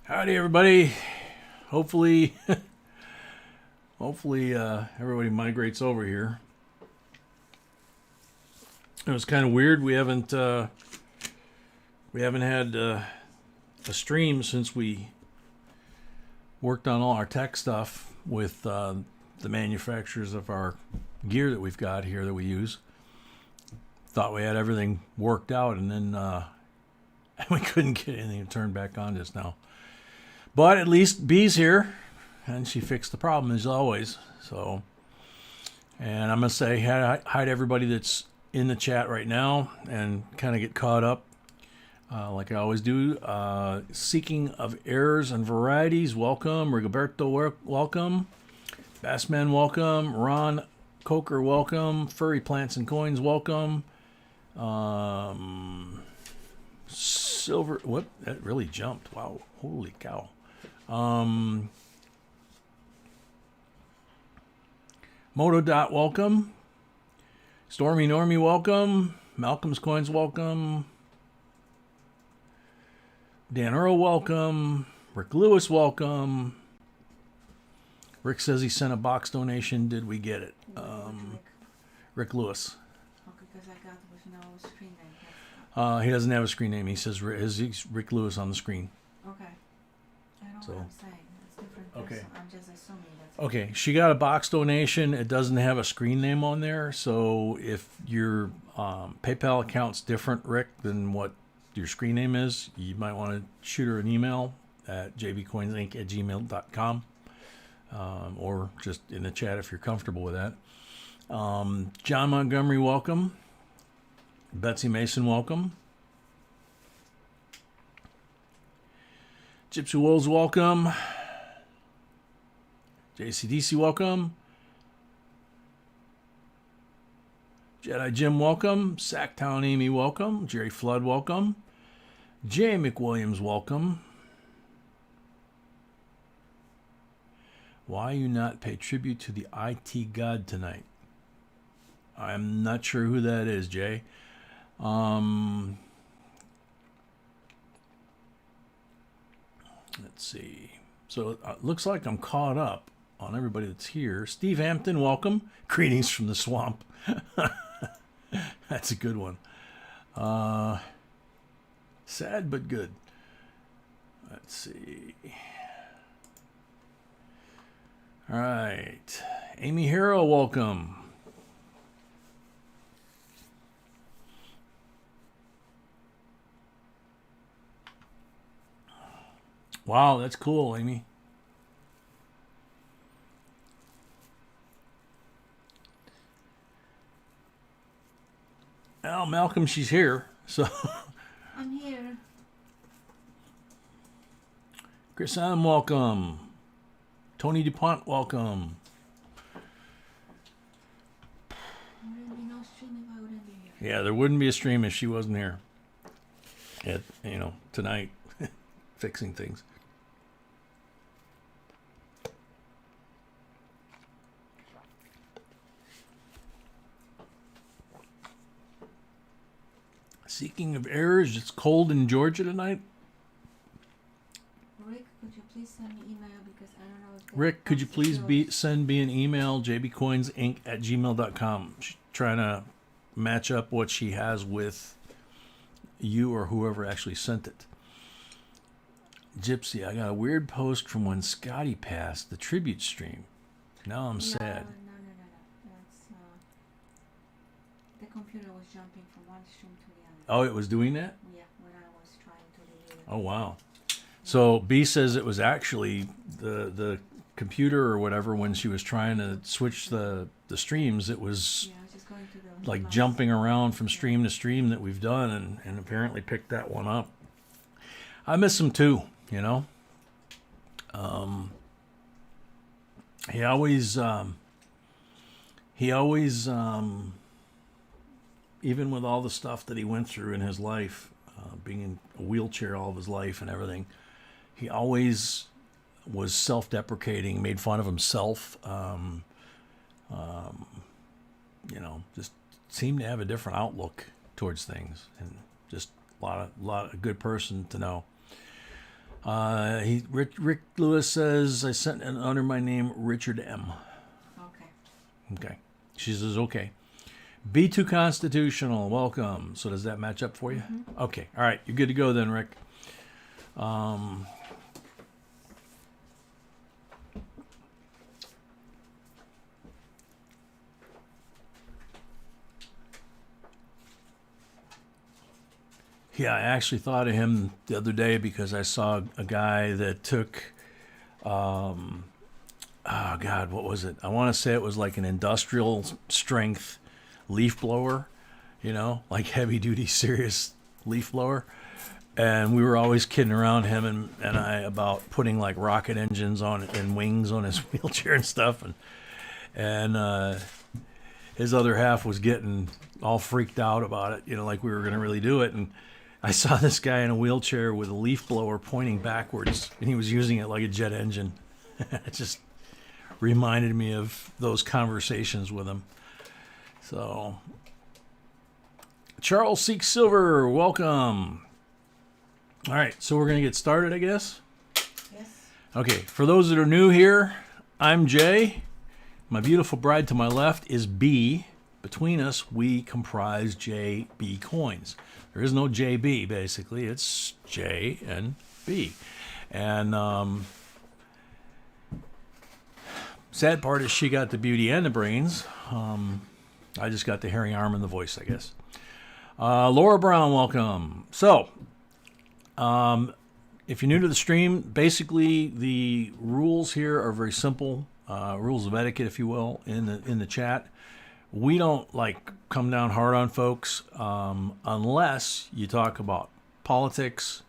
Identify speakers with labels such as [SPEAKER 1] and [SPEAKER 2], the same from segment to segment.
[SPEAKER 1] Howdy, everybody. Hopefully, hopefully everybody migrates over here. It was kind of weird. We haven't had a stream since we worked on all our tech stuff with the manufacturers of our gear that we've got here that we use. Thought we had everything worked out, and then we couldn't get anything to turn back on just now. But at least Bee's here, and she fixed the problem as always. So, and I'm gonna say hi to everybody that's in the chat right now, and kind of get caught up, like I always do. Seeking of Errors and Varieties, welcome. Rigoberto, welcome. Bassman, welcome. Ron Coker, welcome. Furry Plants and Coins, welcome. Silver, what? That really jumped. Wow, holy cow. Moto Dot, welcome. Stormy Normie, welcome. Malcolm's Coins, welcome. Dan Earl, welcome. Rick Lewis, welcome. Rick says he sent a box donation. Did we get it? Rick Lewis.
[SPEAKER 2] Oh, because I got with no screen name.
[SPEAKER 1] He doesn't have a screen name. He says he's Rick Lewis on the screen.
[SPEAKER 2] Okay. I know
[SPEAKER 1] So.
[SPEAKER 2] what I'm saying. It's different.
[SPEAKER 1] Okay.
[SPEAKER 2] Person. I'm just assuming that's
[SPEAKER 1] Okay, she got a box donation. It doesn't have a screen name on there. So if your PayPal account's different, Rick, than what your screen name is, you might want to shoot her an email at JBCOINSINC@gmail.com, or just in the chat if you're comfortable with that. John Montgomery, welcome. Betsy Mason, welcome. Gypsy Wolves, welcome. JCDC, welcome. Jedi Jim, welcome. Sacktown Amy, welcome. Jerry Flood, welcome. Jay McWilliams, welcome. Why you not pay tribute to the IT God tonight? I'm not sure who that is, Jay. Let's see. So it looks like I'm caught up on everybody that's here. Steve Hampton, welcome. Greetings from the swamp. That's a good one. Sad but good. Let's see. All right. Amy Hero, welcome. Wow, that's cool, Amy. Well, Malcolm, she's here, so.
[SPEAKER 2] I'm here.
[SPEAKER 1] Chris Allen, welcome. Tony DuPont, welcome.
[SPEAKER 2] There wouldn't be no stream if I wouldn't be here.
[SPEAKER 1] Yeah, there wouldn't be a stream if she wasn't here. Tonight, fixing things. Seeking of Errors, it's cold in Georgia tonight.
[SPEAKER 2] Rick, could you please send me email because I don't know if
[SPEAKER 1] Rick, could you please send me an email, jbcoinsinc@gmail.com. She's trying to match up what she has with you or whoever actually sent it. Gypsy, I got a weird post from when Scotty passed the tribute stream. Now I'm sad.
[SPEAKER 2] No. That's the computer was jumping from one stream to the other.
[SPEAKER 1] Oh, it was doing that?
[SPEAKER 2] Yeah, when I was trying to delete it.
[SPEAKER 1] Oh, wow. So B says it was actually the computer or whatever, when she was trying to switch the streams, it was
[SPEAKER 2] Yeah, I was just going to the
[SPEAKER 1] like
[SPEAKER 2] last-
[SPEAKER 1] jumping around from stream to stream that we've done, and apparently picked that one up. I miss him too, you know. He always even with all the stuff that he went through in his life, being in a wheelchair all of his life and everything, he always was self-deprecating, made fun of himself, just seemed to have a different outlook towards things, and just a lot of good person to know. Rick Lewis says, I sent an under my name, Richard M.
[SPEAKER 2] Okay.
[SPEAKER 1] Okay. She says, okay. B2 Constitutional, welcome. So does that match up for you?
[SPEAKER 2] Mm-hmm.
[SPEAKER 1] Okay. All right. You're good to go then, Rick. Yeah, I actually thought of him the other day because I saw a guy that took, oh God, what was it? I want to say it was like an industrial strength leaf blower, you know, like heavy duty, serious leaf blower. And we were always kidding around him and I about putting like rocket engines on it and wings on his wheelchair and stuff. And his other half was getting all freaked out about it, you know, like we were going to really do it. And I saw this guy in a wheelchair with a leaf blower pointing backwards, and he was using it like a jet engine. It just reminded me of those conversations with him. So, Charles Seeks Silver, welcome. All right, so we're going to get started, I guess.
[SPEAKER 2] Yes.
[SPEAKER 1] Okay, for those that are new here, I'm Jay. My beautiful bride to my left is B. Between us, we comprise JB Coins. There is no JB, basically. It's J and B. And sad part is she got the beauty and the brains. I just got the herring arm and the voice, I guess. Laura Brown, welcome. So, if you're new to the stream, basically the rules here are very simple. Rules of etiquette, if you will, in the chat. We don't like come down hard on folks unless you talk about politics,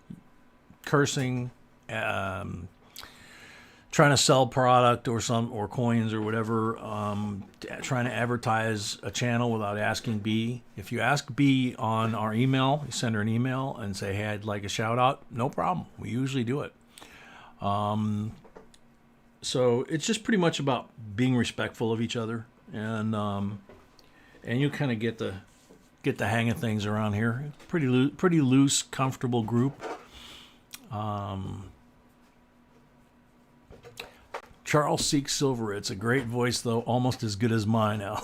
[SPEAKER 1] cursing, trying to sell product or coins or whatever, trying to advertise a channel without asking B. If you ask B on our email, you send her an email and say, hey, I'd like a shout out, no problem. We usually do it. So it's just pretty much about being respectful of each other, and you kind of get the hang of things around here. Pretty loose, comfortable group. Charles Seeks Silver. It's a great voice, though, almost as good as mine, Al.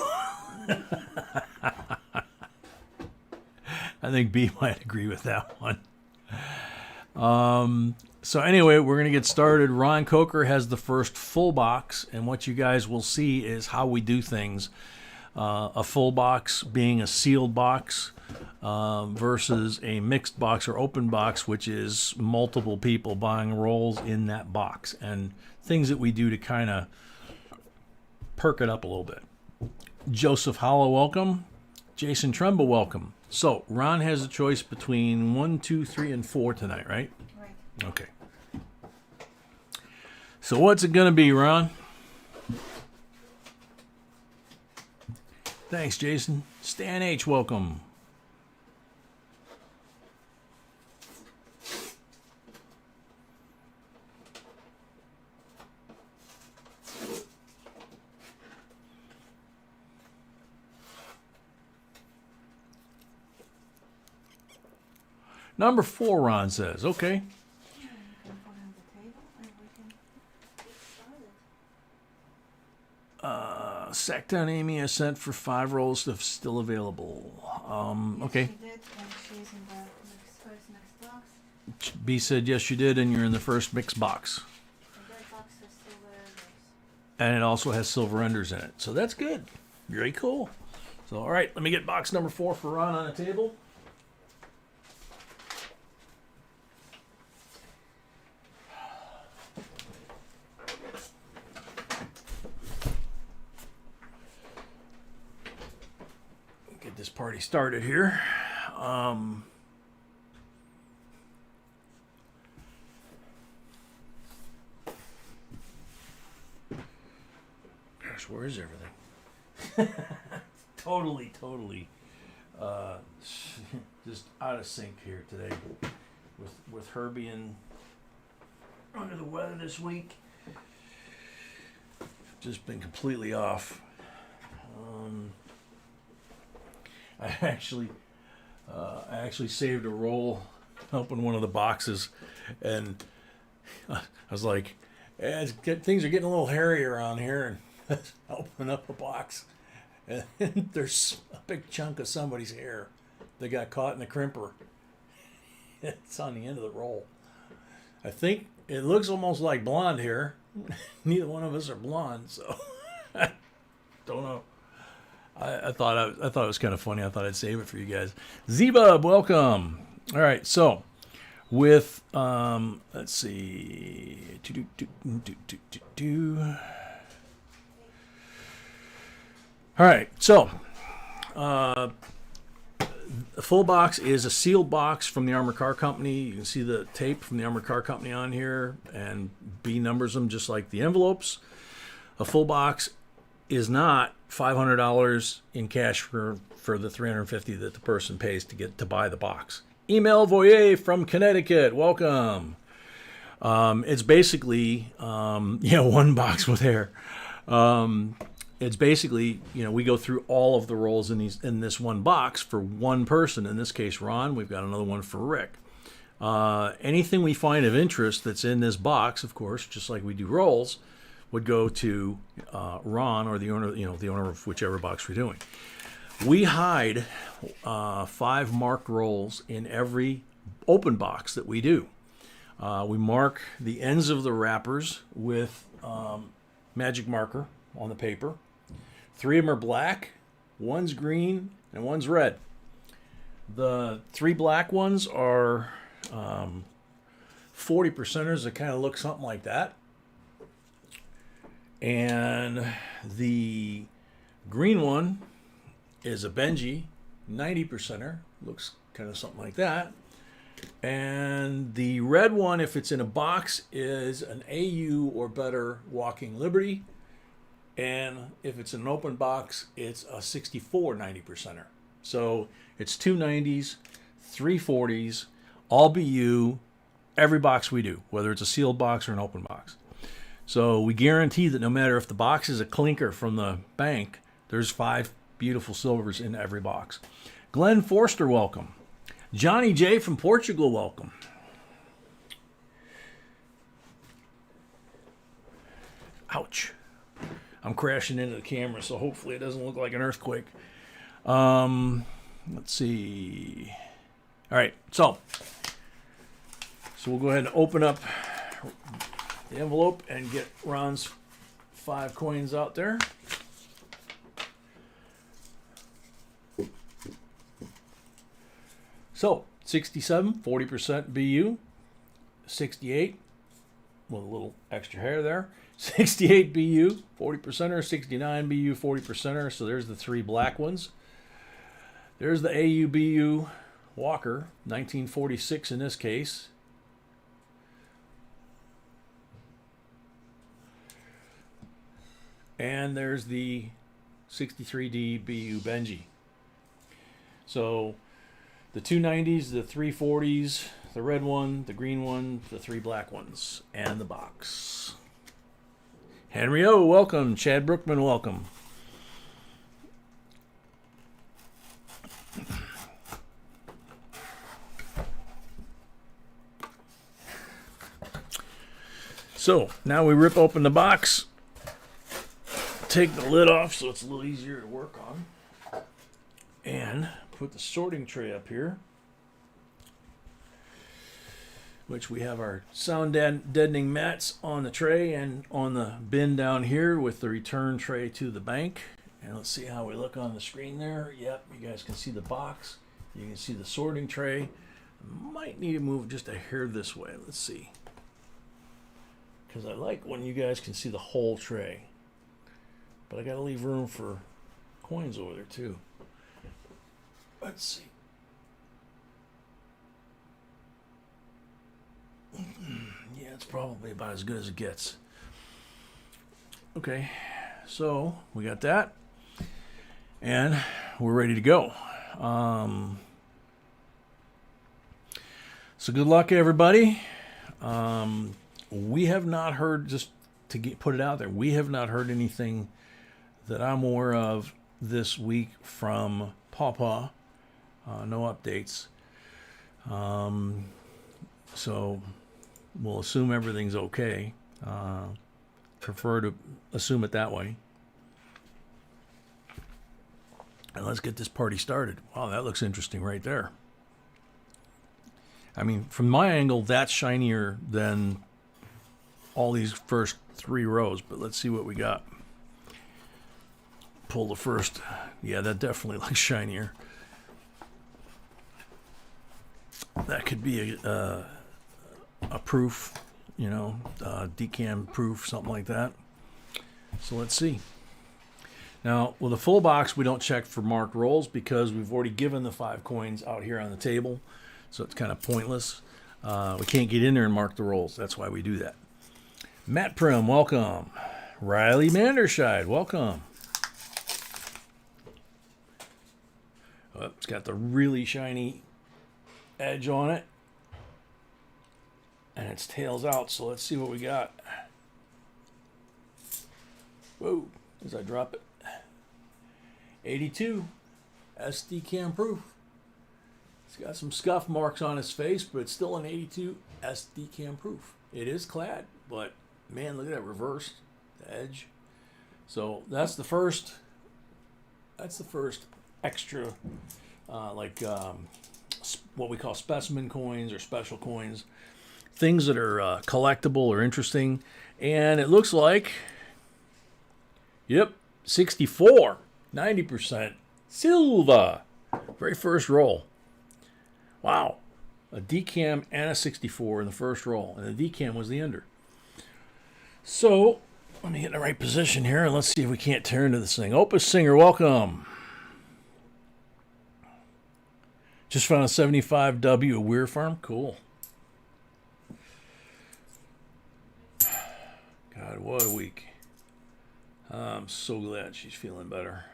[SPEAKER 1] I think B might agree with that one. So anyway, we're going to get started. Ron Coker has the first full box, and what you guys will see is how we do things. A full box being a sealed box versus a mixed box or open box, which is multiple people buying rolls in that box, and things that we do to kind of perk it up a little bit. Joseph Hollow, welcome. Jason Tremble, welcome. So Ron has a choice between 1, 2, 3, and 4 tonight, right?
[SPEAKER 2] Right.
[SPEAKER 1] Okay. So what's it going to be, Ron? Thanks, Jason. Stan H, welcome. Number 4, Ron says. Okay.
[SPEAKER 2] You can put it on the table and we can get started.
[SPEAKER 1] Sacktown Amy has sent for 5 rolls if still available. Okay.
[SPEAKER 2] She did, and she's in the next box.
[SPEAKER 1] B said yes, you did, and you're in the first mixed box.
[SPEAKER 2] And that box is still where it is.
[SPEAKER 1] And it also has silver enders in it. So that's good. Very cool. So, all right, let me get box number 4 for Ron on the table. Get this party started here. Gosh, where is everything? Totally, just out of sync here today with her being under the weather this week. Just been completely off. I actually saved a roll up in one of the boxes, and I was like, things are getting a little hairy around here, and open up a box, and there's a big chunk of somebody's hair that got caught in the crimper. It's on the end of the roll. I think it looks almost like blonde hair. Neither one of us are blonde, so I don't know. I thought it was kind of funny. I thought I'd save it for you guys. Z-Bub, welcome. All right, so with let's see. All right, so the full box is a sealed box from the Armored Car Company. You can see the tape from the Armored Car Company on here, and B numbers them just like the envelopes. A full box is not $500 in cash for the $350 that the person pays to buy the box. Email Voyer from Connecticut, welcome. It's basically one box with hair. It's basically, we go through all of the rolls in this one box for one person. In this case, Ron. We've got another one for Rick. Anything we find of interest that's in this box, of course, just like we do rolls, would go to Ron or the owner, the owner of whichever box we're doing. We hide 5 marked rolls in every open box that we do. We mark the ends of the wrappers with magic marker on the paper. 3 of them are black, 1's green, and 1's red. The 3 black ones are 40 percenters that kind of look something like that. And the green one is a Benji 90 percenter, looks kind of something like that. And the red one, if it's in a box, is an AU or better Walking Liberty. And if it's an open box, it's a 64 90 percenter. So it's 2 90s, 3 40s, all BU, every box we do, whether it's a sealed box or an open box. So we guarantee that no matter if the box is a clinker from the bank, there's 5 beautiful silvers in every box. Glenn Forster, welcome. Johnny J from Portugal, welcome. Ouch. I'm crashing into the camera, so hopefully it doesn't look like an earthquake. Let's see. All right, so we'll go ahead and open up the envelope and get Ron's 5 coins out there. So 67, 40% BU, 68 with a little extra hair there. 68 BU, 40%er, 69 BU, 40%er. So there's the 3 black ones. There's the AUBU Walker, 1946 in this case. And there's the 63D BU Benji. So the 290s, the 340s, the red one, the green one, the 3 black ones, and the box. Henry O, welcome. Chad Brookman, welcome. So now we rip open the box, take the lid off so it's a little easier to work on, and put the sorting tray up here, which we have our sound deadening mats on the tray and on the bin down here with the return tray to the bank. And let's see how we look on the screen there. Yep, you guys can see the box. You can see the sorting tray. Might need to move just a hair this way. Let's see. Because I like when you guys can see the whole tray. But I got to leave room for coins over there too. Let's see. Yeah, it's probably about as good as it gets. Okay, so we got that. And we're ready to go. So good luck, everybody. We have not heard, just to put it out there, we have not heard anything that I'm aware of this week from Pawpaw. No updates. So we'll assume everything's okay. Prefer to assume it that way. And let's get this party started. Wow, that looks interesting right there. I mean, from my angle, that's shinier than all these first 3 rows, but let's see what we got. Pull the first. Yeah, that definitely looks shinier. That could be a proof, you know, decam proof, something like that. So let's see. Now, with a full box, we don't check for marked rolls because we've already given the 5 coins out here on the table. So it's kind of pointless. We can't get in there and mark the rolls. That's why we do that. Matt Prim, welcome. Riley Manderscheid, welcome. Oh, it's got the really shiny edge on it. And it's tails out, so let's see what we got. Whoa, as I drop it. 82, SD cam proof. It's got some scuff marks on his face, but it's still an 82 SD cam proof. It is clad, but man, look at that reverse, the edge. So that's the first extra, what we call specimen coins or special coins, things that are collectible or interesting. And it looks like, yep, 64. 90% silver. Very first roll. Wow. A decam and a 64 in the first roll. And the decam was the under. So, let me get in the right position here and let's see if we can't tear into this thing. Opus Singer, welcome. Just found a 75W at Weir Farm. Cool. God, what a week. I'm so glad she's feeling better.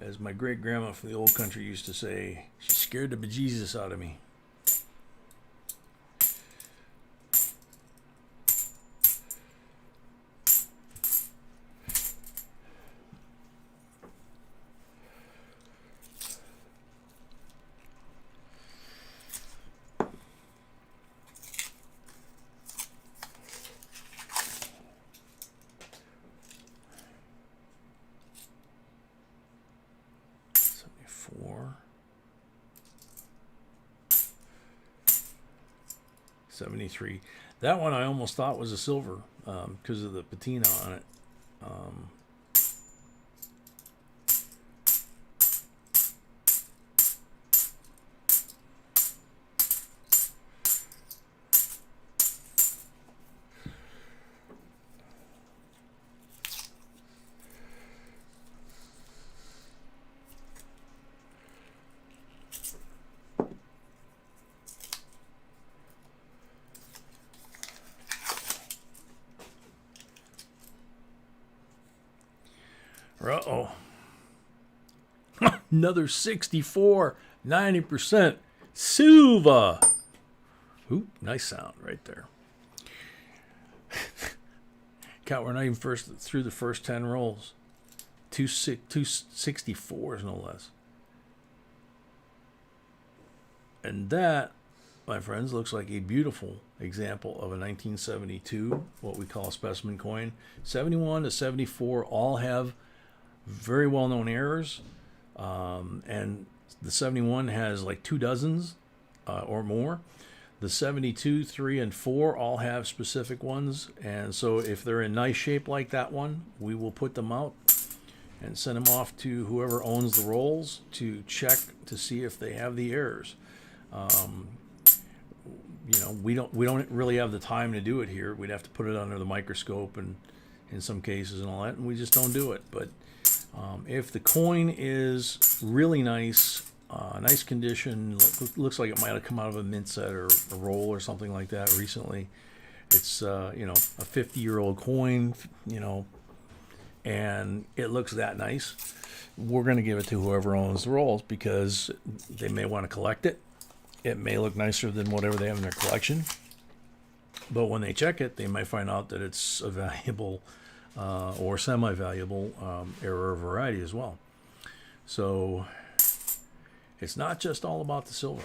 [SPEAKER 1] As my great-grandma from the old country used to say, she scared the bejesus out of me. Four. 73. That one I almost thought was a silver because of the patina on it. Uh-oh. Another 64, 90% silver. Ooh, nice sound right there. God, we're not even through the first 10 rolls. 264s, no less. And that, my friends, looks like a beautiful example of a 1972, what we call a specimen coin. 71 to 74 all have very well-known errors, and the 71 has like 2 dozens or more. The 72, 3, and 4 all have specific ones, and so if they're in nice shape like that one, we will put them out and send them off to whoever owns the rolls to check to see if they have the errors. You know, we don't really have the time to do it here. We'd have to put it under the microscope and in some cases and all that, and we just don't do it. But if the coin is really nice, nice condition, looks like it might have come out of a mint set or a roll or something like that recently. It's you know, a 50-year-old coin, you know, and it looks that nice. We're going to give it to whoever owns the rolls because they may want to collect it. It may look nicer than whatever they have in their collection, but when they check it, they might find out that it's a valuable or semi-valuable error variety as well. So It's not just all about the silver.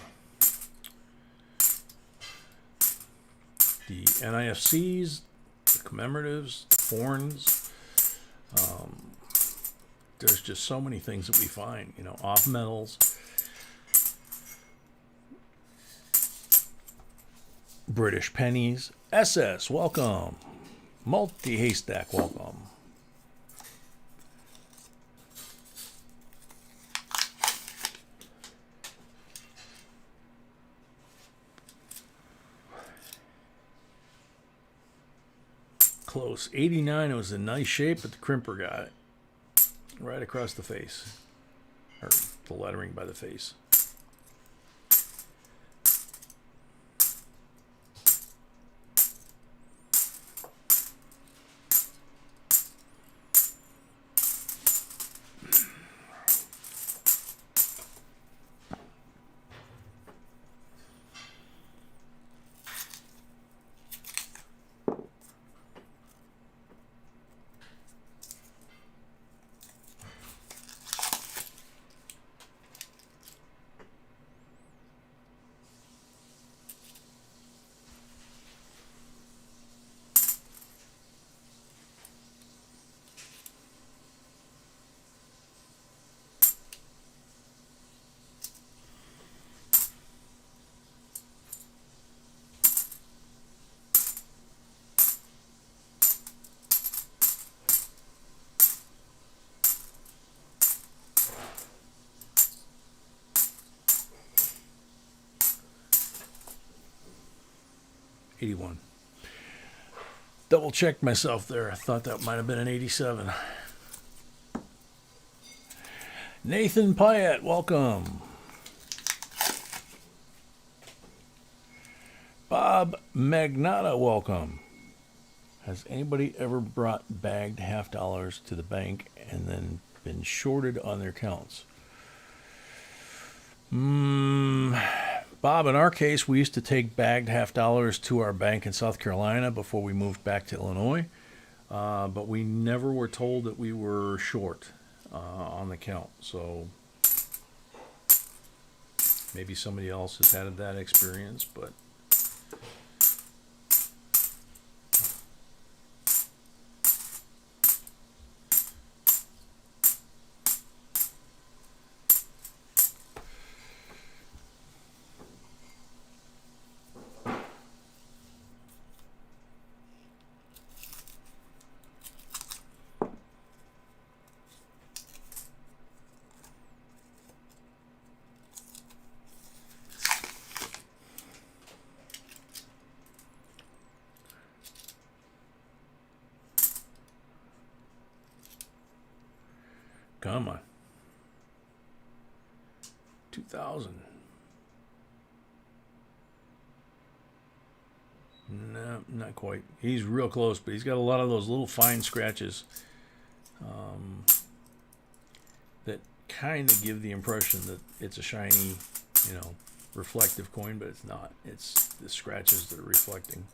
[SPEAKER 1] The NIFCs, the commemoratives, the foreigns, there's just so many things that we find, you know, off metals, British pennies, SS, welcome, multi-haystack, welcome. Close. 89, it was in nice shape, but the crimper got it. Right across the face. Or the lettering by the face. '81. Double checked myself there. I thought that might have been an 87. Nathan Pyatt, welcome. Bob Magnata, welcome. Has anybody ever brought bagged $50 to the bank and then been shorted on their accounts? Bob, in our case, we used to take bagged $50 to our bank in South Carolina before we moved back to Illinois, but we never were told that we were short on the account. So maybe somebody else has had that experience, but come on. 2000. No, not quite. He's real close, but he's got a lot of those little fine scratches that kind of give the impression that it's a shiny, you know, reflective coin, but it's not. It's the scratches that are reflecting.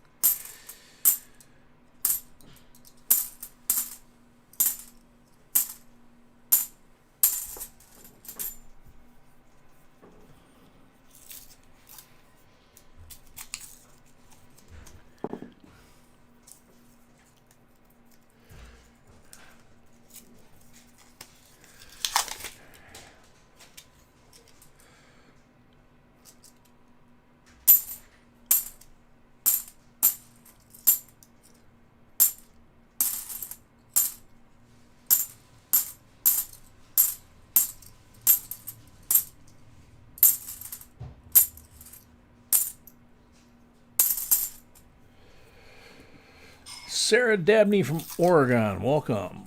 [SPEAKER 1] Sarah Dabney from Oregon, welcome.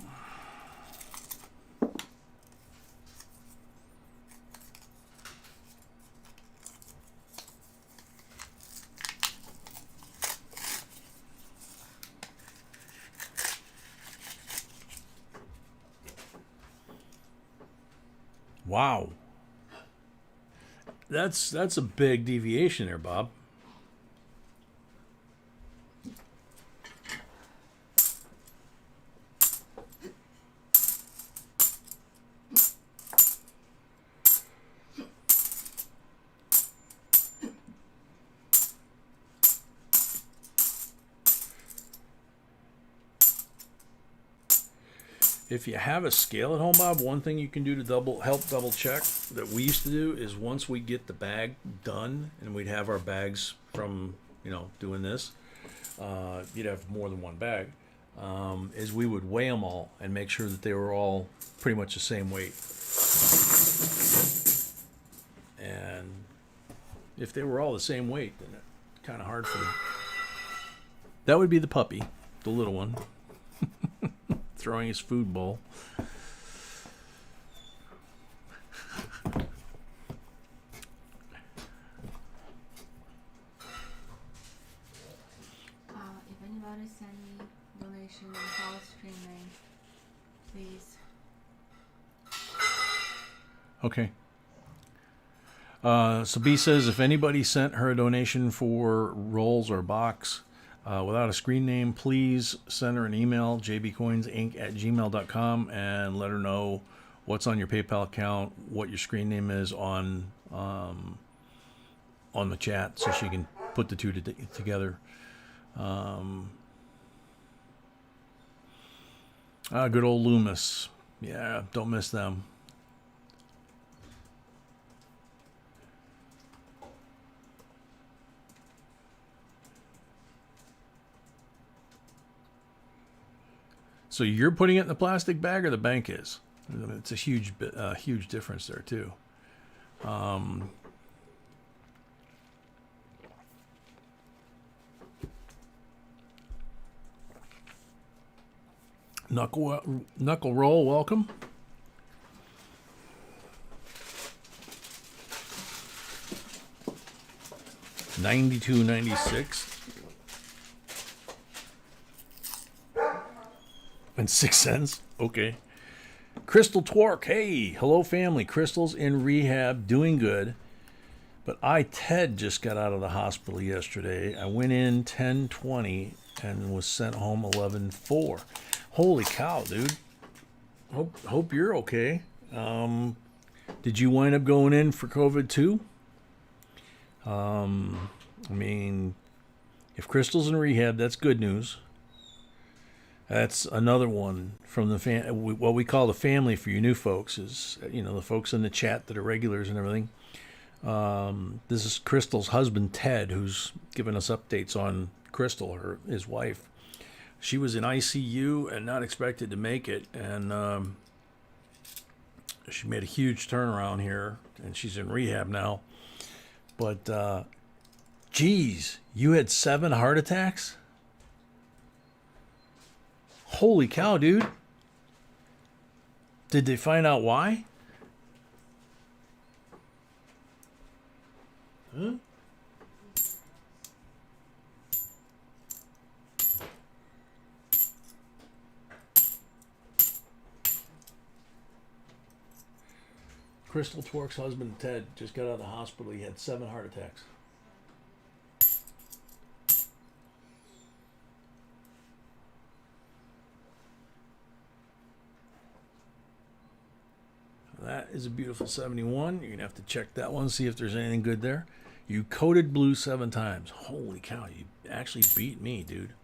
[SPEAKER 1] Wow. That's a big deviation there, Bob. If you have a scale at home, Bob, one thing you can do to help double check that we used to do is once we get the bag done and we'd have our bags from, doing this, you'd have more than one bag, is we would weigh them all and make sure that they were all pretty much the same weight. And if they were all the same weight, then it's kind of hard for them. That would be the puppy, the little one. Throwing his food bowl.
[SPEAKER 2] If anybody send me donation and follow streaming, please.
[SPEAKER 1] Okay. So B says if anybody sent her a donation for rolls or box without a screen name, please send her an email, jbcoinsinc@gmail.com, and let her know what's on your PayPal account, what your screen name is on the chat, so she can put the two together. Good old Loomis. Yeah, don't miss them. So you're putting it in the plastic bag, or the bank is? It's a huge difference there too. Knuckle roll, welcome. $92.96. And 6 cents. Okay. Crystal Twerk. Hey, hello family. Crystal's in rehab, doing good. But Ted just got out of the hospital yesterday. I went in 10:20 and was sent home 11:04. Holy cow, dude. Hope you're okay. Did you wind up going in for COVID too? I mean, if Crystal's in rehab, that's good news. That's another one from the what we call the family for you new folks is, the folks in the chat that are regulars and everything. This is Crystal's husband, Ted, who's giving us updates on Crystal, his wife. She was in ICU and not expected to make it, and she made a huge turnaround here, and she's in rehab now. But, geez, you had 7 heart attacks? Holy cow, dude. Did they find out why? Huh? Crystal Twerk's husband, Ted, just got out of the hospital. He had 7 heart attacks. That is a beautiful 71. You're going to have to check that one, see if there's anything good there. You coded blue 7 times. Holy cow, you actually beat me, dude.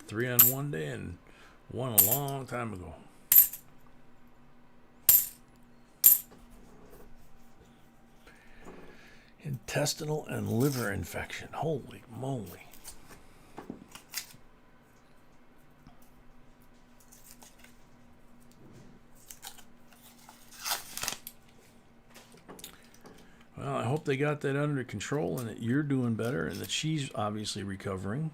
[SPEAKER 1] 3 on one day and 1 a long time ago. Intestinal and liver infection. Holy moly. Well, I hope they got that under control and that you're doing better and that she's obviously recovering.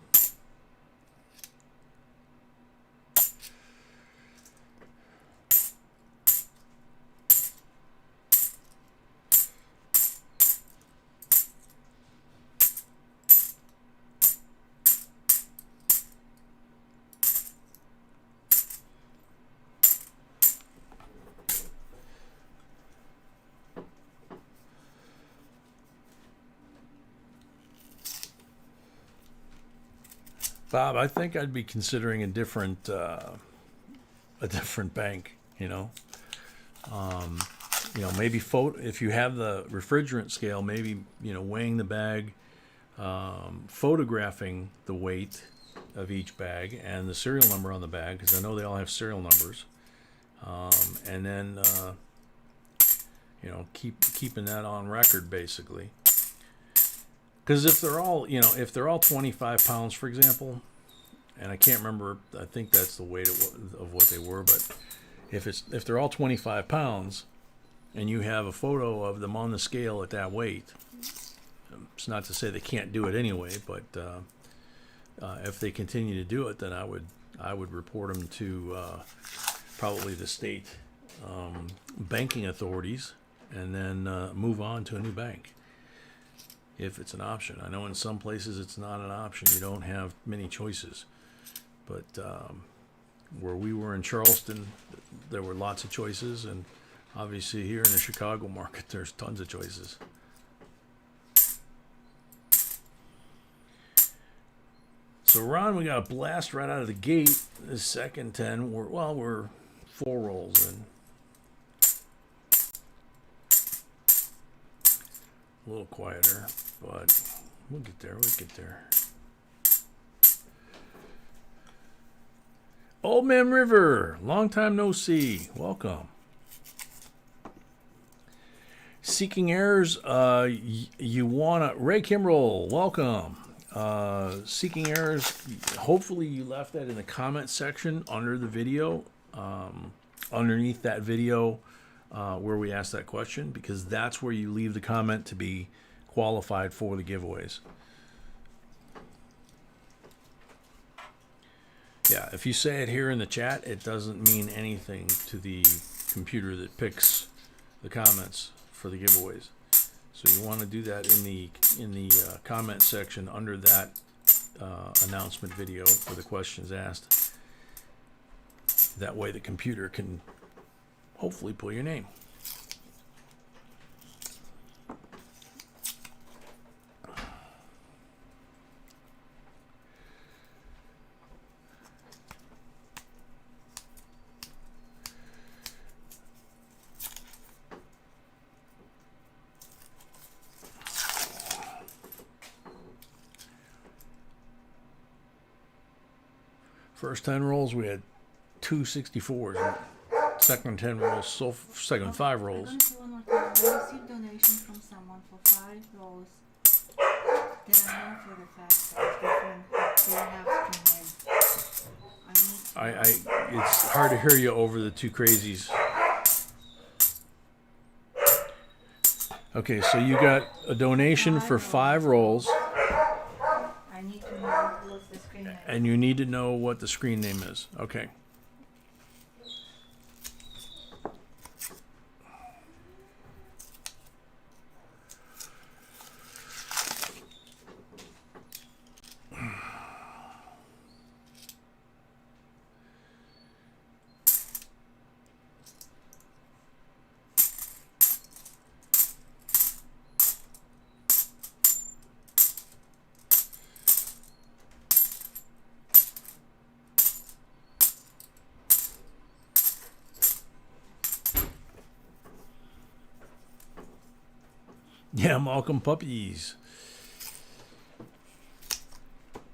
[SPEAKER 1] Bob, I think I'd be considering a different bank. Maybe if you have the refrigerant scale, maybe weighing the bag, photographing the weight, of each bag and the serial number on the bag, because I know they all have serial numbers. And then keeping that on record basically. Because if they're all 25 pounds, for example, and I can't remember, I think that's the weight of what they were, but if they're all 25 pounds and you have a photo of them on the scale at that weight, it's not to say they can't do it anyway, but if they continue to do it, then I would report them to probably the state banking authorities, and then move on to a new bank if it's an option. I know in some places it's not an option. You don't have many choices. But where we were in Charleston, there were lots of choices, and obviously here in the Chicago market, there's tons of choices. So Ron, we got a blast right out of the gate. The second 10, we're 4 rolls in. A little quieter, but we'll get there. Old Man River, long time no see. Welcome. Seeking Errors, you wanna Ray Kimbrell, welcome. Seeking Errors, hopefully you left that in the comment section under the video, underneath that video where we asked that question, because that's where you leave the comment to be qualified for the giveaways. Yeah, if you say it here in the chat, it doesn't mean anything to the computer that picks the comments for the giveaways. So you want to do that in the comment section under that announcement video for the questions asked. That way the computer can hopefully pull your name. First 10 rolls, we had 2 64s. Second 10 rolls, so second 5 rolls.
[SPEAKER 2] I'm going to say one more time. I received donation from someone for 5 rolls that I know for the fact that it's different. They have stream in.
[SPEAKER 1] It's hard to hear you over the two crazies. Okay, so you got a donation for 5 rolls.
[SPEAKER 2] I need to know what's the screen name.
[SPEAKER 1] And you need to know what the screen name is. Okay. Yeah, Malcolm Puppies.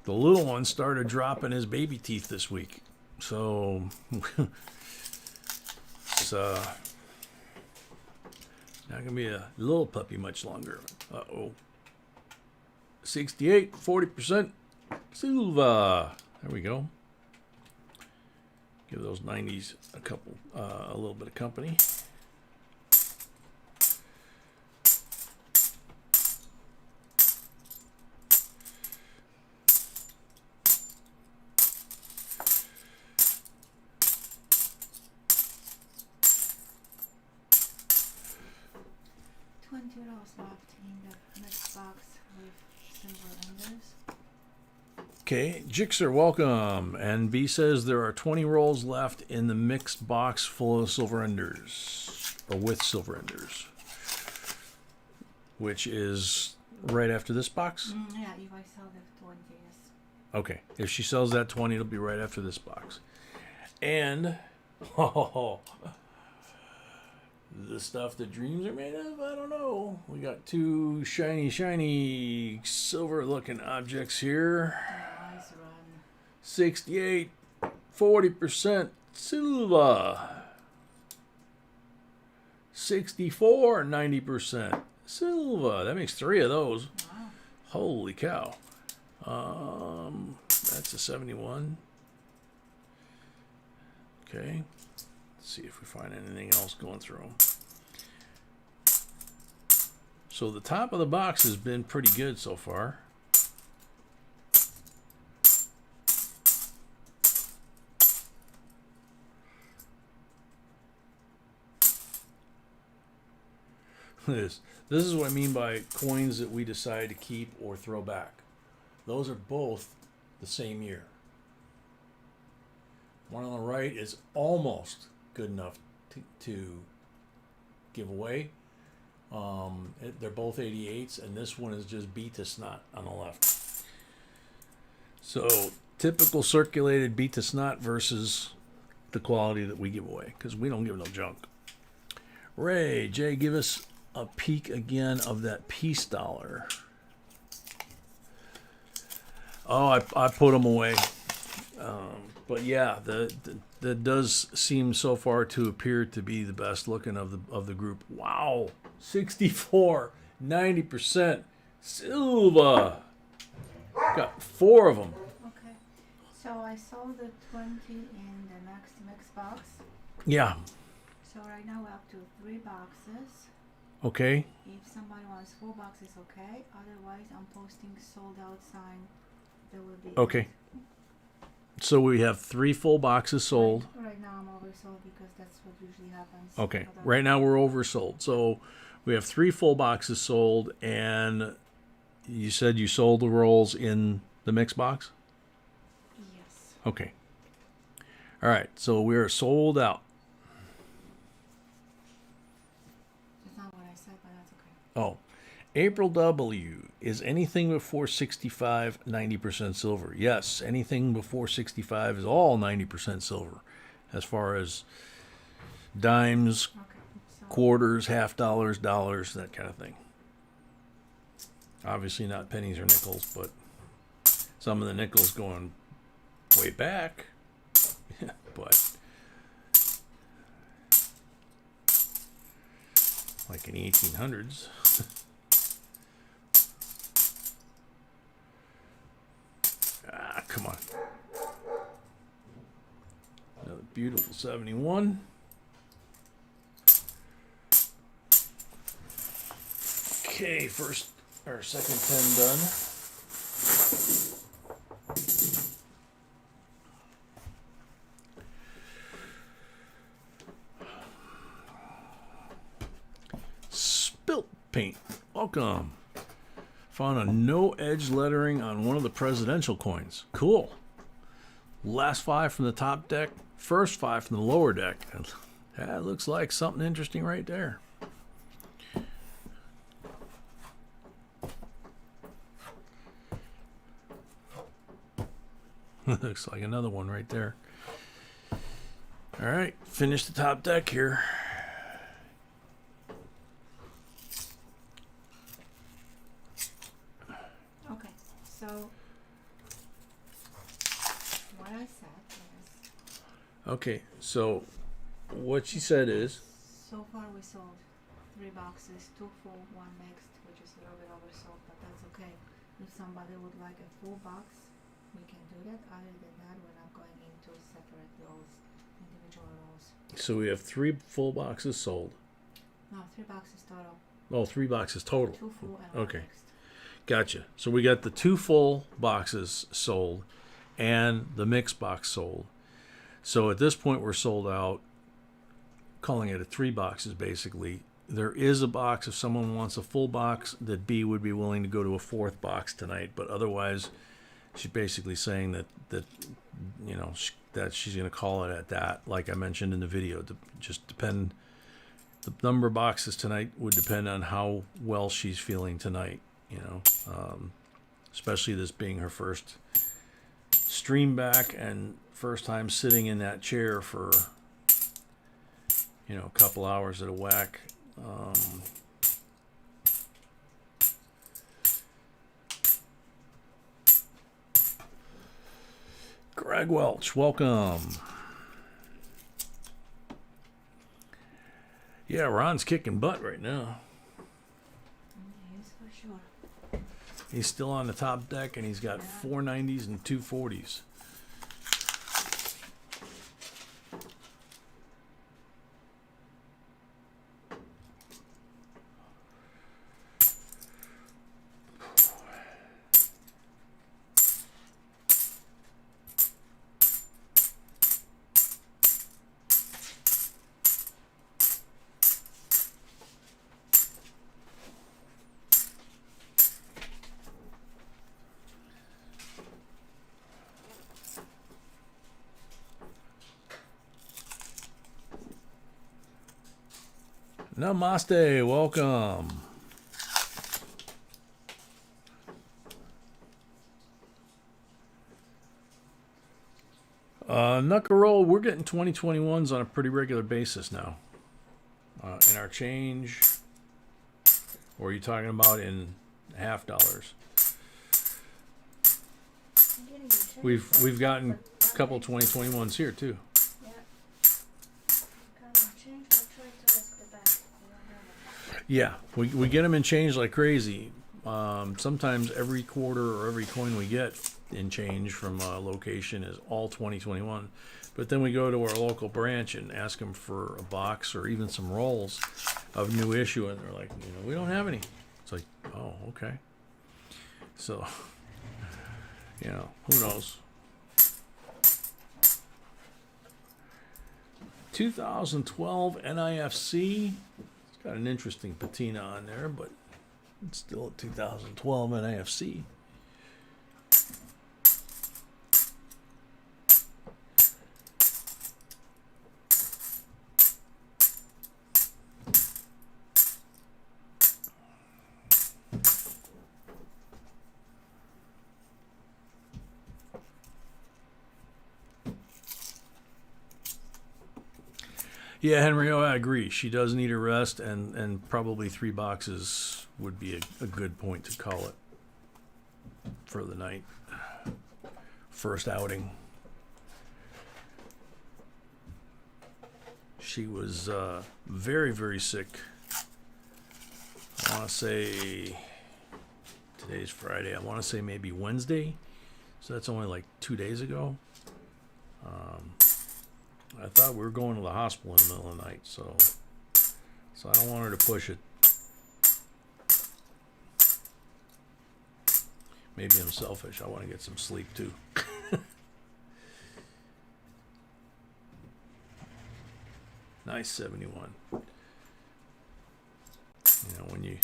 [SPEAKER 1] The little one started dropping his baby teeth this week. So it's not going to be a little puppy much longer. Uh-oh. 68, 40%. Silva. There we go. Give those 90s a little bit of company.
[SPEAKER 2] $20 left in the next box with silver enders.
[SPEAKER 1] Okay, Jixer, welcome. And B says there are 20 rolls left in the mixed box full of silver enders, or with silver enders, which is right after this box.
[SPEAKER 2] Yeah, if I sell the 20, yes.
[SPEAKER 1] Okay, if she sells that 20, it'll be right after this box. And the stuff that dreams are made of, I don't know. We got 2 shiny silver looking objects here.
[SPEAKER 2] Eyes run.
[SPEAKER 1] 68, 40% silver. 64, 90% silver. That makes 3 of those.
[SPEAKER 2] Wow.
[SPEAKER 1] Holy cow. That's a 71. Okay. Let's see if we find anything else going through them. So the top of the box has been pretty good so far. This is what I mean by coins that we decide to keep or throw back. Those are both the same year. One on the right is almost good enough to give away. They're both 88s, and this one is just beat to snot on the left. So typical circulated beat to snot versus the quality that we give away, because we don't give no junk. Ray, Jay, give us a peek again of that peace dollar. Oh, I put them away. But yeah, that does seem so far to appear to be the best looking of the group. Wow, 64, 90% silver. Got 4 of them.
[SPEAKER 2] Okay. So I sold the 20 in the next mix box.
[SPEAKER 1] Yeah.
[SPEAKER 2] So right now we're up to 3 boxes.
[SPEAKER 1] Okay.
[SPEAKER 2] If somebody wants 4 boxes, okay. Otherwise, I'm posting sold out sign. There will be.
[SPEAKER 1] Okay. So we have 3 full boxes sold.
[SPEAKER 2] Right now I'm oversold because that's what usually happens.
[SPEAKER 1] Okay.
[SPEAKER 2] But
[SPEAKER 1] Right now we're oversold. So we have 3 full boxes sold, and you said you sold the rolls in the mix box?
[SPEAKER 2] yes.
[SPEAKER 1] Okay. All right. So we're sold out.
[SPEAKER 2] That's not what I said, but that's okay.
[SPEAKER 1] Oh. April W. Is anything before 65 90% silver? Yes, anything before 65 is all 90% silver, as far as dimes,
[SPEAKER 2] Okay. So
[SPEAKER 1] quarters, half dollars, dollars, that kind of thing. Obviously not pennies or nickels, but some of the nickels going way back. But like in the 1800s. Come on. Another beautiful 71. Okay, first or second 10 done. Spilt paint. Welcome. Found a no edge lettering on one of the presidential coins. Cool. Last 5 from the top deck, first 5 from the lower deck. That looks like something interesting right there. Looks like another one right there. All right, finish the top deck here.
[SPEAKER 2] okay. So what I said is
[SPEAKER 1] Okay, so what she said is,
[SPEAKER 2] so far we sold 3 boxes, 2 full, 1 mixed, which is a little bit oversold, but that's okay. If somebody would like a full box, we can do that. Other than that, we're not going into separate rolls, individual rolls.
[SPEAKER 1] so we have 3 full boxes sold.
[SPEAKER 2] No, 3 boxes total.
[SPEAKER 1] Oh, 3 boxes total.
[SPEAKER 2] 2 full and 1
[SPEAKER 1] Okay.
[SPEAKER 2] mixed.
[SPEAKER 1] Gotcha. So we got the 2 full boxes sold and the mix box sold. So at this point we're sold out, calling it a 3 boxes basically. There is a box if someone wants a full box that B would be willing to go to a 4th box tonight, but otherwise she's basically saying that you know that she's going to call it at that, like I mentioned in the video. Just depend, the number of boxes tonight would depend on how well she's feeling tonight, you know, especially this being her first stream back and first time sitting in that chair for, you know, a couple hours at a whack. Greg Welch, welcome. Yeah, Ron's kicking butt right now.
[SPEAKER 2] Yes, for sure.
[SPEAKER 1] He's still on the top deck, and he's got 490s and 240s. Namaste, welcome. Knuckle roll, we're getting 2021s on a pretty regular basis now. In our change, or are you talking about in half dollars? We've gotten a couple 2021s here too. Yeah, we get them in change like crazy. Sometimes every quarter or every coin we get in change from a location is all 2021. But then we go to our local branch and ask them for a box or even some rolls of new issue, and they're like, we don't have any. It's like, oh, okay. So, who knows? 2012 NIFC. It's got an interesting patina on there, but it's still a 2012 NIFC. Yeah, Henry, I agree. She does need a rest, and probably 3 boxes would be a good point to call it for the night. First outing. She was very, very sick. I want to say today's Friday. I want to say maybe Wednesday. So that's only like 2 days ago. I thought we were going to the hospital in the middle of the night, so I don't want her to push it. Maybe I'm selfish. I want to get some sleep too. Nice 71. When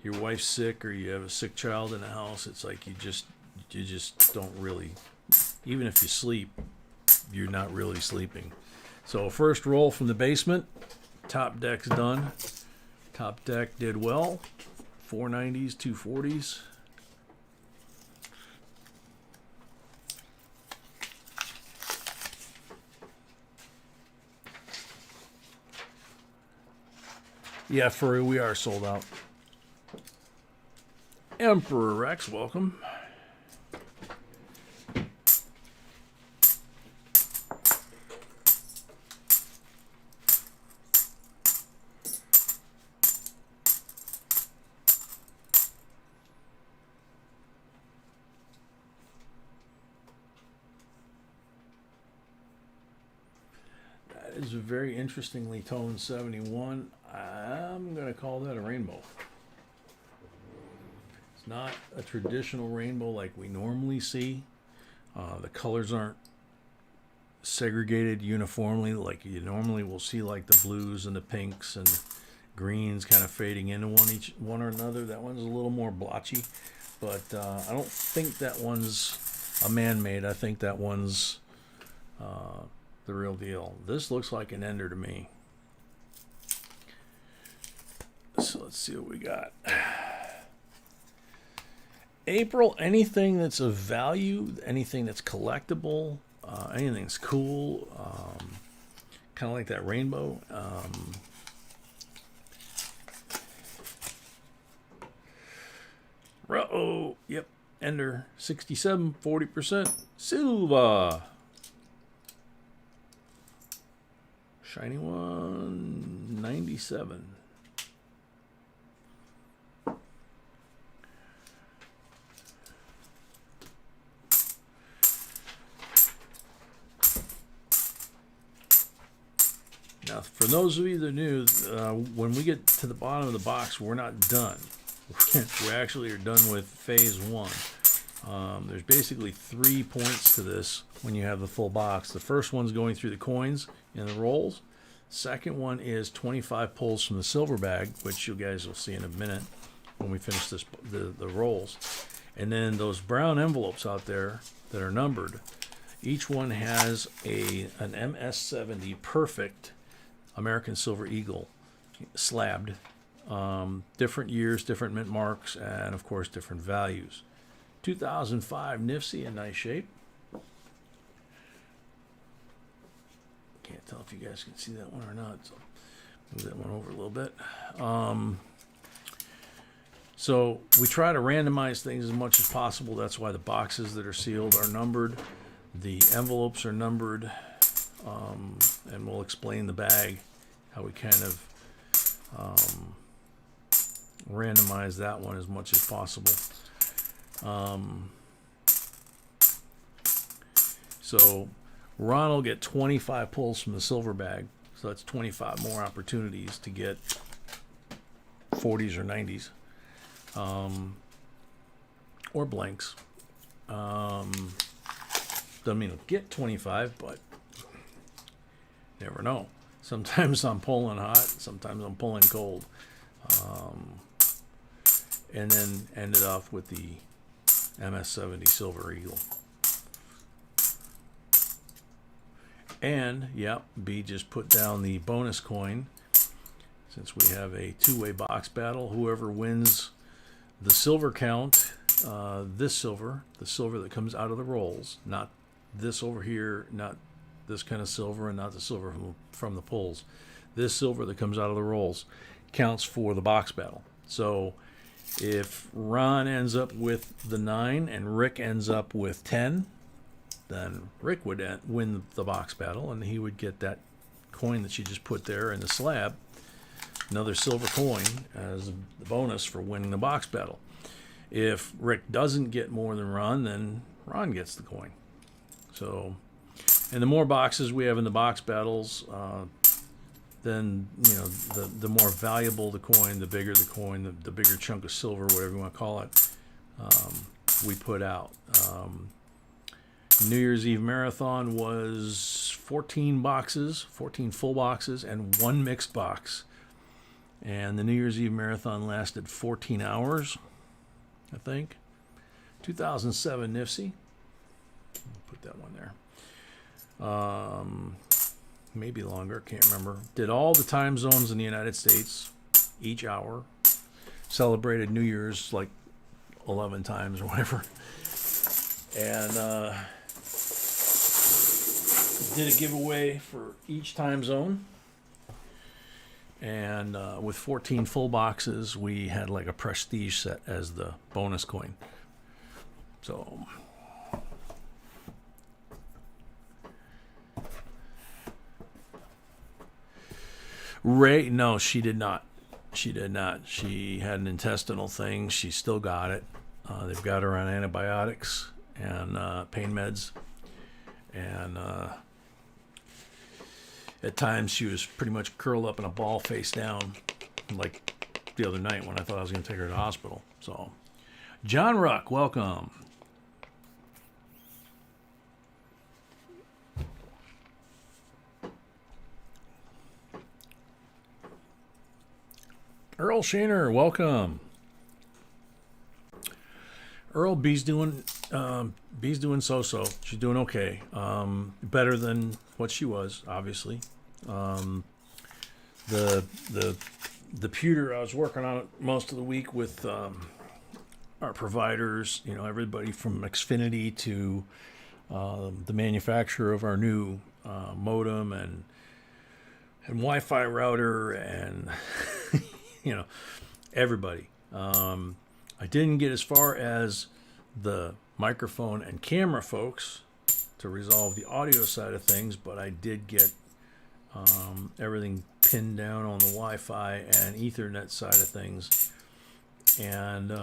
[SPEAKER 1] your wife's sick or you have a sick child in the house, it's like you just don't really, even if you sleep, you're not really sleeping. So first roll from the basement. Top deck's done. Top deck did well. 490s, 240s. Yeah, Furry, we are sold out. Emperor Rex, welcome. Is a very interestingly toned 71. I'm going to call that a rainbow. It's not a traditional rainbow like we normally see. The colors aren't segregated uniformly like you normally will see, like the blues and the pinks and greens kind of fading into one or another. That one's a little more blotchy, but I don't think that one's a man-made. I think that one's the real deal. This looks like an ender to me. So let's see what we got. April, anything that's of value, anything that's collectible, anything that's cool, kind of like that rainbow. Yep. Ender 67, 40%. Silva. Shiny one, 97. Now, for those of you that are new, when we get to the bottom of the box, we're not done. We actually are done with phase one. There's basically 3 points to this when you have the full box. The first one's going through the coins and the rolls. Second one is 25 pulls from the silver bag, which you guys will see in a minute when we finish this, the rolls. And then those brown envelopes out there that are numbered, each one has an MS-70 perfect American Silver Eagle slabbed. Different years, different mint marks, and of course different values. 2005 Nifty in nice shape. Can't tell if you guys can see that one or not, so move that one over a little bit. So we try to randomize things as much as possible. That's why the boxes that are sealed are numbered. The envelopes are numbered. And we'll explain the bag, how we kind of randomize that one as much as possible. So Ron will get 25 pulls from the silver bag, so that's 25 more opportunities to get 40s or 90s, or blanks. Doesn't mean he'll get 25, but never know. Sometimes I'm pulling hot, sometimes I'm pulling cold. And then ended off with the MS-70 Silver Eagle. And, yep, B just put down the bonus coin. Since we have a two-way box battle, whoever wins the silver count, this silver, the silver that comes out of the rolls, not this over here, not this kind of silver, and not the silver from the pulls. This silver that comes out of the rolls counts for the box battle. So if Ron ends up with the 9 and Rick ends up with 10, then Rick would win the box battle, and he would get that coin that you just put there in the slab, another silver coin as the bonus for winning the box battle. If Rick doesn't get more than Ron, then Ron gets the coin. So, and the more boxes we have in the box battles, then, you know, the more valuable the coin, the bigger the coin, the bigger chunk of silver, whatever you want to call it, we put out. New Year's Eve Marathon was 14 boxes, 14 full boxes, and 1 mixed box. And the New Year's Eve Marathon lasted 14 hours, I think. 2007 Nifty. Put that one there. Maybe longer, can't remember. Did all the time zones in the United States, each hour. Celebrated New Year's like 11 times or whatever. And did a giveaway for each time zone. And with 14 full boxes, we had like a prestige set as the bonus coin. So Ray, no, she did not. She did not. She had an intestinal thing. She still got it. They've got her on antibiotics and pain meds. And at times she was pretty much curled up in a ball face down, like the other night when I thought I was going to take her to the hospital. So, John Ruck, welcome. Earl Shaner, welcome. Earl, B's doing so-so. She's doing okay. Better than what she was, obviously. The pewter, I was working on it most of the week with our providers. You know, everybody from Xfinity to the manufacturer of our new modem and Wi-Fi router and you know, everybody. I didn't get as far as the microphone and camera folks to resolve the audio side of things, but I did get everything pinned down on the Wi-Fi and Ethernet side of things. And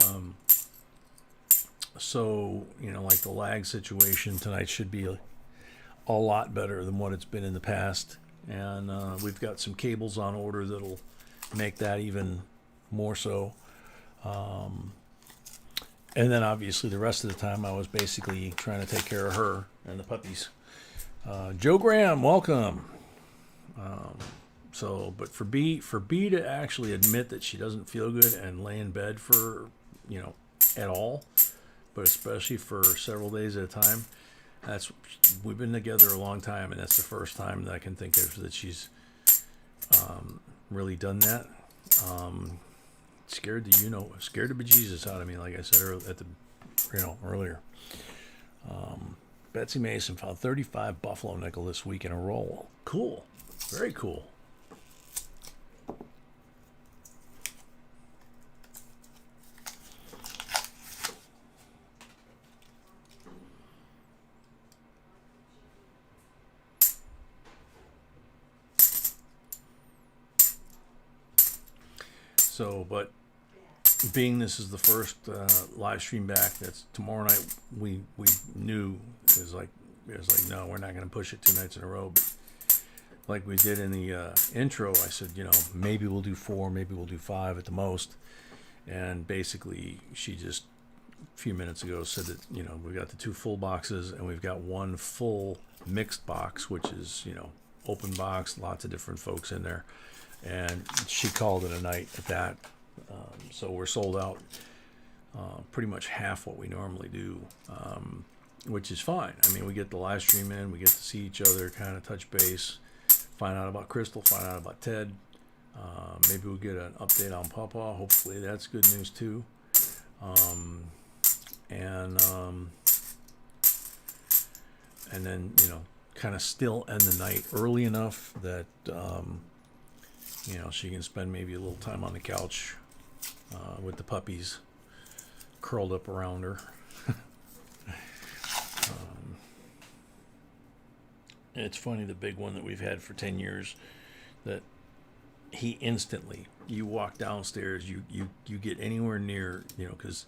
[SPEAKER 1] so, you know, like the lag situation tonight should be a lot better than what it's been in the past. And we've got some cables on order that'll make that even more so. And then obviously the rest of the time I was basically trying to take care of her and the puppies. Joe Graham, welcome. But for B to actually admit that she doesn't feel good and lay in bed for, you know, at all, but especially for several days at a time, we've been together a long time, and that's the first time that I can think of that she's really done that. Scared the bejesus out of me, like I said earlier. Betsy Mason found 35 buffalo nickel this week in a roll. Cool, very cool. So, but being this is the first live stream back, that's tomorrow night. We knew it was like no, we're not going to push it 2 nights in a row. But like we did in the intro, I said, you know, maybe we'll do 4, maybe we'll do 5 at the most. And basically, she just a few minutes ago said that, you know, we've got the 2 full boxes and we've got 1 full mixed box, which is, you know, open box, lots of different folks in there. And she called it a night at that. So we're sold out pretty much half what we normally do, which is fine. I mean, we get the live stream in, we get to see each other, kind of touch base, find out about Crystal, find out about Ted. Maybe we'll get an update on Pawpaw. Hopefully that's good news too. And then, you know, kind of still end the night early enough that you know, she can spend maybe a little time on the couch with the puppies curled up around her. It's funny, the big one that we've had for 10 years, that he instantly, you walk downstairs, you get anywhere near, you know, because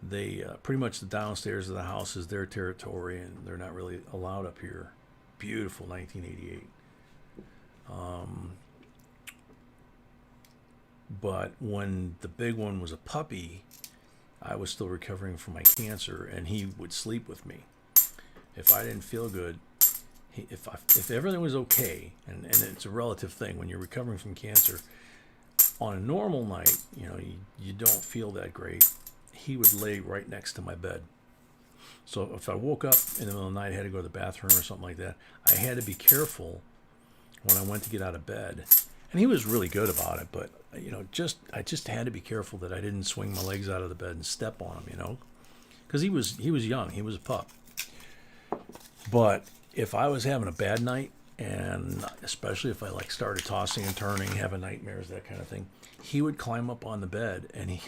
[SPEAKER 1] they pretty much the downstairs of the house is their territory and they're not really allowed up here. Beautiful 1988. But when the big one was a puppy, I was still recovering from my cancer, and he would sleep with me. If I didn't feel good, if everything was okay, and it's a relative thing when you're recovering from cancer, on a normal night, you know, you don't feel that great, he would lay right next to my bed. So if I woke up in the middle of the night, I had to go to the bathroom or something like that, I had to be careful when I went to get out of bed. And he was really good about it, but, you know, I just had to be careful that I didn't swing my legs out of the bed and step on him, you know, because he was young, he was a pup. But if I was having a bad night, and especially if I like started tossing and turning, having nightmares, that kind of thing, he would climb up on the bed, and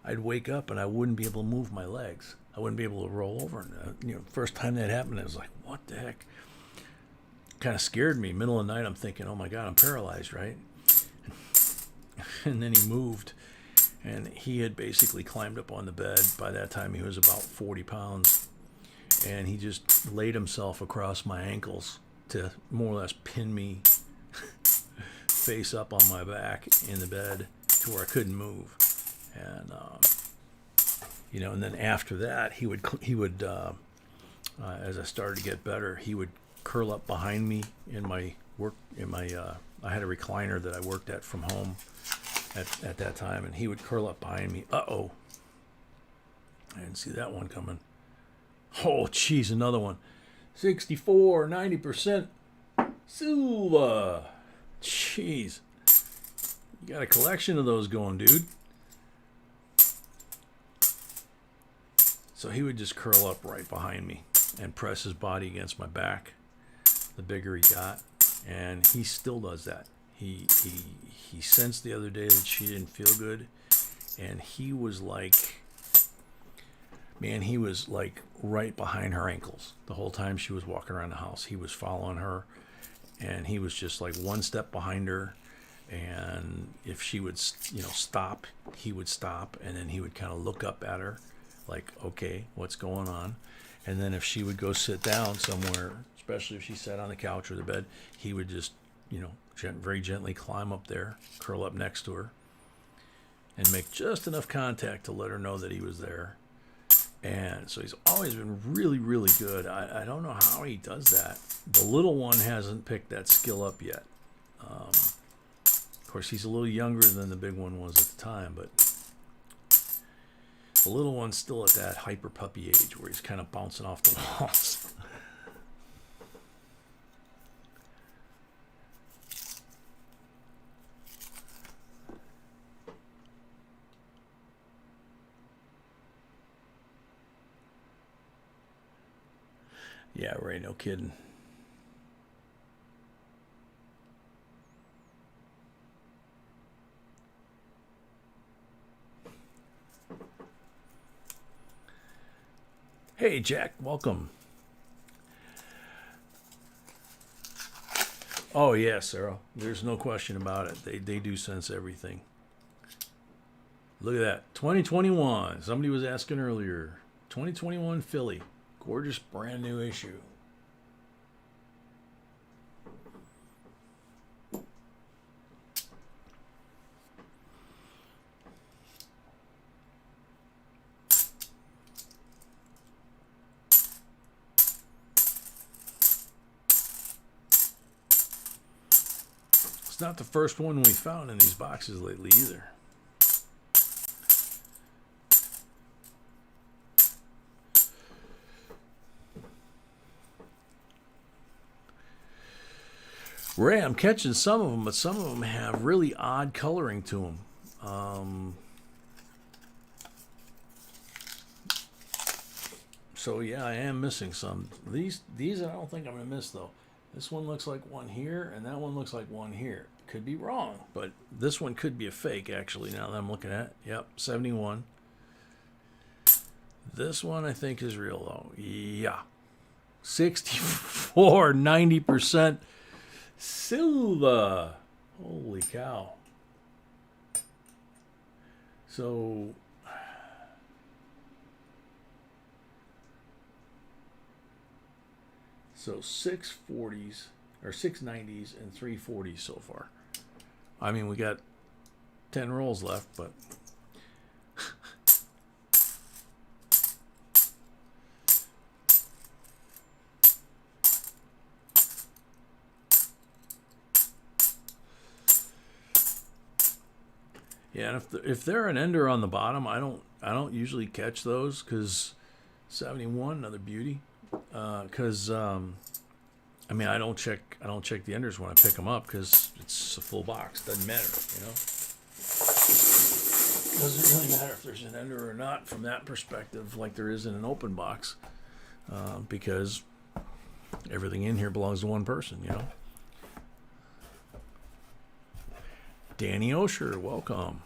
[SPEAKER 1] I'd wake up and I wouldn't be able to move my legs. I wouldn't be able to roll over. And you know, first time that happened, I was like, what the heck? Kind of scared me. Middle of the night, I'm thinking, oh my God, I'm paralyzed, right? And then he moved, and he had basically climbed up on the bed. By that time, he was about 40 pounds, and he just laid himself across my ankles to more or less pin me face up on my back in the bed to where I couldn't move. And you know, and then after that, he would as I started to get better, he would curl up behind me in my work, I had a recliner that I worked at from home at that time, and he would curl up behind me. Uh-oh. I didn't see that one coming. Oh, geez, another one. 64, 90% silver. Jeez. You got a collection of those going, dude. So he would just curl up right behind me and press his body against my back the bigger he got, and he still does that. He sensed the other day that she didn't feel good, and he was like man, he was like right behind her ankles the whole time she was walking around the house. He was following her, and he was just like one step behind her. And if she would, stop, he would stop, and then he would kind of look up at her, like, okay, what's going on? And then if she would go sit down somewhere, especially if she sat on the couch or the bed, he would just, very gently climb up there, curl up next to her, and make just enough contact to let her know that he was there. And so he's always been really, really good. I don't know how he does that. The little one hasn't picked that skill up yet. Of course, he's a little younger than the big one was at the time, but the little one's still at that hyper puppy age where he's kind of bouncing off the walls. Yeah, right, no kidding. Hey, Jack, welcome. Oh, yeah, Sarah. There's no question about it. They do sense everything. Look at that. 2021. Somebody was asking earlier. 2021 Philly. Gorgeous brand new issue. It's not the first one we found in these boxes lately either. Ray, I'm catching some of them, but some of them have really odd coloring to them. So yeah, I am missing some. These I don't think I'm gonna miss though. This one looks like one here, and that one looks like one here. Could be wrong, but this one could be a fake actually. Now that I'm looking at it. Yep, 71. This one I think is real though. Yeah, 64, 90%. Silva. Holy cow. So So 640s or 690s and 340s so far. I mean, we got 10 rolls left, but yeah, and if they're an ender on the bottom, I don't usually catch those because 71, another beauty. Because I mean, I don't check the enders when I pick them up because it's a full box. Doesn't matter, Doesn't really matter if there's an ender or not from that perspective, like there is in an open box, because everything in here belongs to one person, Danny Osher, welcome.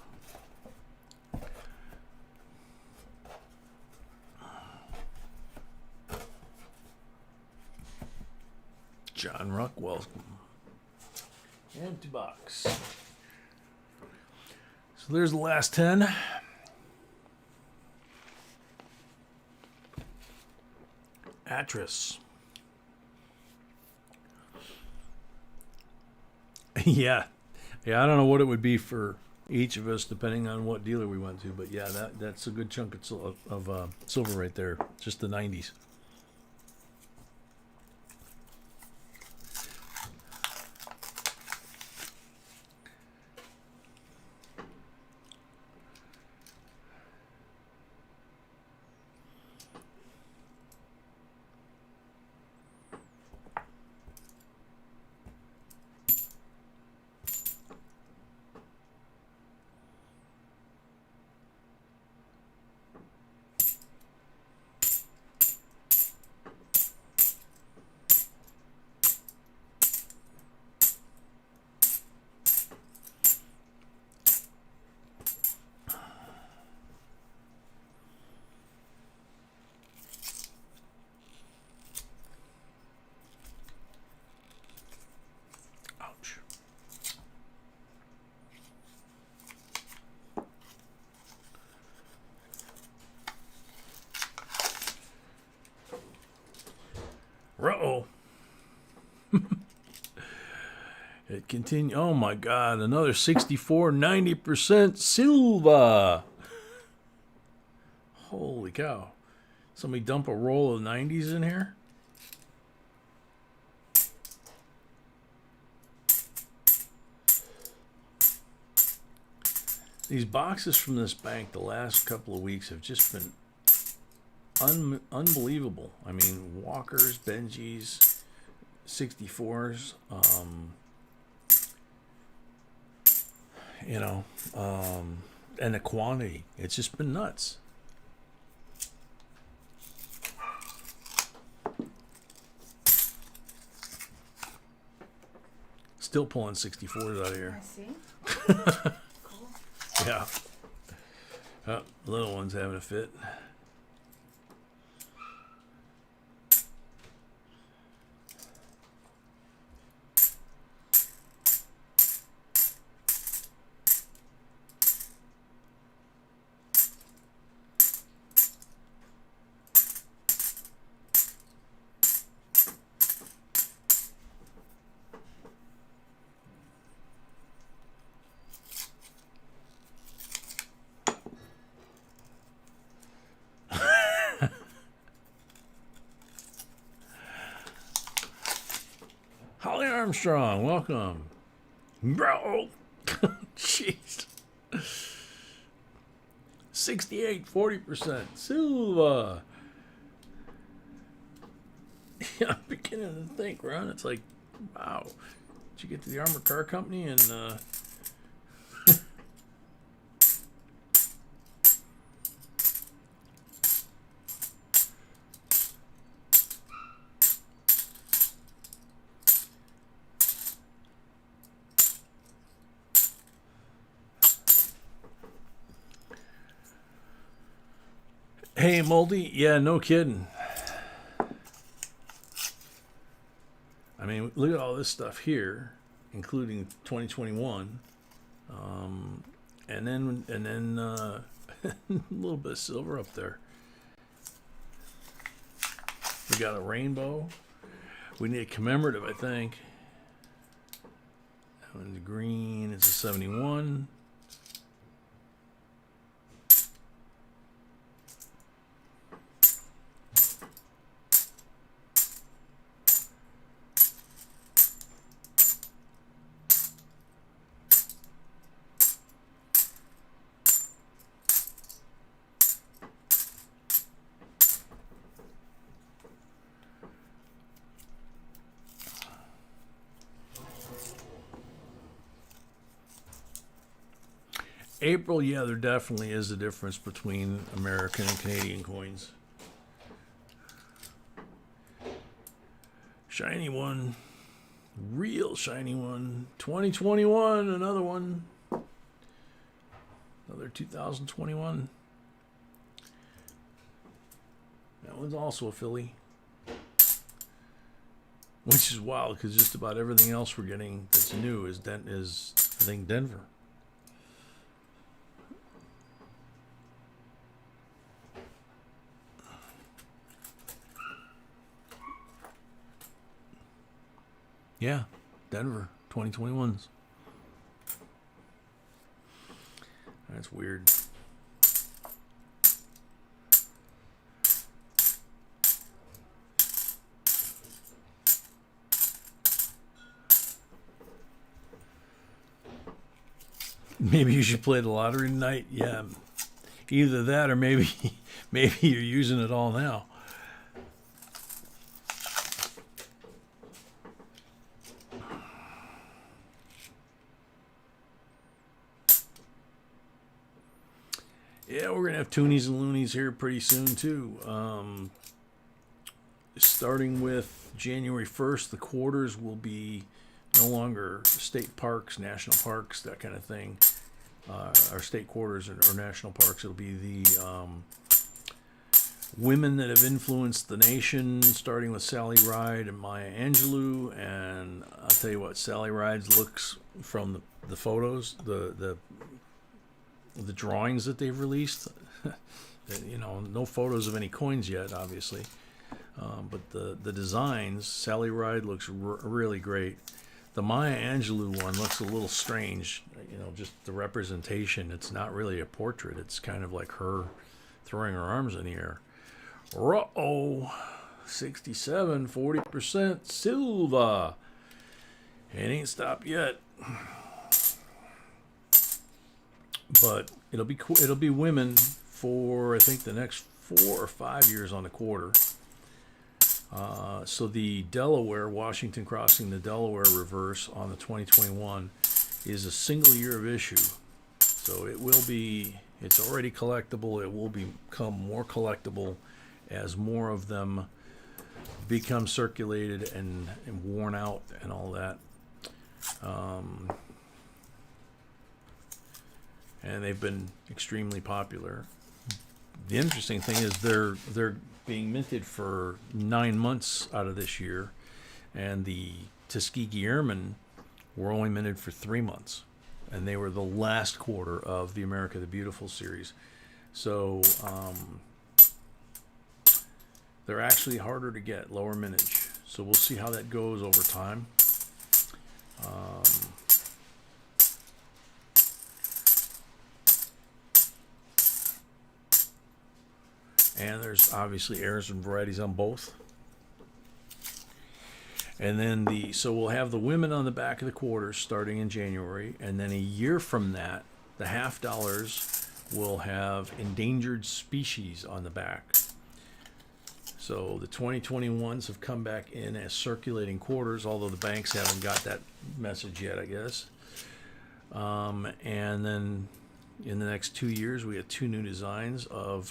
[SPEAKER 1] John Ruck, welcome. Empty box. So there's the last 10. Atris. Yeah, I don't know what it would be for each of us depending on what dealer we went to, but yeah, that's a good chunk of silver right there. Just the 90s. It continued. Oh my God! Another 64, 90% silver. Holy cow! Somebody dump a roll of 90s in here. These boxes from this bank the last couple of weeks have just been unbelievable. I mean, Walkers, Benjis, 64s, and the quantity. It's just been nuts. Still pulling 64s out of here.
[SPEAKER 2] I see. Cool.
[SPEAKER 1] Yeah. Little one's having a fit. Holly Armstrong, welcome. Bro. Jeez. 68, 40%. Silva. Yeah, I'm beginning to think, Ron. It's like, wow. Did you get to the armored car company and Hey, Moldy. Yeah, no kidding. I mean, look at all this stuff here, including 2021, and then a little bit of silver up there. We got a rainbow. We need a commemorative, I think. That one's green. It's a 71. April, yeah, there definitely is a difference between American and Canadian coins. Shiny one. Real shiny one. 2021, another one. Another 2021. That one's also a Philly. Which is wild because just about everything else we're getting that's new is I think, Denver. Yeah, Denver, 2021s. That's weird. Maybe you should play the lottery tonight. Yeah, either that or maybe you're using it all now. Yeah, we're going to have toonies and loonies here pretty soon, too. Starting with January 1st, the quarters will be no longer state parks, national parks, that kind of thing. Our state quarters or national parks. It'll be the women that have influenced the nation, starting with Sally Ride and Maya Angelou. And I'll tell you what, Sally Ride's looks from the photos, the drawings that they've released, no photos of any coins yet, obviously, but the designs. Sally Ride looks really great. The Maya Angelou one looks a little strange. You know, just the representation. It's not really a portrait. It's kind of like her throwing her arms in the air. Uh-oh. 67, 40% silver. It ain't stopped yet. But it'll be women for, I think, the next 4 or 5 years on the quarter. So the Delaware, Washington crossing the Delaware reverse on the 2021 is a single year of issue. So it's already collectible. It will become more collectible as more of them become circulated and worn out and all that. And they've been extremely popular. The interesting thing is they're being minted for 9 months out of this year, and the Tuskegee Airmen were only minted for 3 months, and they were the last quarter of the America the Beautiful series. So they're actually harder to get, lower mintage. So we'll see how that goes over time. And there's obviously errors and varieties on both. And then so we'll have the women on the back of the quarters starting in January, and then a year from that, the half dollars will have endangered species on the back. So the 2021s have come back in as circulating quarters, although the banks haven't got that message yet, I guess. And then in the next 2 years, we have 2 new designs of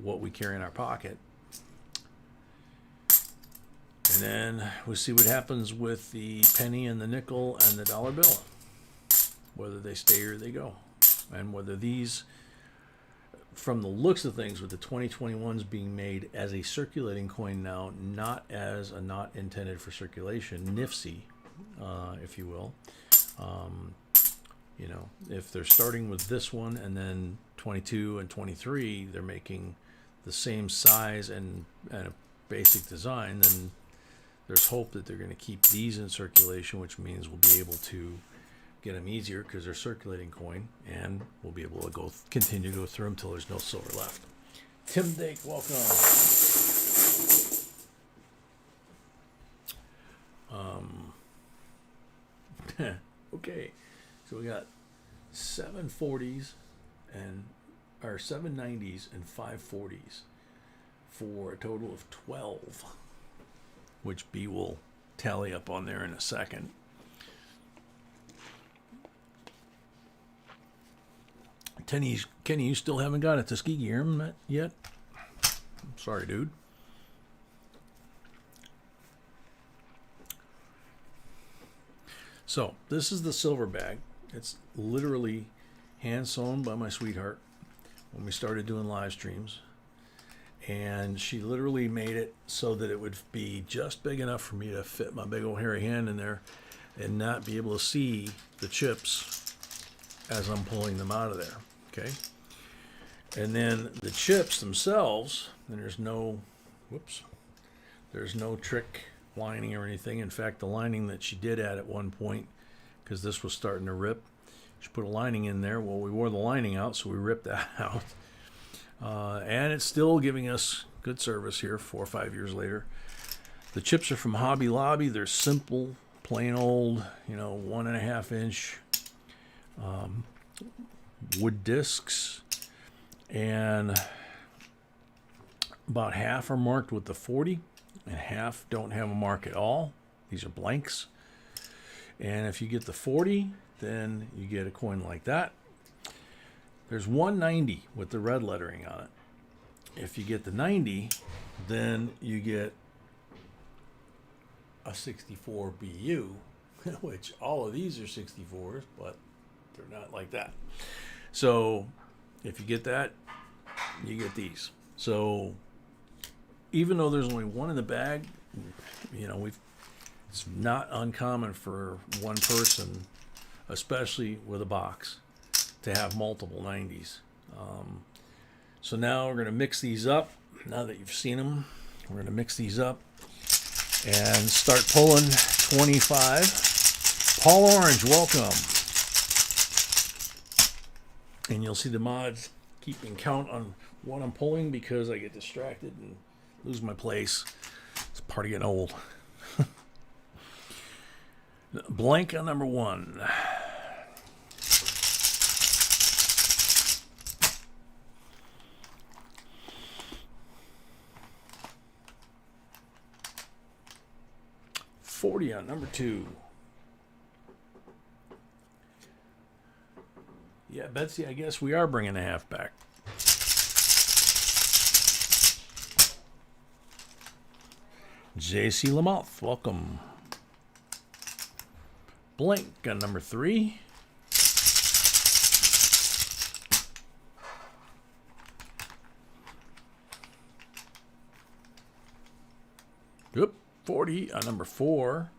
[SPEAKER 1] what we carry in our pocket. And then we'll see what happens with the penny and the nickel and the dollar bill, whether they stay or they go, and whether these, from the looks of things, with the 2021s being made as a circulating coin now, not as a not intended for circulation, NIFC, if you will. You know, if they're starting with this one and then 22 and 23, they're making the same size and a basic design, then there's hope that they're going to keep these in circulation, which means we'll be able to get them easier because they're circulating coin, and we'll be able to continue to go through them until there's no silver left. Tim Dake, welcome. Okay, so we got 740s or 790s and 540s for a total of 12, which B will tally up on there in a second. Kenny, you still haven't got a Tuskegee Airman yet? I'm sorry, dude. So this is the silver bag. It's literally hand sewn by my sweetheart when we started doing live streams, and she literally made it so that it would be just big enough for me to fit my big old hairy hand in there and not be able to see the chips as I'm pulling them out of there. Okay, and then the chips themselves, and there's no trick lining or anything. In fact, the lining that she did add at one point, because this was starting to rip, she put a lining in there. Well, we wore the lining out, so we ripped that out. And it's still giving us good service here 4 or 5 years later. The chips are from Hobby Lobby. They're simple, plain old, 1.5 inch wood discs, and about half are marked with the 40 and half don't have a mark at all. These are blanks. And if you get the 40, then you get a coin like that. There's 190 with the red lettering on it. If you get the 90, then you get a 64 BU, which all of these are 64s, but they're not like that. So if you get that, you get these. So even though there's only one in the bag, it's not uncommon for one person, especially with a box, to have multiple 90s. So now we're going to mix these up. Now that you've seen them, we're going to mix these up and start pulling 25. Paul Orange, welcome. And you'll see the mods keeping count on what I'm pulling because I get distracted and lose my place. It's part of getting old. Blank on number 1. $40 on number 2. Yeah, Betsy, I guess we are bringing the half back. JC Lamouth, welcome. Blank on number 3. Oop, 40 on number 4.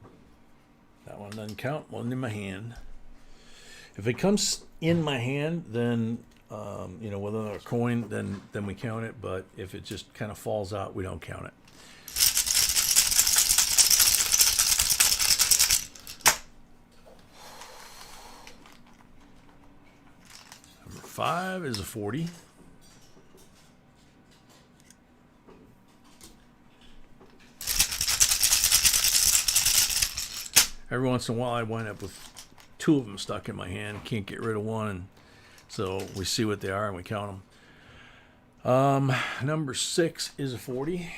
[SPEAKER 1] That one doesn't count. One in my hand. If it comes in my hand, then with another coin, then we count it. But if it just kind of falls out, we don't count it. Number 5 is a 40. Every once in a while, I wind up with 2 of them stuck in my hand. Can't get rid of one, and so we see what they are and we count them. Number 6 is a 40.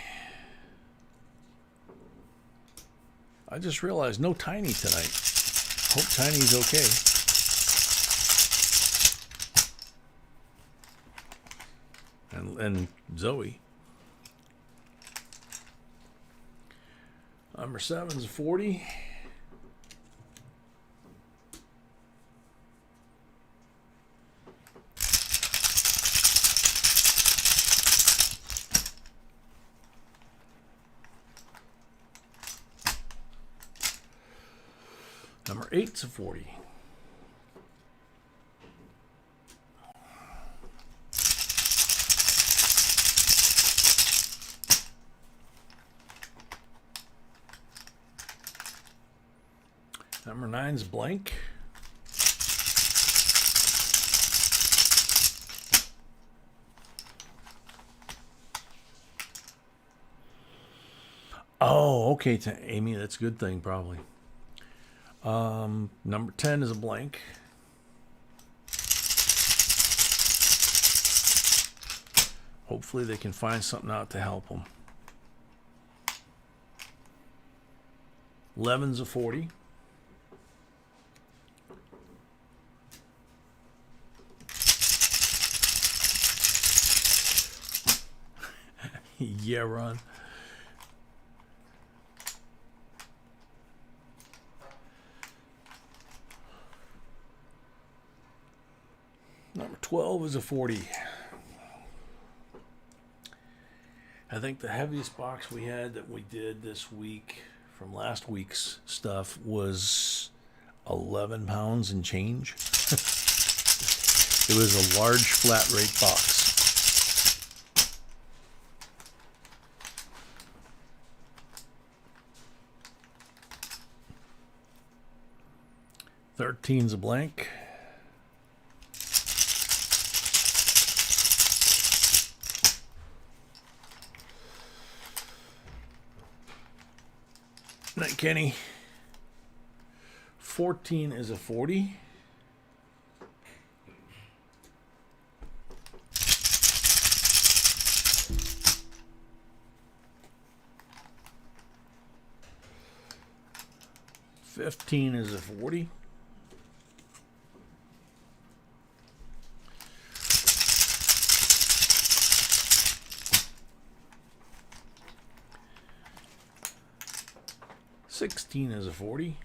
[SPEAKER 1] I just realized no Tiny tonight. Hope Tiny's okay. And Zoe. Number 7 is a 40. Number 8's a 40. Number 9's blank. Oh, okay, Amy, that's a good thing, probably. Number 10 is a blank. Hopefully they can find something out to help them. 11's a 40. Yeah, Ron. Number 12 is a 40. I think the heaviest box we had that we did this week from last week's stuff was 11 pounds and change. It was a large flat rate box. Thirteen's a blank. Night, Kenny. 14 is a 40. $15 is a 40. $16 is a 40.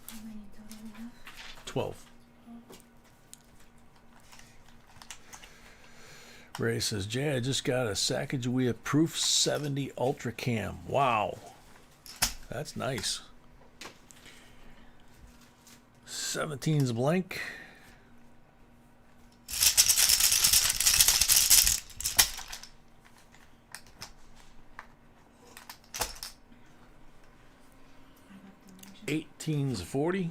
[SPEAKER 2] How many total we have?
[SPEAKER 1] 12. Ray says, Jay, I just got a Sacagawea Proof 70 Ultra Cam. Wow. That's nice. 17's blank. 18's a 40.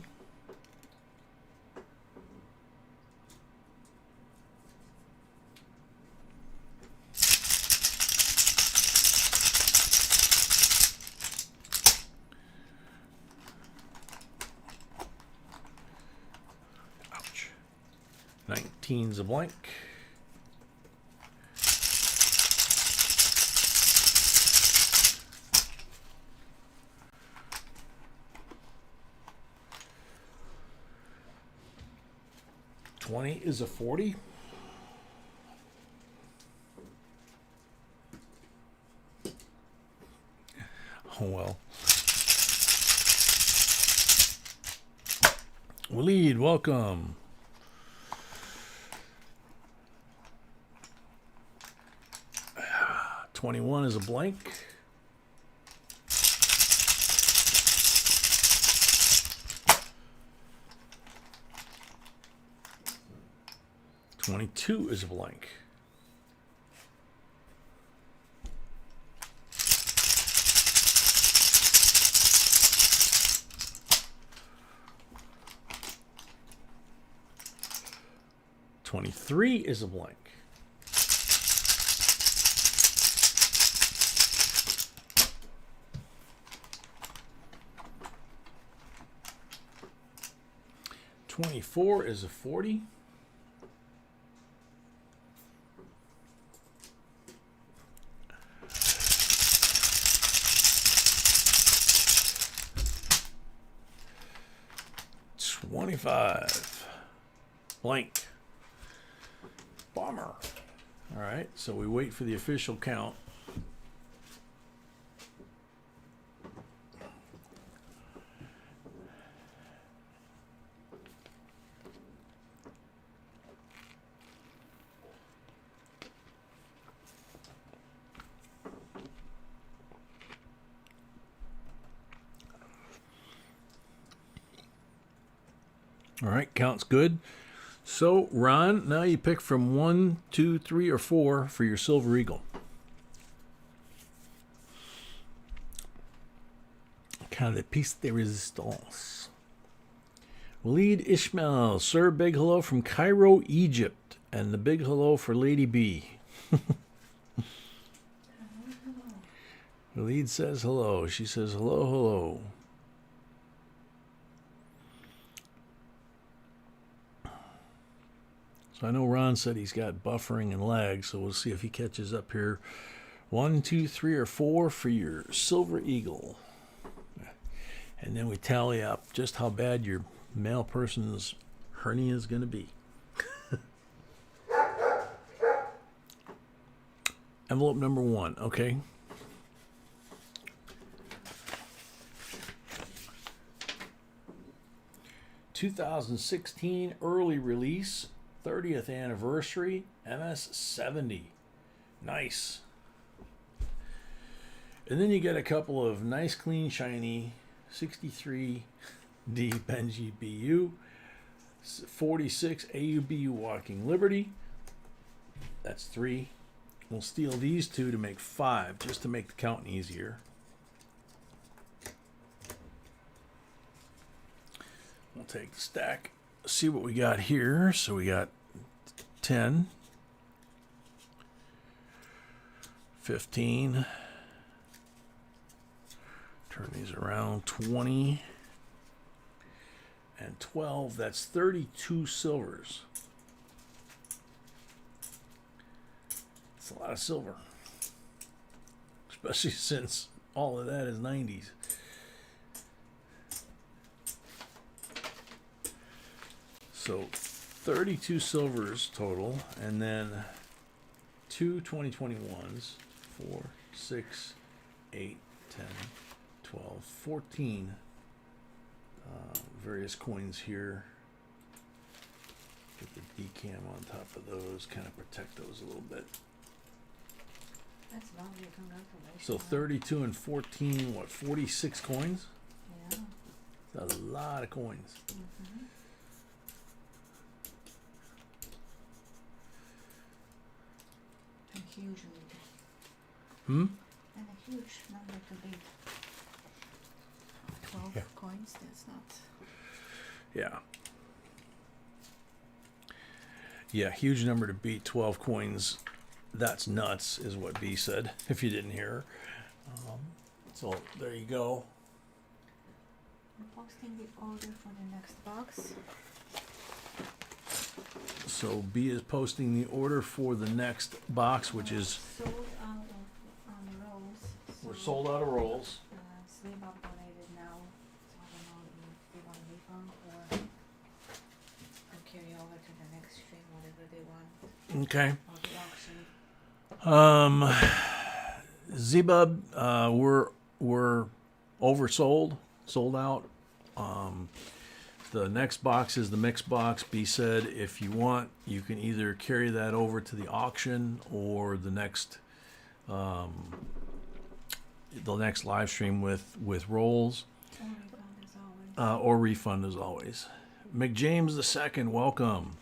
[SPEAKER 1] Ouch. 19's a blank. $20 is a 40. Oh well. Waleed, welcome. $21 is a blank. $22 is a blank. $23 is a blank. $24 is a 40. $25 blank. Bomber. All right, so we wait for the official count. All right, counts good. So, Ron, now you pick from 1, 2, 3, or 4 for your Silver Eagle. Kind of the piece de resistance. Waleed Ishmael, sir, big hello from Cairo, Egypt. And the big hello for Lady B. Waleed says hello. She says hello, hello. I know Ron said he's got buffering and lag, so we'll see if he catches up here. 1, 2, 3, or 4 for your Silver Eagle. And then we tally up just how bad your male person's hernia is going to be. Envelope number 1, okay. '16 early release. 30th anniversary, MS-70. Nice. And then you get a couple of nice, clean, shiny 63D Benji BU, 46 AUBU Walking Liberty. That's 3. We'll steal these 2 to make 5, just to make the counting easier. We'll take the stack. See what we got here. So we got 10, 15, turn these around, 20, and 12. That's 32 silvers. It's a lot of silver, especially since all of that is 90s. So 32 silvers total, and then 2 2021s, 4, 6, 8, 10, 12, 14 various coins here. Get the decam on top of those, kind of protect those a little bit.
[SPEAKER 2] That's lovely, congratulations.
[SPEAKER 1] So 32 and 14, what, 46 coins?
[SPEAKER 2] Yeah.
[SPEAKER 1] That's a lot of coins.
[SPEAKER 2] Mm-hmm. And huge lead.
[SPEAKER 1] Hmm?
[SPEAKER 2] And a huge number to beat. 12
[SPEAKER 1] Yeah.
[SPEAKER 2] coins, that's not.
[SPEAKER 1] Yeah. Yeah, huge number to beat. 12 coins. That's nuts, is what B said, if you didn't hear her. So there you go.
[SPEAKER 2] I'm posting the order for the next box.
[SPEAKER 1] So B is posting the order for the next box, which is
[SPEAKER 2] Sold out of rolls.
[SPEAKER 1] we're
[SPEAKER 2] so,
[SPEAKER 1] sold out of rolls.
[SPEAKER 2] Sleep up donated now, so I don't know if they want a refund or carry over to the next stream, whatever they want,
[SPEAKER 1] Okay.
[SPEAKER 2] or the auction.
[SPEAKER 1] Zbub, we're oversold, sold out. The next box is the mixed box. B said if you want, you can either carry that over to the auction or the next live stream with rolls,
[SPEAKER 2] Or refund as always.
[SPEAKER 1] or refund as always. McJames II, welcome.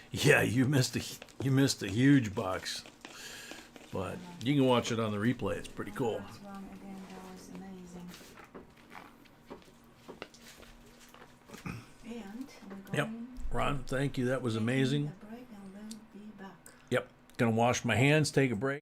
[SPEAKER 1] Yeah, you missed a huge box, but you can watch it on the replay. It's pretty cool.
[SPEAKER 2] That's one again, that was amazing. And we're
[SPEAKER 1] Yep.
[SPEAKER 2] going
[SPEAKER 1] Ron, thank you. That was
[SPEAKER 2] taking
[SPEAKER 1] amazing.
[SPEAKER 2] a break and we'll be back.
[SPEAKER 1] Yep. Gonna wash my hands, take a break.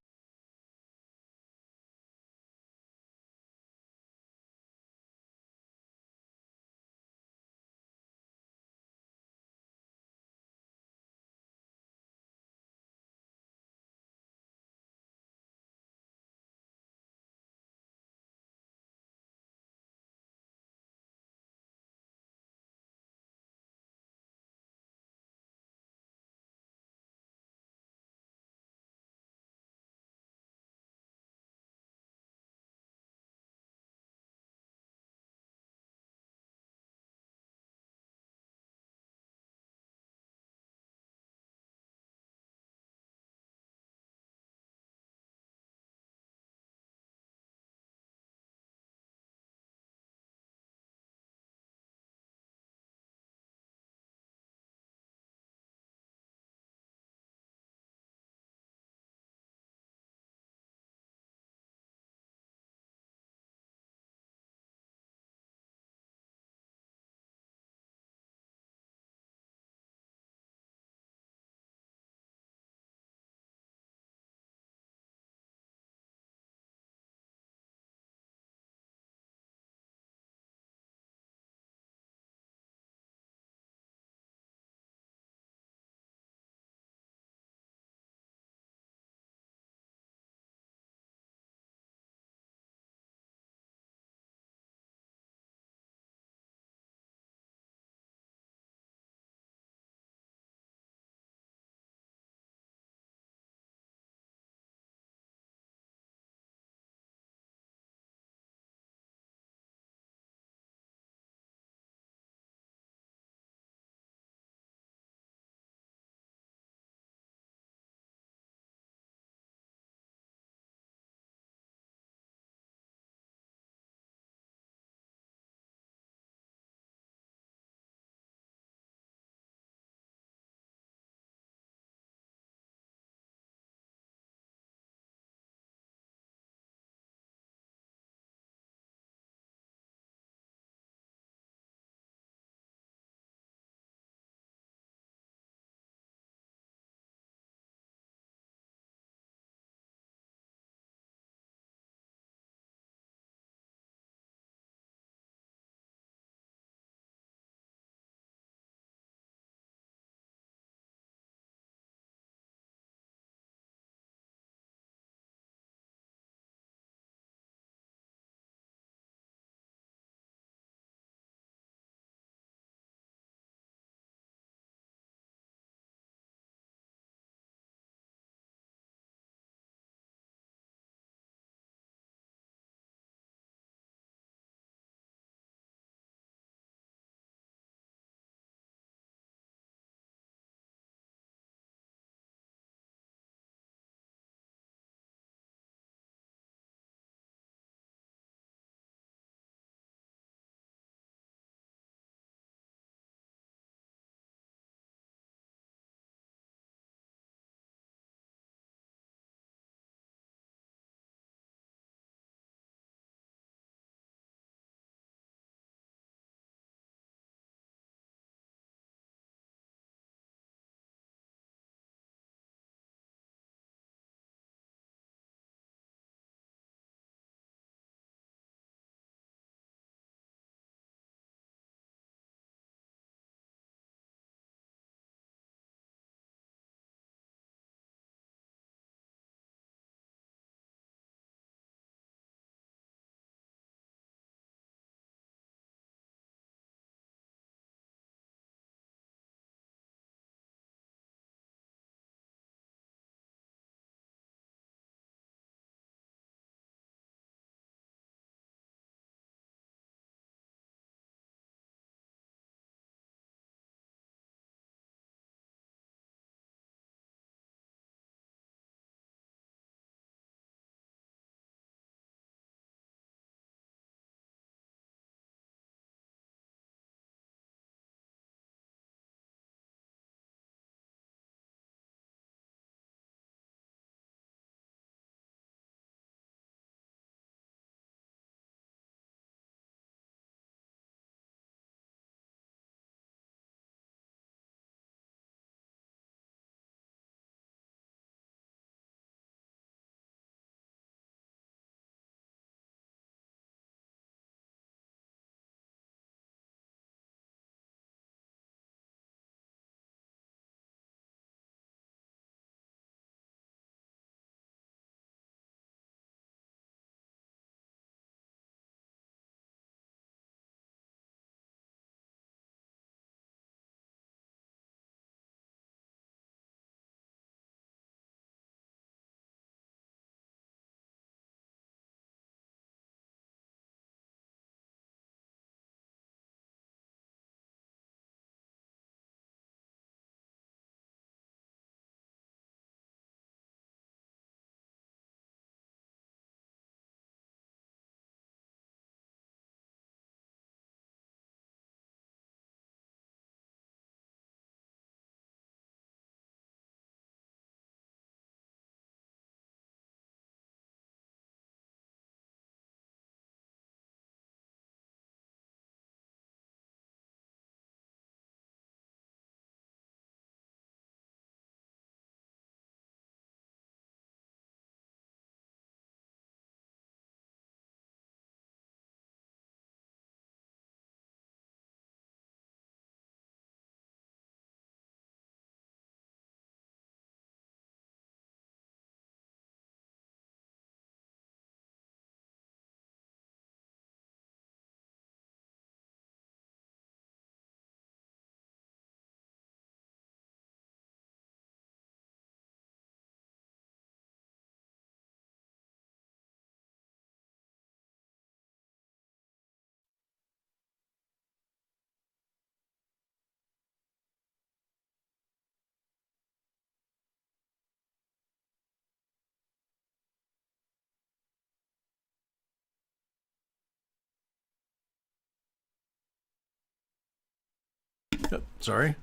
[SPEAKER 1] Sorry.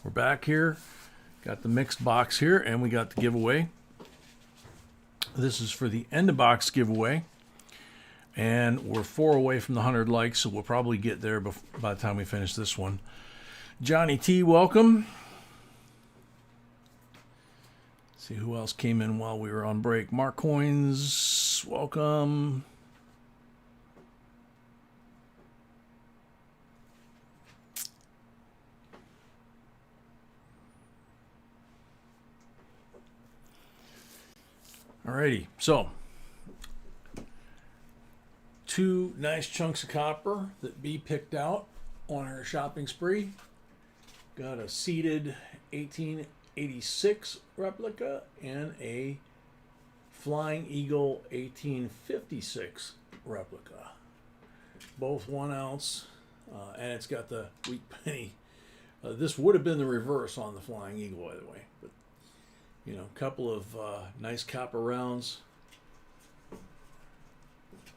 [SPEAKER 1] We're back here. Got the mixed box here, and we got the giveaway. This is for the end of box giveaway. And we're 4 away from the 100 likes, so we'll probably get there by the time we finish this one. Johnny T, welcome. See who else came in while we were on break. Mark Coins, welcome. Alrighty, so 2 nice chunks of copper that B picked out on her shopping spree. Got a seated 1886 replica and a Flying Eagle 1856 replica. Both 1 ounce, and it's got the wheat penny. This would have been the reverse on the Flying Eagle, by the way. But, you know, a couple of nice copper rounds.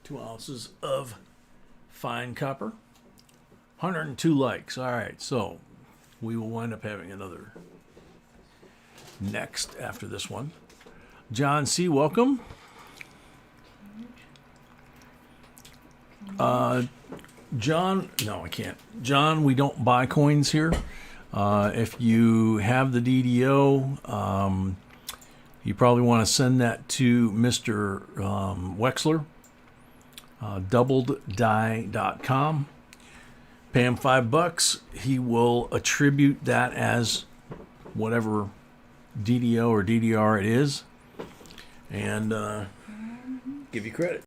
[SPEAKER 1] 2 ounces of fine copper. 102 likes. All right, so we will wind up having another next after this one. John C, welcome. John, no, I can't. John, we don't buy coins here. If you have the DDO, you probably want to send that to Mr. Wexler, doubleddie.com. Pay him $5. He will attribute that as whatever DDO or DDR it is, and give you credit.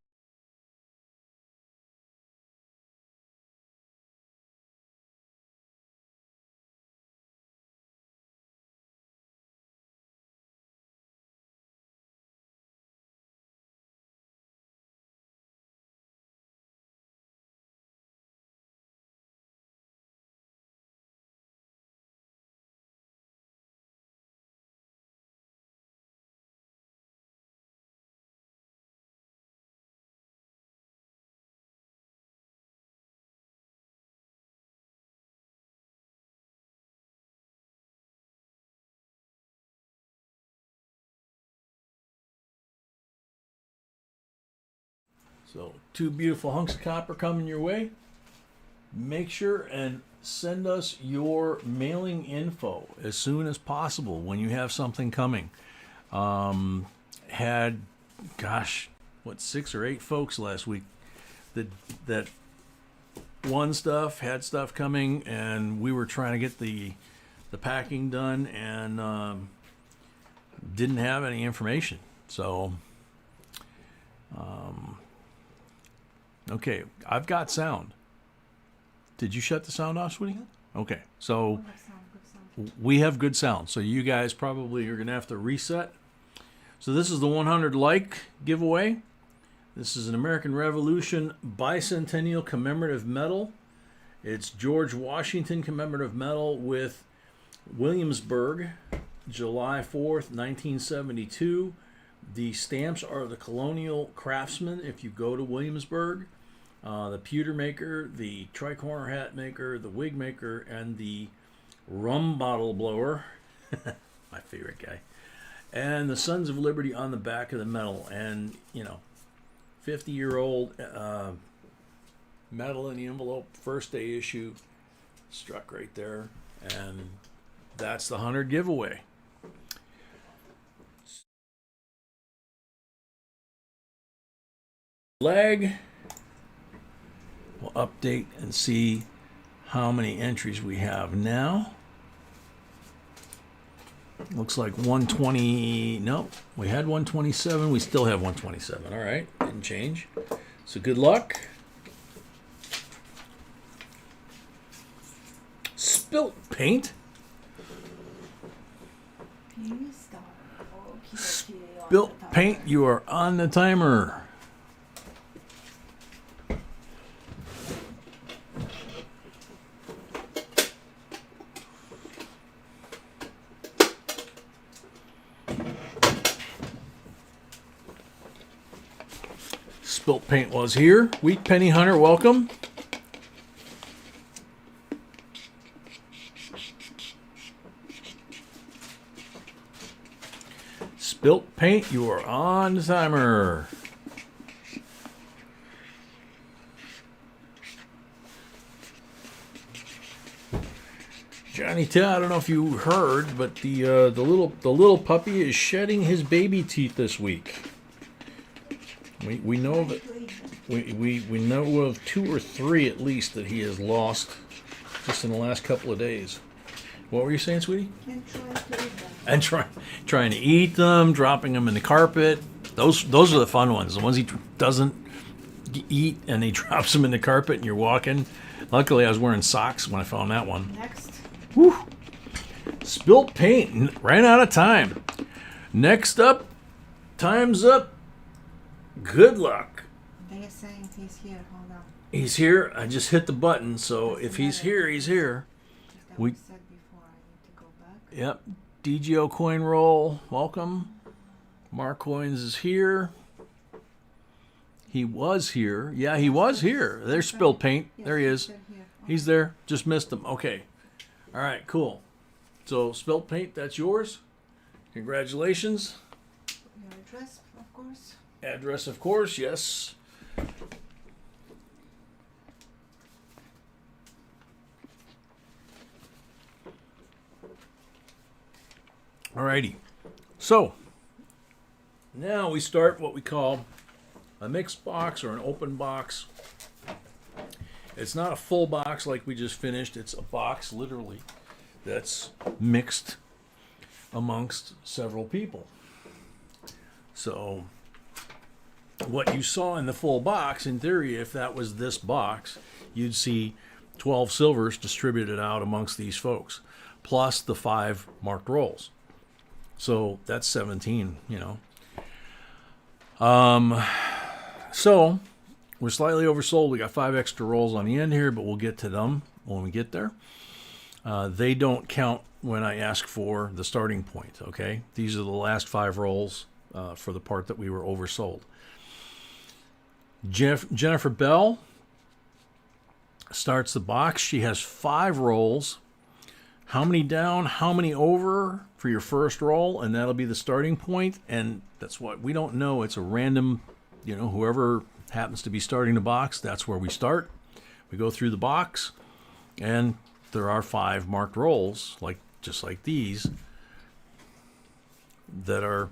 [SPEAKER 1] So 2 beautiful hunks of copper coming your way. Make sure and send us your mailing info as soon as possible when you have something coming. Had, gosh, 6 or 8 folks last week that won stuff, had stuff coming, and we were trying to get the packing done and didn't have any information. So, okay, I've got sound. Did you shut the sound off, sweetie? Okay, so we have good sound. So you guys probably are going to have to reset. So this is the 100 like giveaway. This is an American Revolution bicentennial commemorative medal. It's George Washington commemorative medal with Williamsburg, July 4th, 1972. The stamps are the Colonial Craftsman if you go to Williamsburg, the pewter maker, the tricorner hat maker, the wig maker, and the rum bottle blower, my favorite guy, and the Sons of Liberty on the back of the medal. And, you know, 50-year-old medal in the envelope, first day issue, struck right there. And that's the 100 giveaway. Leg. We'll update and see how many entries we have now. Looks like 120. No, we had 127. We still have 127. All right, didn't change. So good luck. Spilt paint. Spilt paint. You are on the timer. Spilt paint was here. Wheat Penny Hunter, welcome. Spilt paint, you are on the timer. Johnny T, I don't know if you heard, but the little puppy is shedding his baby teeth this week. We know that we know of 2 or 3 at least that he has lost just in the last couple of days. What were you saying, sweetie?
[SPEAKER 2] And try to eat them.
[SPEAKER 1] And trying to eat them, dropping them in the carpet. Those are the fun ones. The ones he doesn't eat and he drops them in the carpet and you're walking. Luckily, I was wearing socks when I found that one.
[SPEAKER 2] Next.
[SPEAKER 1] Whew. Spilt paint. Ran out of time. Next up, time's up. Good luck.
[SPEAKER 2] They are saying he's here. Hold on.
[SPEAKER 1] He's here. I just hit the button, so if he's here, he's here.
[SPEAKER 2] That
[SPEAKER 1] We-
[SPEAKER 2] was said before. I need to go back.
[SPEAKER 1] Yep. DGO coin roll. Welcome. Mark Coins is here. He was here. Yeah, he was here. There's spilled paint.
[SPEAKER 2] Yes,
[SPEAKER 1] There he is.
[SPEAKER 2] they're here.
[SPEAKER 1] He's there. Just missed him. Okay. All right, cool. So spilled paint, that's yours. Congratulations.
[SPEAKER 2] Your address, of course.
[SPEAKER 1] Address, of course, yes. Alrighty. So, now we start what we call a mixed box or an open box. It's not a full box like we just finished. It's a box, literally, that's mixed amongst several people. So, what you saw in the full box, in theory, if that was this box, you'd see 12 silvers distributed out amongst these folks, plus the 5 marked rolls. So that's 17, you know. So we're slightly oversold. We got 5 extra rolls on the end here, but we'll get to them when we get there. They don't count when I ask for the starting point, okay? These are the last 5 rolls for the part that we were oversold. Jennifer Bell starts the box. She has 5 rolls. How many down, how many over for your first roll, and that'll be the starting point. And that's what we don't know. It's a random, you know, whoever happens to be starting the box, that's where we start. We go through the box, and there are 5 marked rolls, just like these, that are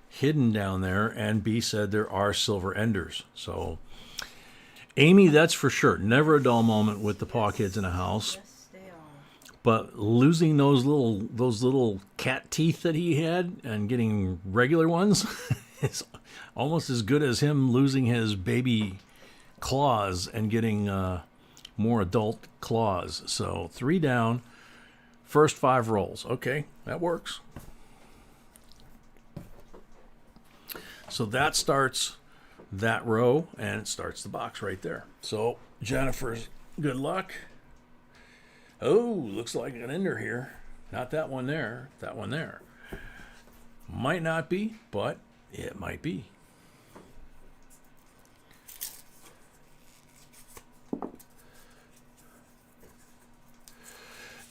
[SPEAKER 1] hidden down there. And B said there are silver enders. So, Amy, that's for sure. Never a dull moment with the paw kids in the house.
[SPEAKER 2] Yes, they are.
[SPEAKER 1] But losing those little cat teeth that he had and getting regular ones is almost as good as him losing his baby claws and getting more adult claws. So 3 down, first 5 rolls. Okay, that works. So that starts that row, and it starts the box right there. So Jennifer's good luck. Oh, looks like an ender here. Not that one there. That one there. Might not be, but it might be.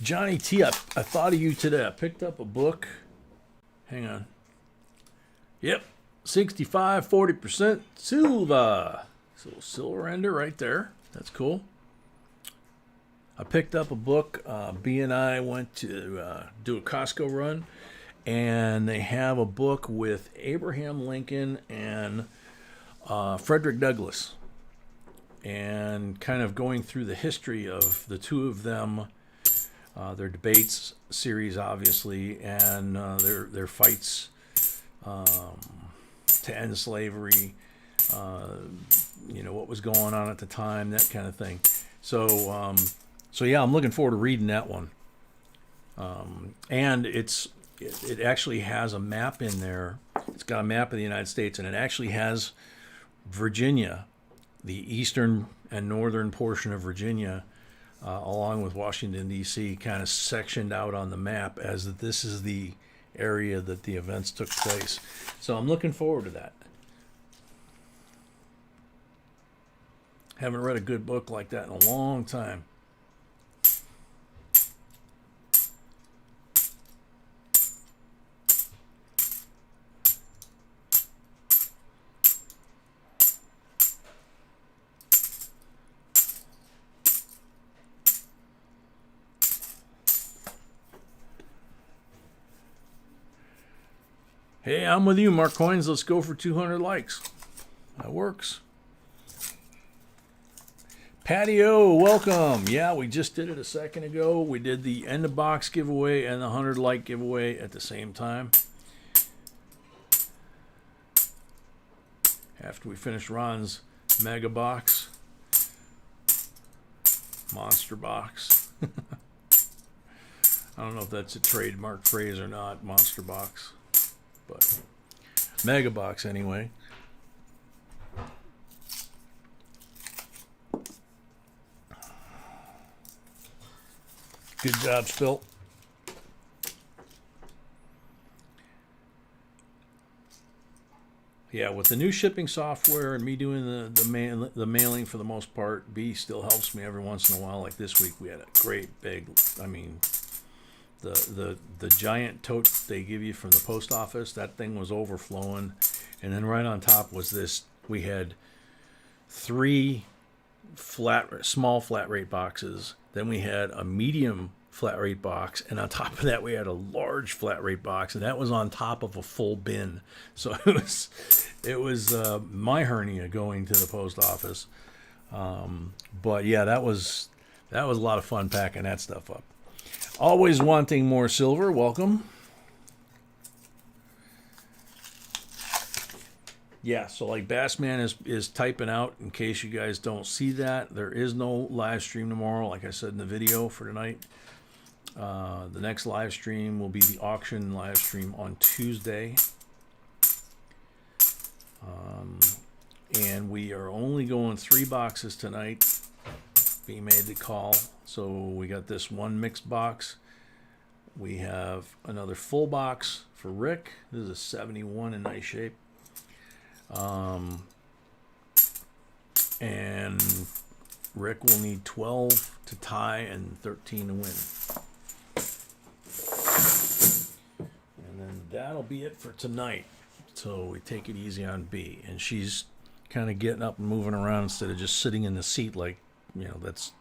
[SPEAKER 1] Johnny T, I thought of you today. I picked up a book. Hang on. Yep. 65, 40% silver. So silver ender right there. That's cool. I picked up a book. B and I went to do a Costco run, and they have a book with Abraham Lincoln and Frederick Douglass, and kind of going through the history of the two of them, their debates series, obviously, and their fights to end slavery. You know, what was going on at the time, that kind of thing. So yeah, I'm looking forward to reading that one. And it actually has a map in there. It's got a map of the United States, and it actually has Virginia, the eastern and northern portion of Virginia, along with Washington, D.C., kind of sectioned out on the map as that this is the area that the events took place. So I'm looking forward to that. Haven't read a good book like that in a long time. Hey, I'm with you, Mark Coins. Let's go for 200 likes. That works. Patio, welcome. Yeah, we just did it a second ago. We did the end of box giveaway and the 100 like giveaway at the same time. After we finished Ron's mega box, monster box. I don't know if that's a trademark phrase or not, monster box, but mega box anyway. Good job, Spilt. Yeah, with the new shipping software and me doing the mailing for the most part, B still helps me every once in a while. Like this week, we had a great big, I mean, the giant tote they give you from the post office, that thing was overflowing. And then right on top was this, we had 3 small flat rate boxes. Then we had a medium flat rate box, and on top of that we had a large flat rate box, and that was on top of a full bin. So it was my hernia going to the post office. But yeah, that was a lot of fun packing that stuff up. Always wanting more silver, welcome. Yeah, so like Bassman is typing out, in case you guys don't see that. There is no live stream tomorrow, like I said in the video for tonight. The next live stream will be the auction live stream on Tuesday. And we are only going 3 boxes tonight. We made the call. So we got this one mixed box. We have another full box for Rick. This is a 71 in nice shape. And Rick will need 12 to tie and 13 to win. And then that'll be it for tonight. So we take it easy on B. And she's kind of getting up and moving around instead of just sitting in the seat. Like, you know, that's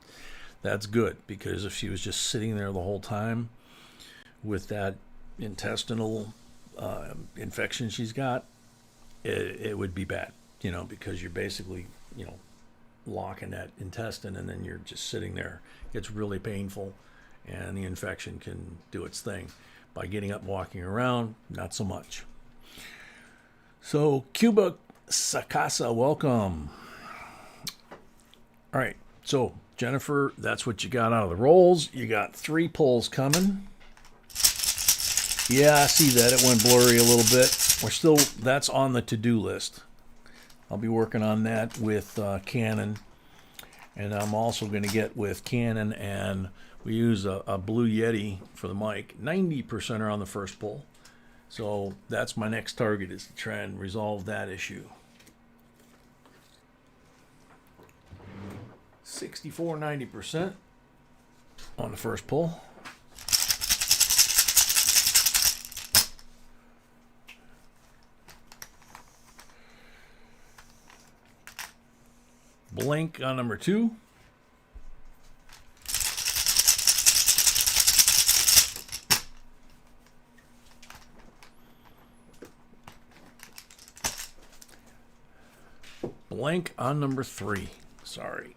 [SPEAKER 1] good, because if she was just sitting there the whole time with that intestinal infection she's got, it would be bad, you know, because you're basically, you know, locking that intestine, and then you're just sitting there. It's really painful, and the infection can do its thing. By getting up, walking around, not so much. So Cuba Sakasa, welcome. All right, so Jennifer, that's what you got out of the rolls. You got 3 pulls coming. Yeah, I see that. It went blurry a little bit. That's on the to-do list. I'll be working on that with Canon. And I'm also going to get with Canon, and we use a Blue Yeti for the mic. 90% are on the first pull. So that's my next target, is to try and resolve that issue. 64, 90% on the first pull. Blank on number 2. Blank on number 3. Sorry.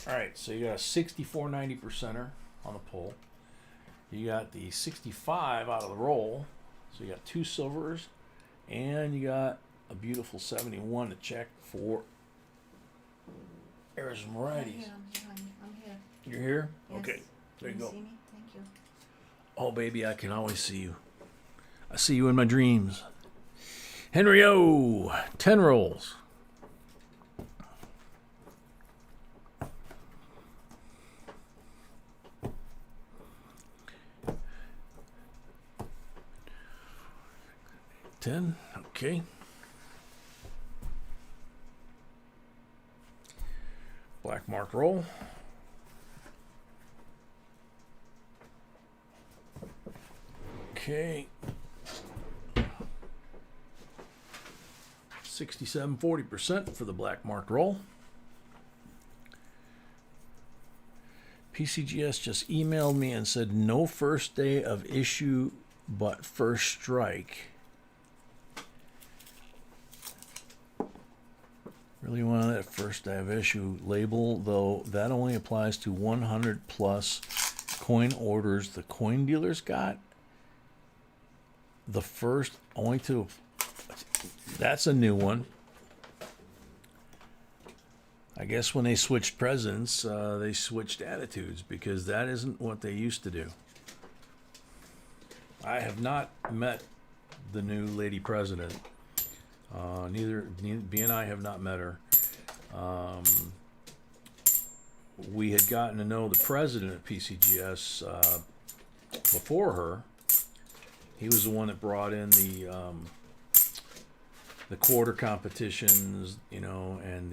[SPEAKER 1] All right, so you got a 64 90%er on the pull. You got the 65 out of the roll. So you got 2 silvers, and you got a beautiful 71 to check for errors and varieties.
[SPEAKER 2] I'm here.
[SPEAKER 1] You're here?
[SPEAKER 2] Yes.
[SPEAKER 1] Okay, there you
[SPEAKER 2] Can
[SPEAKER 1] go.
[SPEAKER 2] see me? Thank you.
[SPEAKER 1] Oh, baby, I can always see you. I see you in my dreams. Henry O, 10 rolls. $10, okay. Black mark roll. Okay. 67, 40% for the black mark roll. PCGS just emailed me and said no first day of issue but first strike. Really wanted that first have issue label, though that only applies to 100 plus coin orders the coin dealers got. The first only to, that's a new one. I guess when they switched presidents, they switched attitudes, because that isn't what they used to do. I have not met the new lady president. Neither B and I have not met her. We had gotten to know the president of PCGS before her. He was the one that brought in the quarter competitions, you know, and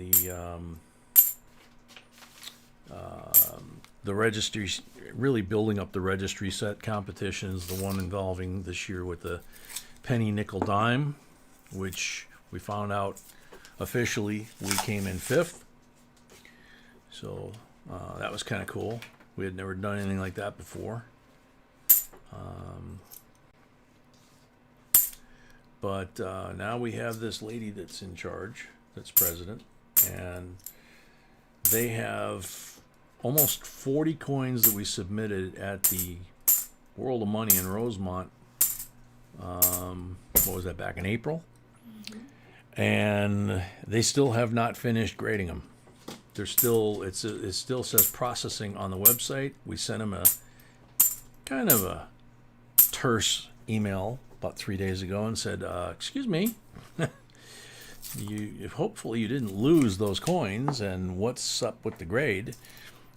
[SPEAKER 1] the registry, really building up the registry set competitions. The one involving this year with the penny, nickel, dime, which we found out officially we came in 5th. So that was kind of cool. We had never done anything like that before. But now we have this lady that's in charge, that's president, and they have almost 40 coins that we submitted at the World of Money in Rosemont. What was that, back in April? Mm-hmm. And they still have not finished grading them. They're still, it still says processing on the website. We sent them a kind of a terse email about 3 days ago and said, excuse me, hopefully you didn't lose those coins, and what's up with the grade?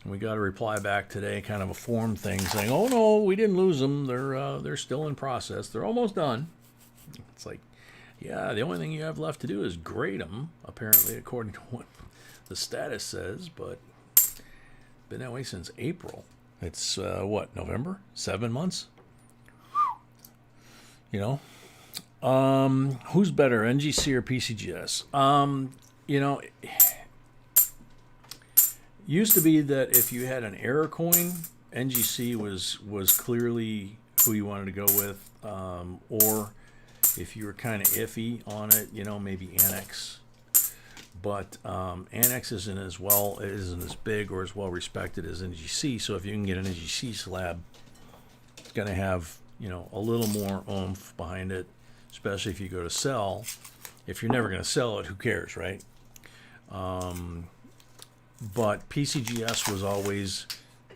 [SPEAKER 1] And we got a reply back today, kind of a form thing, saying, oh no, we didn't lose them. They're still in process. They're almost done. It's like, yeah, the only thing you have left to do is grade them, apparently, according to what the status says, but been that way since April. It's what, November? 7 months? You know, who's better, NGC or PCGS? You know, used to be that if you had an error coin, NGC was clearly who you wanted to go with, or if you were kind of iffy on it, you know, maybe Annex. But Annex isn't as big or as well respected as NGC. So if you can get an NGC slab, it's going to have, you know, a little more oomph behind it, especially if you go to sell. If you're never going to sell it, who cares, right? But PCGS was always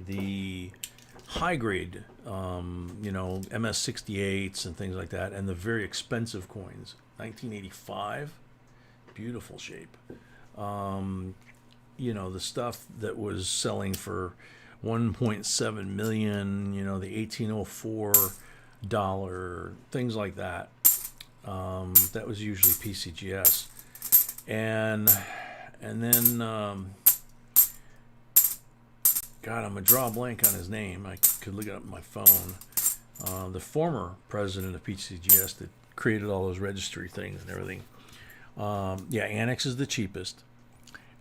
[SPEAKER 1] the high grade, you know, MS68s and things like that, and the very expensive coins. 1985, beautiful shape. You know, the stuff that was selling for 1.7 million, you know, the 1804 dollar, things like that. That was usually PCGS. And then God, I'm gonna draw a blank on his name. I could look it up on my phone. The former president of PCGS that created all those registry things and everything. Yeah, Annex is the cheapest,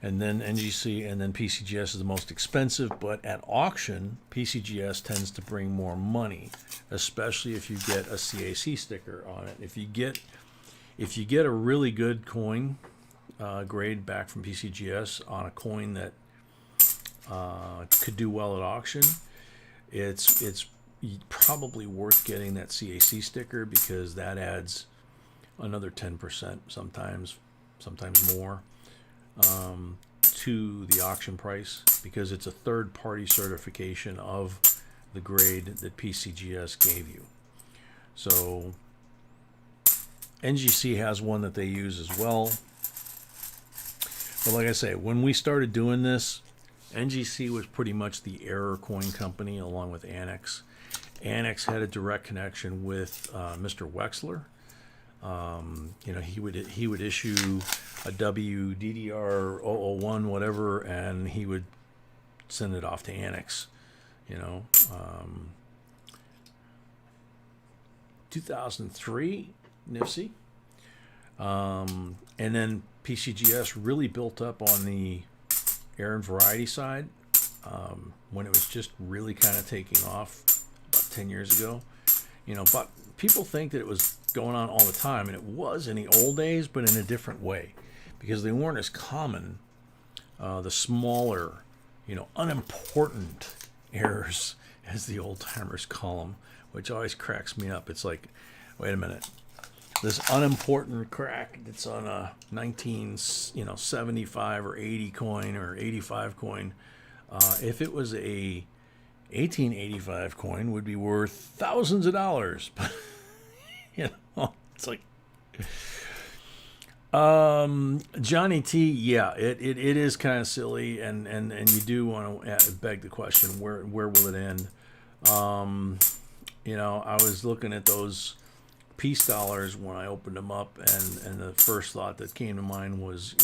[SPEAKER 1] and then NGC, and then PCGS is the most expensive. But at auction, PCGS tends to bring more money, especially if you get a CAC sticker on it. If you get a really good coin grade back from PCGS on a coin that could do well at auction, it's probably worth getting that CAC sticker, because that adds another 10%, sometimes more, to the auction price, because it's a third-party certification of the grade that PCGS gave you. So NGC has one that they use as well. But like I say, when we started doing this, NGC was pretty much the error coin company along with Annex. Annex had a direct connection with Mr. Wexler. You know, he would issue a WDDR 001 whatever, and he would send it off to Annex. You know, 2003 NIFC, and then PCGS really built up on the air and variety side when it was just really kind of taking off about 10 years ago. You know, but people think that it was going on all the time, and it was in the old days, but in a different way, because they weren't as common. The smaller, unimportant errors, as the old timers call them, which always cracks me up. It's like, wait a minute, this unimportant crack that's on a 1975 or 80 coin or 85 coin, if it was a 1885 coin, would be worth thousands of dollars. It's like, Johnny T, yeah, it is kind of silly, and you do want to beg the question, where will it end? I was looking at those peace dollars when I opened them up, and the first thought that came to mind was,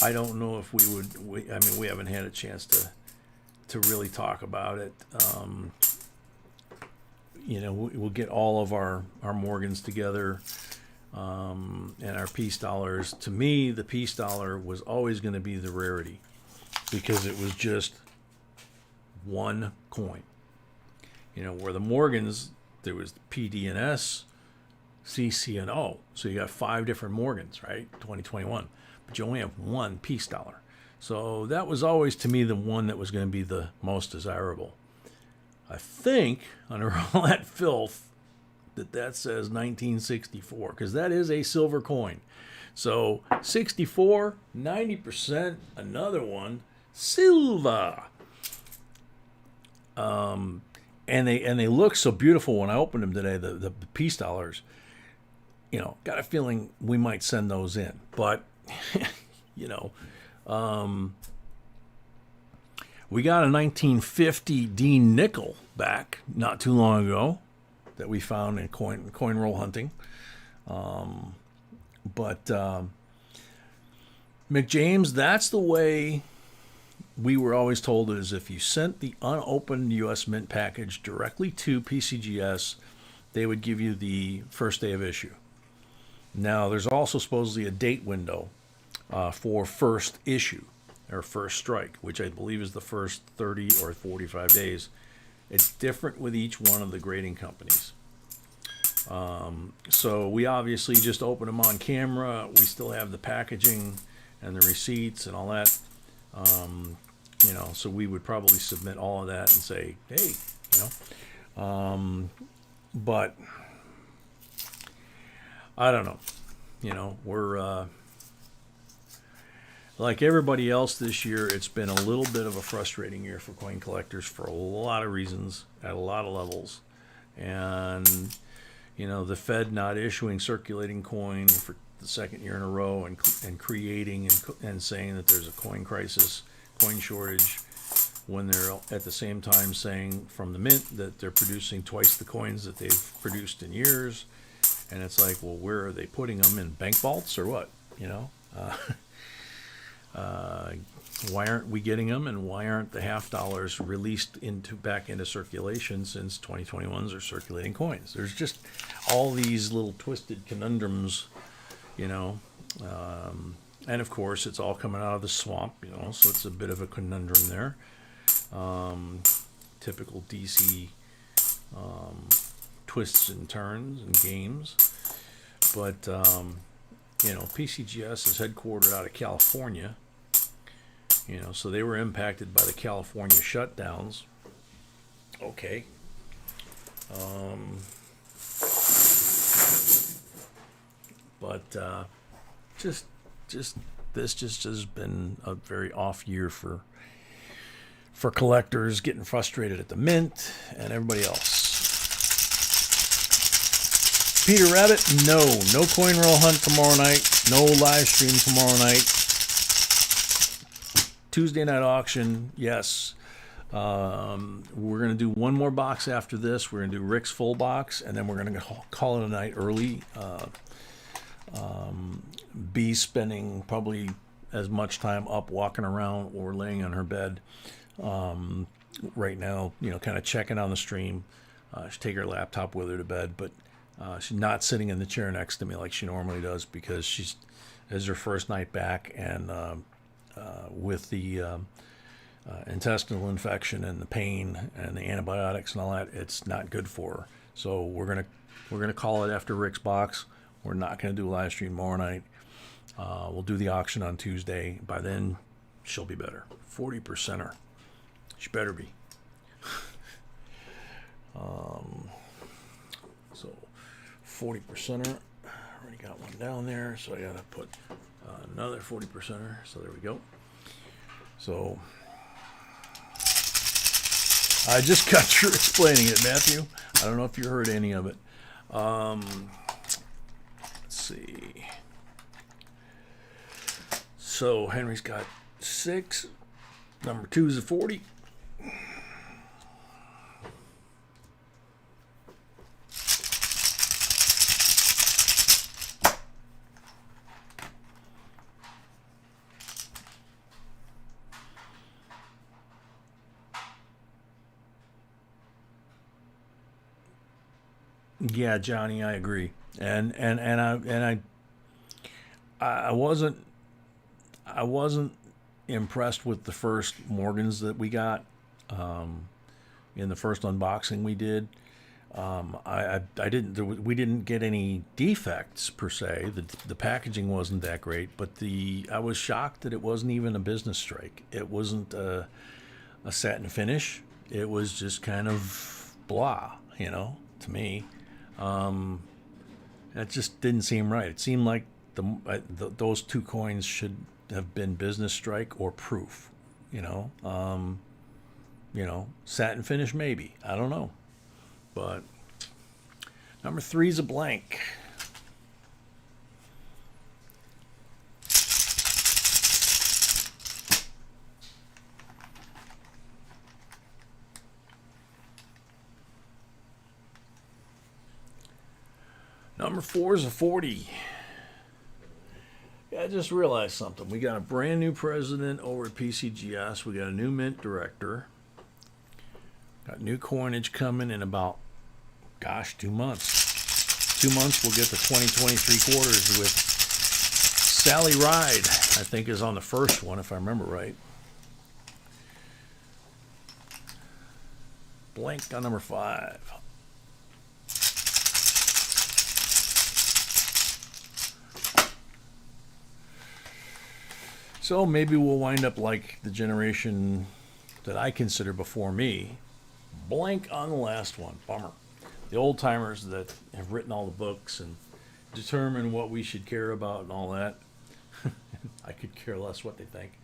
[SPEAKER 1] I don't know if we haven't had a chance to really talk about it. We'll get all of our Morgans together, and our peace dollars. To me, the peace dollar was always going to be the rarity, because it was just one coin. Where the Morgans, there was PDNS, CC, and O. So you got 5 different Morgans, right? 2021. But you only have one peace dollar. So that was always, to me, the one that was going to be the most desirable. I think, under all that filth, that says 1964, because that is a silver coin. So 64, 90%, another one, silver. And they look so beautiful when I opened them today, the peace dollars. Got a feeling we might send those in. But, we got a 1950 Dean nickel back not too long ago that we found in coin roll hunting. But McJames, that's the way we were always told, is if you sent the unopened U.S. Mint package directly to PCGS, they would give you the first day of issue. Now, there's also supposedly a date window for first issue or first strike, which I believe is the first 30 or 45 days. It's different with each one of the grading companies. So we obviously just open them on camera. We still have the packaging and the receipts and all that. So we would probably submit all of that and say, hey, but I don't know. We're like everybody else this year. It's been a little bit of a frustrating year for coin collectors for a lot of reasons at a lot of levels. And, the Fed not issuing circulating coin for the second year in a row, and creating and saying that there's a coin crisis, coin shortage, when they're at the same time saying from the mint that they're producing twice the coins that they've produced in years. And it's like, well, where are they putting them, in bank vaults or what? Why aren't we getting them, and why aren't the half dollars released back into circulation, since 2021s are circulating coins? There's just all these little twisted conundrums, and of course it's all coming out of the swamp, so it's a bit of a conundrum there. Typical DC twists and turns and games. But PCGS is headquartered out of California. So they were impacted by the California shutdowns. Okay. But this just has been a very off year for collectors, getting frustrated at the mint and everybody else. Peter Rabbit, no coin roll hunt tomorrow night, no live stream tomorrow night. Tuesday night auction, yes. We're going to do one more box after this. We're going to do Rick's full box, and then we're going to call it a night early. Be spending probably as much time up walking around or laying on her bed right now, kind of checking on the stream. She take her laptop with her to bed, but she's not sitting in the chair next to me like she normally does, because this is her first night back, and with the intestinal infection and the pain and the antibiotics and all that, it's not good for her. So we're gonna call it after Rick's box. We're not gonna do a live stream tomorrow night. We'll do the auction on Tuesday. By then, she'll be better. 40%er. She better be. So 40%er. Already got one down there, so I gotta put another 40%er. So there we go. So I just got through explaining it, Matthew. I don't know if you heard any of it. Let's see. So Henry's got 6. Number 2 is a 40. Yeah, Johnny, I agree, and I wasn't impressed with the first Morgans that we got in the first unboxing we did. We didn't get any defects per se. The packaging wasn't that great, but I was shocked that it wasn't even a business strike. It wasn't a satin finish. It was just kind of blah, to me. That just didn't seem right. It seemed like those 2 coins should have been business strike or proof. Satin finish maybe. I don't know. But number 3 is a blank. Number 4 is a 40. Yeah, I just realized something. We got a brand new president over at PCGS. We got a new mint director. Got new coinage coming in about, 2 months. 2 months we'll get the 2023 quarters with Sally Ride, I think is on the first one, if I remember right. Blank on number 5. So maybe we'll wind up like the generation that I consider before me. Blank on the last one. Bummer. The old timers that have written all the books and determine what we should care about and all that. I could care less what they think.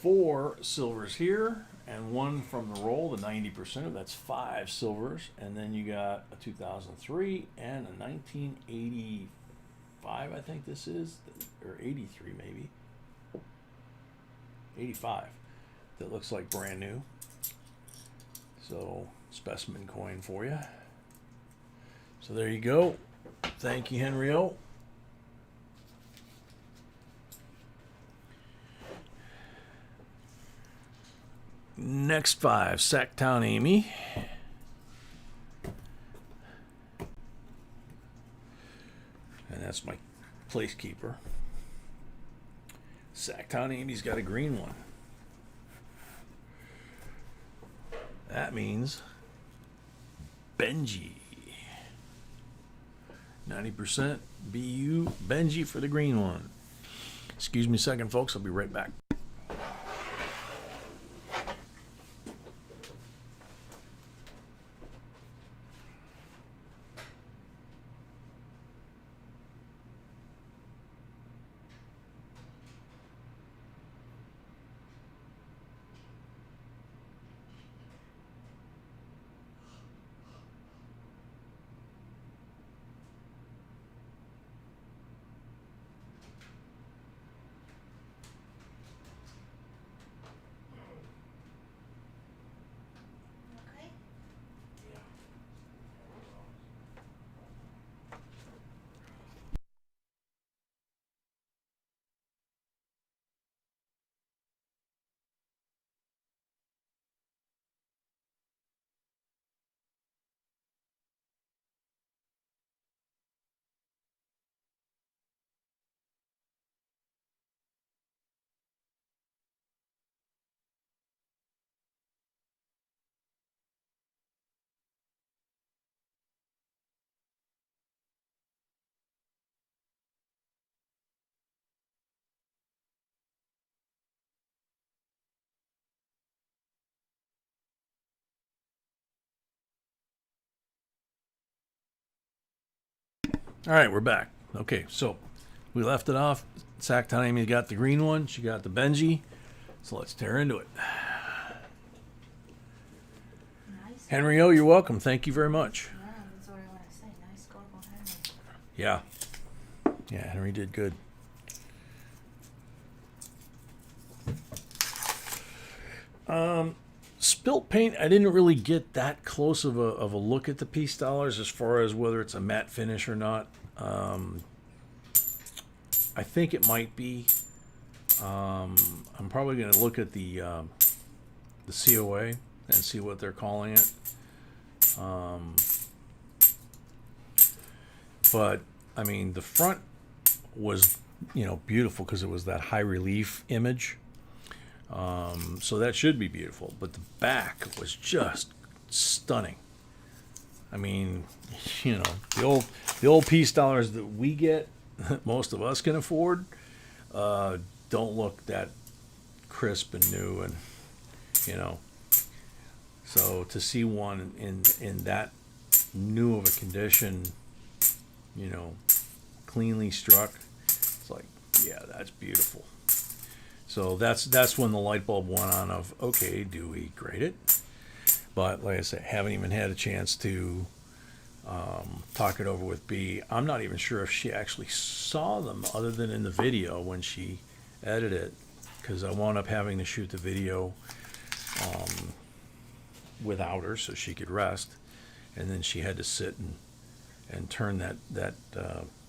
[SPEAKER 1] 4 silvers here and 1 from the roll, the 90%. That's 5 silvers. And then you got a 2003 and a 1985, I think this is, or 83 maybe. 85. That looks like brand new. So, specimen coin for you. So there you go. Thank you, Henry O. Next 5, Sacktown Amy. And that's my placekeeper. Sacktown Amy's got a green one. That means Benji. 90% BU Benji for the green one. Excuse me a second, folks. I'll be right back. All right, we're back. Okay, so we left it off. Sack time, you got the green one. She got the Benji. So let's tear into it.
[SPEAKER 2] Nice.
[SPEAKER 1] Henry O, you're welcome. Thank you very much.
[SPEAKER 2] Yeah, that's what I want to say. Nice scoreboard, Henry.
[SPEAKER 1] Yeah. Yeah, Henry did good. Spilt paint, I didn't really get that close of a look at the piece dollars as far as whether it's a matte finish or not. I think it might be. I'm probably going to look at the COA and see what they're calling it. But I mean, the front was, beautiful because it was that high relief image. So that should be beautiful. But the back was just stunning. I mean, the old piece dollars that we get, that most of us can afford, don't look that crisp and new, and so to see one in that new of a condition, cleanly struck, it's like, yeah, that's beautiful. So that's when the light bulb went on of, okay, do we grade it? But like I said, haven't even had a chance to talk it over with B. I'm not even sure if she actually saw them other than in the video when she edited it, because I wound up having to shoot the video without her so she could rest, and then she had to sit and turn that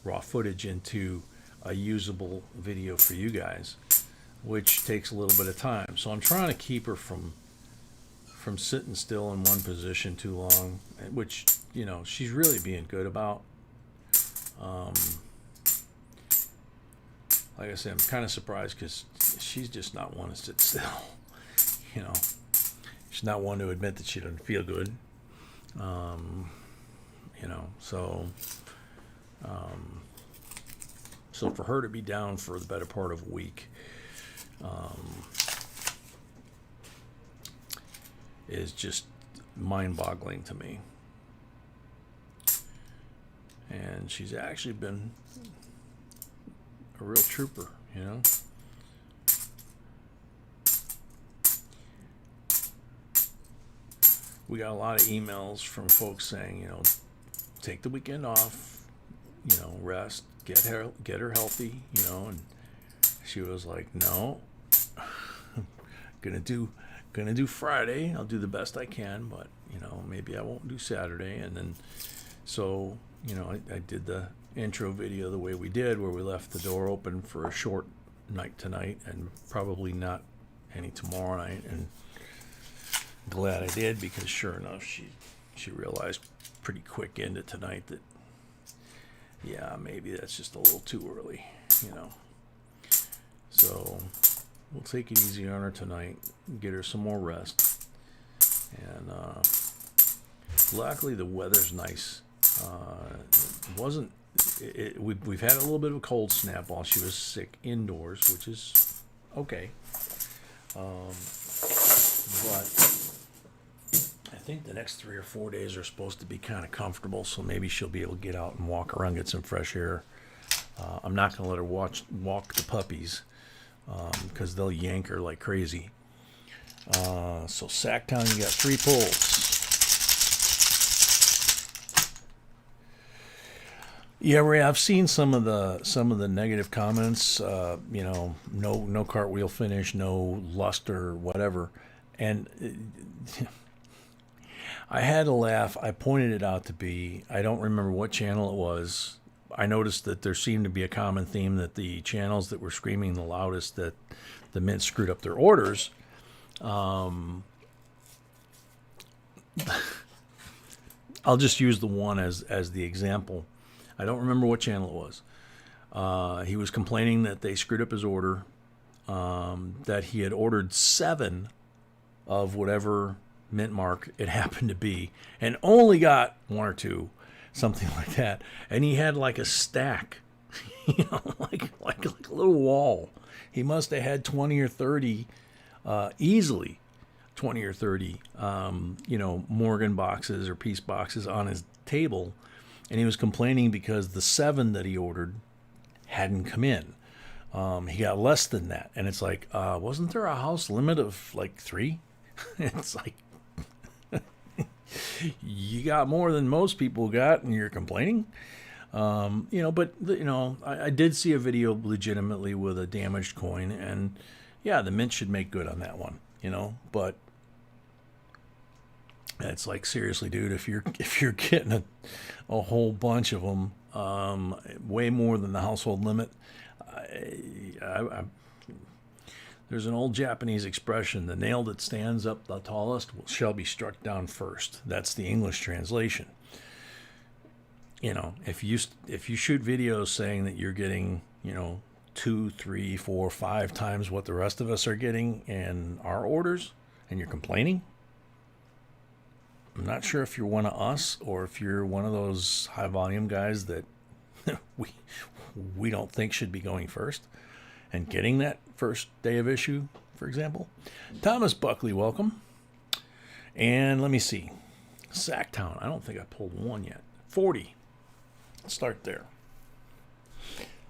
[SPEAKER 1] raw footage into a usable video for you guys, which takes a little bit of time. So I'm trying to keep her from sitting still in one position too long, which she's really being good about. Like I said, I'm kind of surprised because she's just not one to sit still. She's not one to admit that she doesn't feel good. So for her to be down for the better part of a week is just mind-boggling to me. And she's actually been a real trooper, We got a lot of emails from folks saying, take the weekend off, rest, get her healthy, and she was like, no, gonna do Friday. I'll do the best I can, but maybe I won't do Saturday. And then so I did the intro video the way we did, where we left the door open for a short night tonight and probably not any tomorrow night. And glad I did, because sure enough, she realized pretty quick into tonight that, yeah, maybe that's just a little too early, So we'll take it easy on her tonight, get her some more rest. And luckily the weather's nice. It wasn't. We've had a little bit of a cold snap while she was sick indoors, which is okay. But I think the next 3 or 4 days are supposed to be kind of comfortable, so maybe she'll be able to get out and walk around, get some fresh air. I'm not going to let her walk the puppies, because they'll yank her like crazy. So Sacktown, you got 3 pulls. Yeah, Ray, I've seen some of the negative comments. No cartwheel finish, no luster, whatever, and I had to laugh. I pointed it out to B. I don't remember what channel it was. I noticed that there seemed to be a common theme that the channels that were screaming the loudest that the Mint screwed up their orders. I'll just use the one as the example. I don't remember what channel it was. He was complaining that they screwed up his order, that he had ordered 7 of whatever mint mark it happened to be, and only got 1 or 2, something like that. And he had like a stack, like a little wall. He must have had 20 or 30, easily 20 or 30, Morgan boxes or piece boxes on his table. and he was complaining because the 7 that he ordered hadn't come in. He got less than that, and it's like, wasn't there a house limit of like 3? It's like, you got more than most people got, and you're complaining. But I did see a video legitimately with a damaged coin, and yeah, the mint should make good on that one. But it's like, seriously, dude, if you're getting a whole bunch of them, way more than the household limit. There's an old Japanese expression: the nail that stands up the tallest shall be struck down first. That's the English translation. If you shoot videos saying that you're getting 2, 3, 4, 5 times what the rest of us are getting in our orders, and you're complaining, I'm not sure if you're one of us or if you're one of those high volume guys that we don't think should be going first and getting that first day of issue, for example. Thomas Buckley, welcome. And let me see. Sacktown. I don't think I pulled one yet. 40. Let's start there.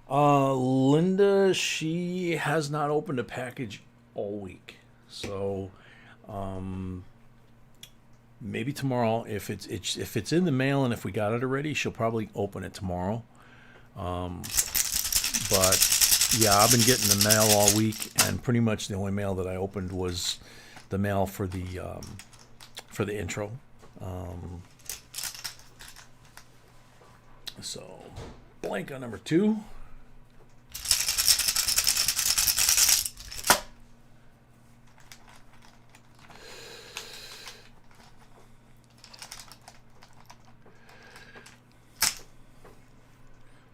[SPEAKER 1] Linda, she has not opened a package all week. So maybe tomorrow, if it's in the mail and if we got it already, she'll probably open it tomorrow. But yeah, I've been getting the mail all week, and pretty much the only mail that I opened was the mail for the intro. So blank on number 2.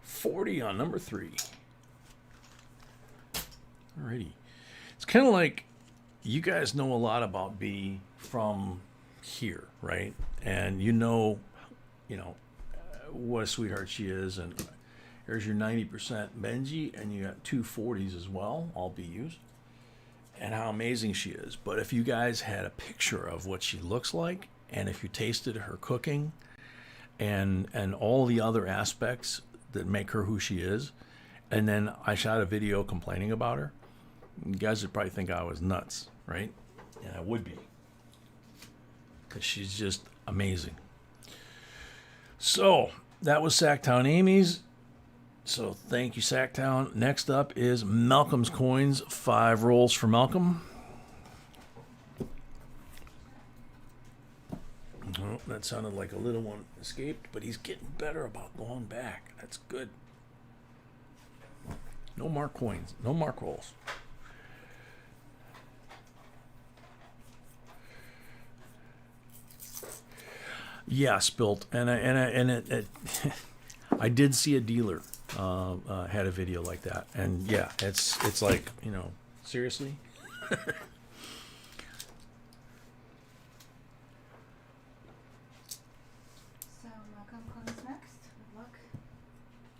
[SPEAKER 1] $40 on number 3. Alrighty. It's kind of like, you guys know a lot about B from here, right? And what a sweetheart she is. And there's your 90% Benji, and you got 2 40s as well, all BUs. And how amazing she is. But if you guys had a picture of what she looks like, and if you tasted her cooking, and all the other aspects that make her who she is, and then I shot a video complaining about her, you guys would probably think I was nuts, right? And I would be, because she's just amazing. So that was Sacktown Amy's. So thank you, Sacktown. Next up is Malcolm's Coins. 5 rolls for Malcolm. Oh, that sounded like a little one escaped, but he's getting better about going back. That's good. No mark coins. No mark rolls. Yeah, Spilt. And I did see a dealer had a video like that. And yeah, it's like, seriously?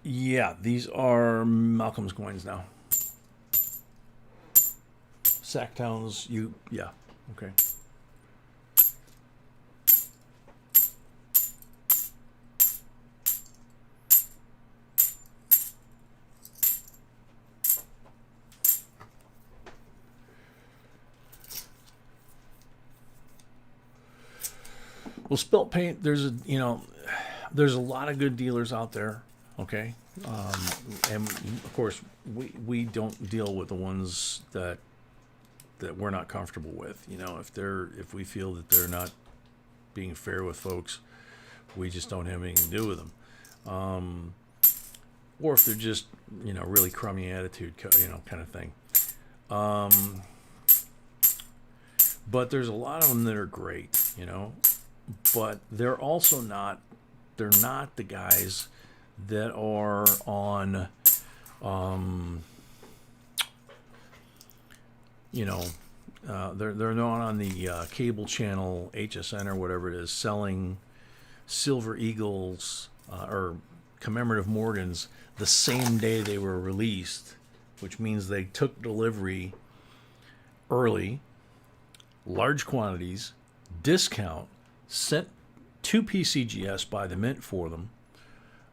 [SPEAKER 1] Yeah, these are Malcolm's coins now. Sacktown's, yeah, okay. Well, Spilt Paint, there's a lot of good dealers out there. Okay, and of course we don't deal with the ones that we're not comfortable with. If we feel that they're not being fair with folks, we just don't have anything to do with them. Or if they're just really crummy attitude, kind of thing. But there's a lot of them that are great, but they're also not. They're not the guys that are on, they're not on the cable channel HSN or whatever it is, selling Silver Eagles or commemorative Morgans the same day they were released, which means they took delivery early, large quantities, discount, sent to PCGS by the mint for them,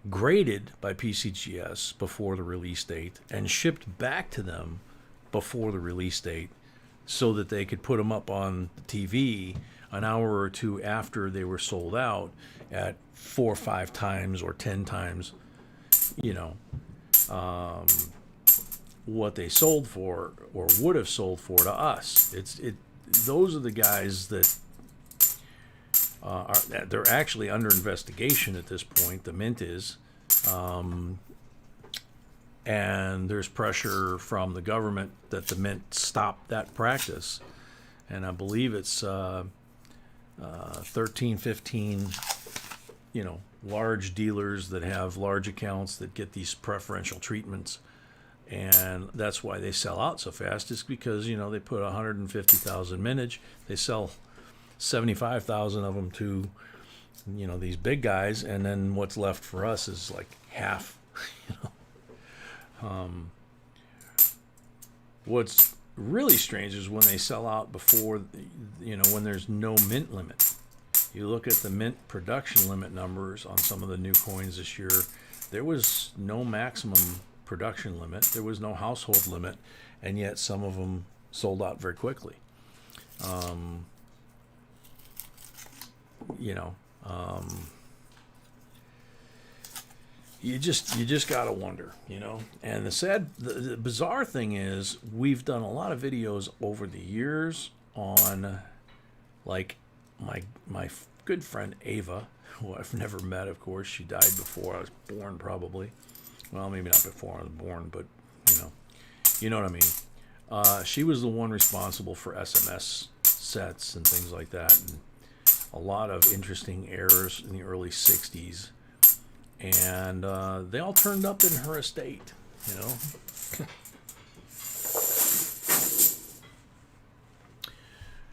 [SPEAKER 1] graded by PCGS before the release date and shipped back to them before the release date so that they could put them up on the TV an hour or two after they were sold out at 4 or 5 times or 10 times, you know, what they sold for or would have sold for to us. Those are the guys that they're actually under investigation at this point. The Mint is, and there's pressure from the government that the Mint stop that practice. And I believe it's 13, 15, you know, large dealers that have large accounts that get these preferential treatments. And that's why they sell out so fast, is because, you know, they put 150,000 mintage, they sell 75,000 of them to, you know, these big guys, and then what's left for us is like half. You know, what's really strange is when they sell out before, you know, when there's no mint limit. You look at the mint production limit numbers on some of the new coins this year, there was no maximum production limit, there was no household limit, and yet some of them sold out very quickly. You know, you just gotta wonder, you know. And the bizarre thing is, we've done a lot of videos over the years on, like, my good friend Ava, who I've never met, of course. She died before I was born, probably. Well, maybe not before I was born, but you know what I mean. She was the one responsible for SMS sets and things like that, and a lot of interesting errors in the early 60s. And they all turned up in her estate, you know.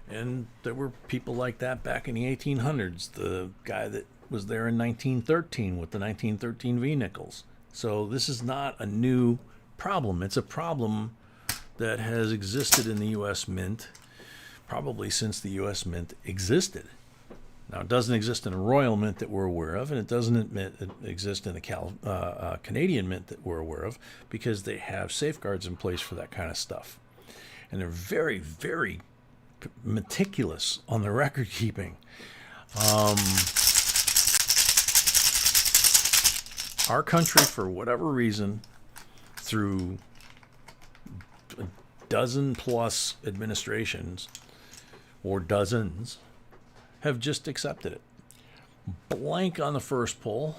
[SPEAKER 1] And there were people like that back in the 1800s. The guy that was there in 1913 with the 1913 V-nickels. So this is not a new problem. It's a problem that has existed in the U.S. Mint probably since the U.S. Mint existed. Now, it doesn't exist in a Royal Mint that we're aware of, and it doesn't exist in a Canadian Mint that we're aware of, because they have safeguards in place for that kind of stuff. And they're very, very meticulous on the record keeping. Our country, for whatever reason, through a dozen plus administrations, or dozens, have just accepted it. Blank on the first poll.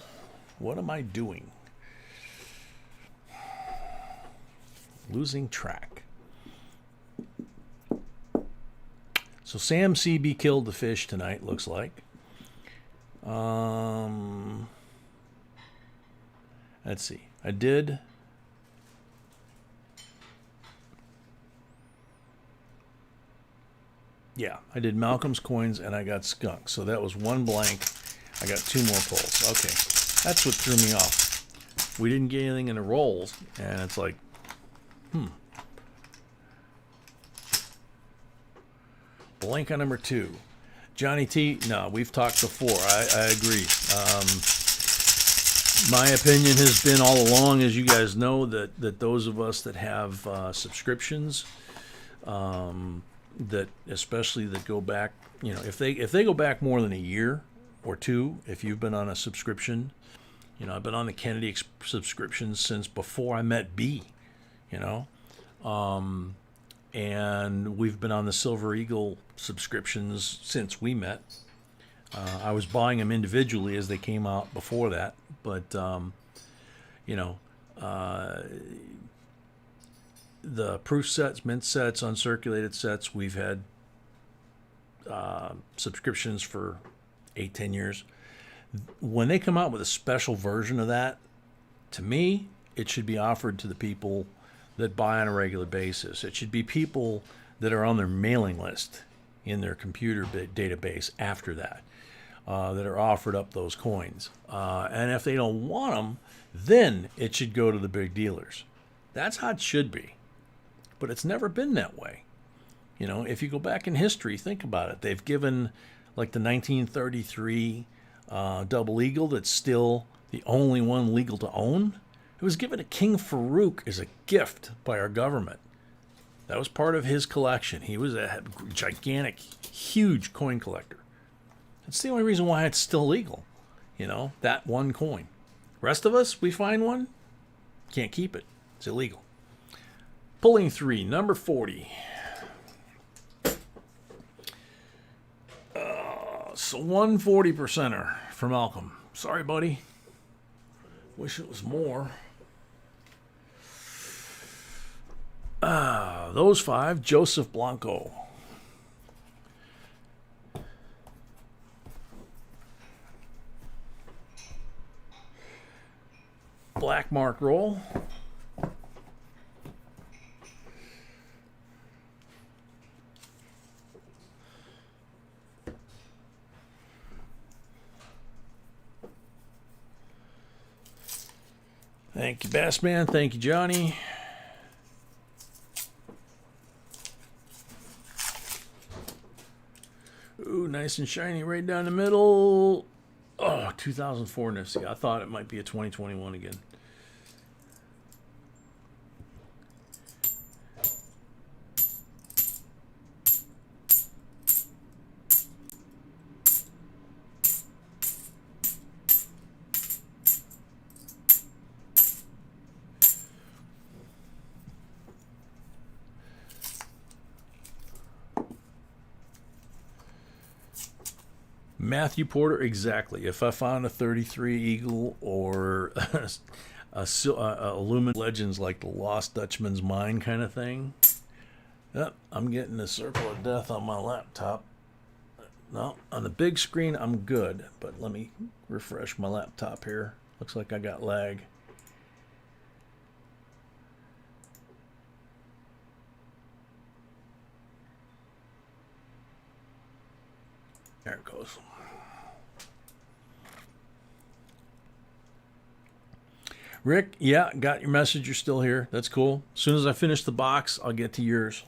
[SPEAKER 1] What am I doing? Losing track. So Sam CB killed the fish tonight, looks like. Let's see. I did. Yeah, I did Malcolm's coins and I got skunk. So that was one blank. I got 2 more polls. Okay, that's what threw me off. We didn't get anything in the rolls, and it's like, Blank on number 2. Johnny T, no, we've talked before. I agree. My opinion has been all along, as you guys know, that those of us that have subscriptions, that especially that go back, you know, if they go back more than a year or 2, if you've been on a subscription, you know, I've been on the Kennedy subscription since before I met B, you know, and we've been on the Silver Eagle subscriptions since we met. I was buying them individually as they came out before that, but you know, the proof sets, mint sets, uncirculated sets, we've had subscriptions for 8-10 years. When they come out with a special version of that, to me, it should be offered to the people that buy on a regular basis. It should be people that are on their mailing list in their computer database after that, that are offered up those coins. And if they don't want them, then it should go to the big dealers. That's how it should be. But it's never been that way. You know, if you go back in history, think about it. They've given, like, the 1933 Double Eagle that's still the only one legal to own. It was given to King Farouk as a gift by our government. That was part of his collection. He was a gigantic, huge coin collector. That's the only reason why it's still legal. That one coin. Rest of us, we find one, can't keep it. It's illegal. Pulling 3, number 40. So 140%er for Malcolm. Sorry, buddy. Wish it was more. Those 5, Joseph Blanco. Black mark roll. Thank you, Bassman. Thank you, Johnny. Ooh, nice and shiny right down the middle. Oh, 2004 Nifty. I thought it might be a 2021 again. Matthew Porter, exactly. If I found a 33 Eagle or a aluminum legends like the Lost Dutchman's Mine kind of thing, yep, I'm getting the Circle of Death on my laptop. No, on the big screen I'm good, but let me refresh my laptop here. Looks like I got lag. There it goes. Rick, yeah, got your message. You're still here. That's cool. As soon as I finish the box, I'll get to yours.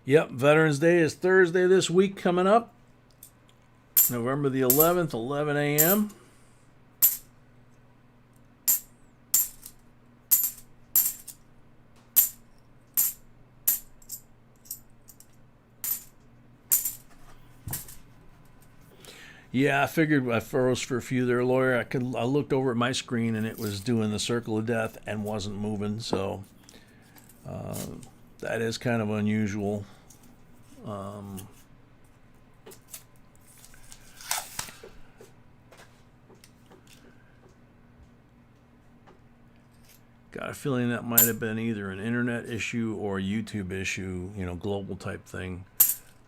[SPEAKER 1] Yep, Veterans Day is Thursday this week coming up. November the 11th, 11 a.m. Yeah, I figured I froze for a few there, lawyer. I looked over at my screen and it was doing the Circle of Death and wasn't moving, so that is kind of unusual. Got a feeling that might have been either an internet issue or a YouTube issue, global type thing.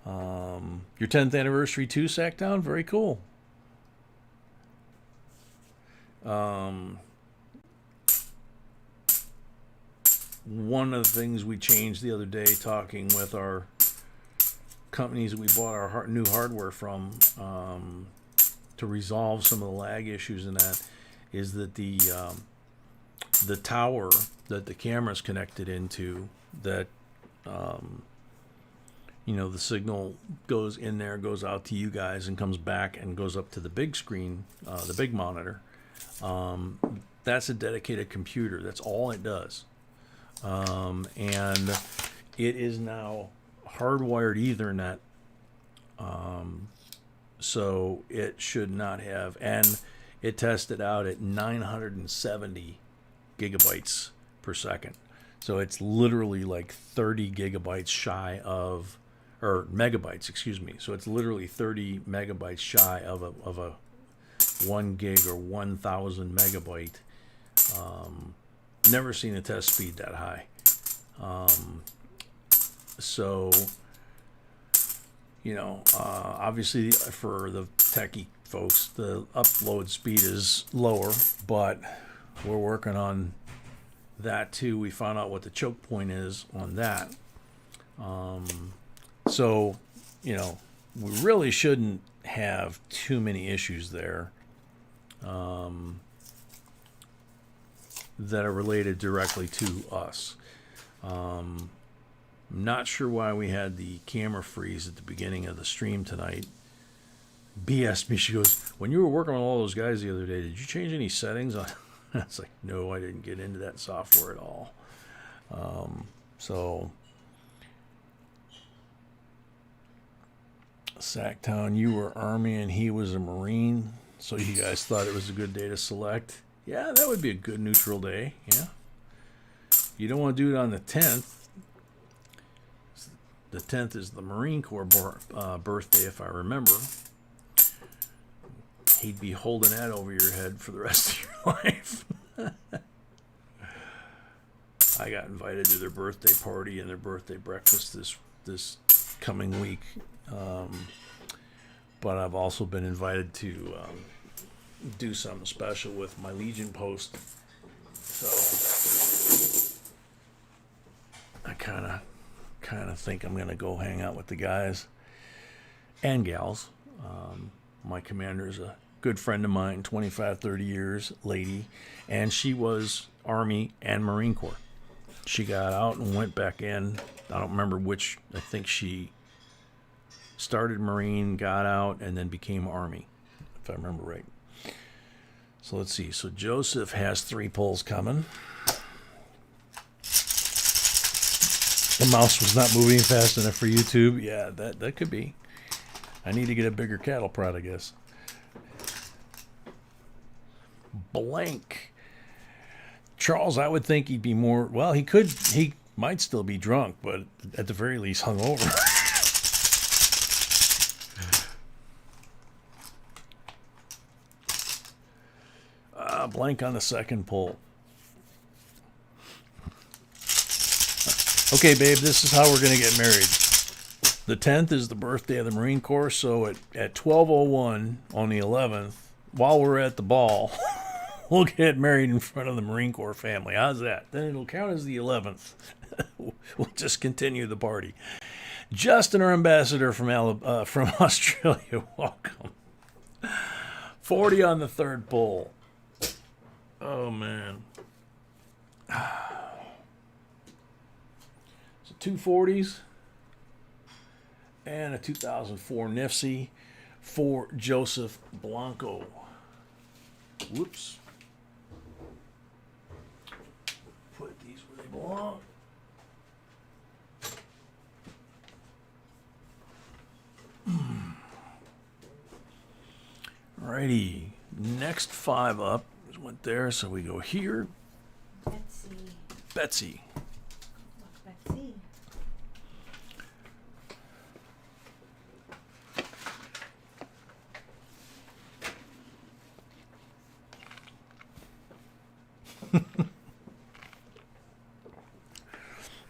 [SPEAKER 1] Your 10th anniversary too, Sacktown? Very cool. One of the things we changed the other day talking with our companies that we bought our new hardware from to resolve some of the lag issues in that is that the tower that the camera's connected into, that the signal goes in there, goes out to you guys, and comes back and goes up to the big screen, the big monitor. That's a dedicated computer. That's all it does. And it is now hardwired Ethernet. So it should not have. And it tested out at 970 gigabytes per second. So it's literally like 30 gigabytes shy of, or megabytes, excuse me. So it's literally 30 megabytes shy of a 1 gig or 1,000 megabyte. Never seen a test speed that high. So, obviously for the techie folks, the upload speed is lower, but we're working on that too. We found out what the choke point is on that. So, we really shouldn't have too many issues there that are related directly to us. Not sure why we had the camera freeze at the beginning of the stream tonight. B asked me, she goes, when you were working on all those guys the other day, did you change any settings? I was like, no, I didn't get into that software at all. So, Sacktown, you were Army and he was a Marine, so you guys thought it was a good day to select. Yeah, that would be a good neutral day. Yeah. You don't want to do it on the 10th. The 10th is the Marine Corps birthday, if I remember. He'd be holding that over your head for the rest of your life. I got invited to their birthday party and their birthday breakfast this coming week. But I've also been invited to do something special with my Legion post. So I kind of think I'm going to go hang out with the guys and gals. My commander's a good friend of mine, 25, 30 years, lady, and she was Army and Marine Corps. She got out and went back in. I don't remember which. I think she started Marine, got out, and then became Army, if I remember right. So let's see. So Joseph has 3 pulls coming. The mouse was not moving fast enough for YouTube. Yeah, that could be. I need to get a bigger cattle prod, I guess. Blank. Charles, I would think he'd be more, well, he might still be drunk, but at the very least hungover. Blank on the second pull. Okay, babe, this is how we're going to get married. The 10th is the birthday of the Marine Corps, so at 12:01 on the 11th, while we're at the ball, we'll get married in front of the Marine Corps family. How's that? Then it'll count as the 11th. We'll just continue the party. Justin, our ambassador from Australia, welcome. 40 on the third pull. Oh, man. So 2 40s and a 2004 Nifsy for Joseph Blanco. Whoops. Put these where they belong. Alrighty. Next 5 up went there, so we go here. Betsy.
[SPEAKER 2] Betsy.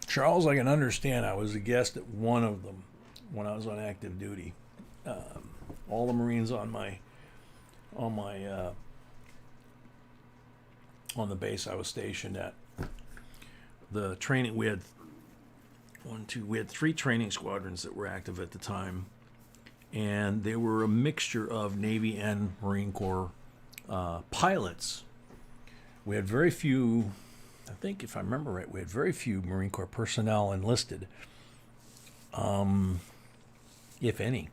[SPEAKER 1] Charles, I can understand. I was a guest at one of them when I was on active duty. All the Marines on the base I was stationed at. The training, we had 3 training squadrons that were active at the time, and they were a mixture of Navy and Marine Corps pilots. We had very few, I think if I remember right, we had very few Marine Corps personnel enlisted, if any.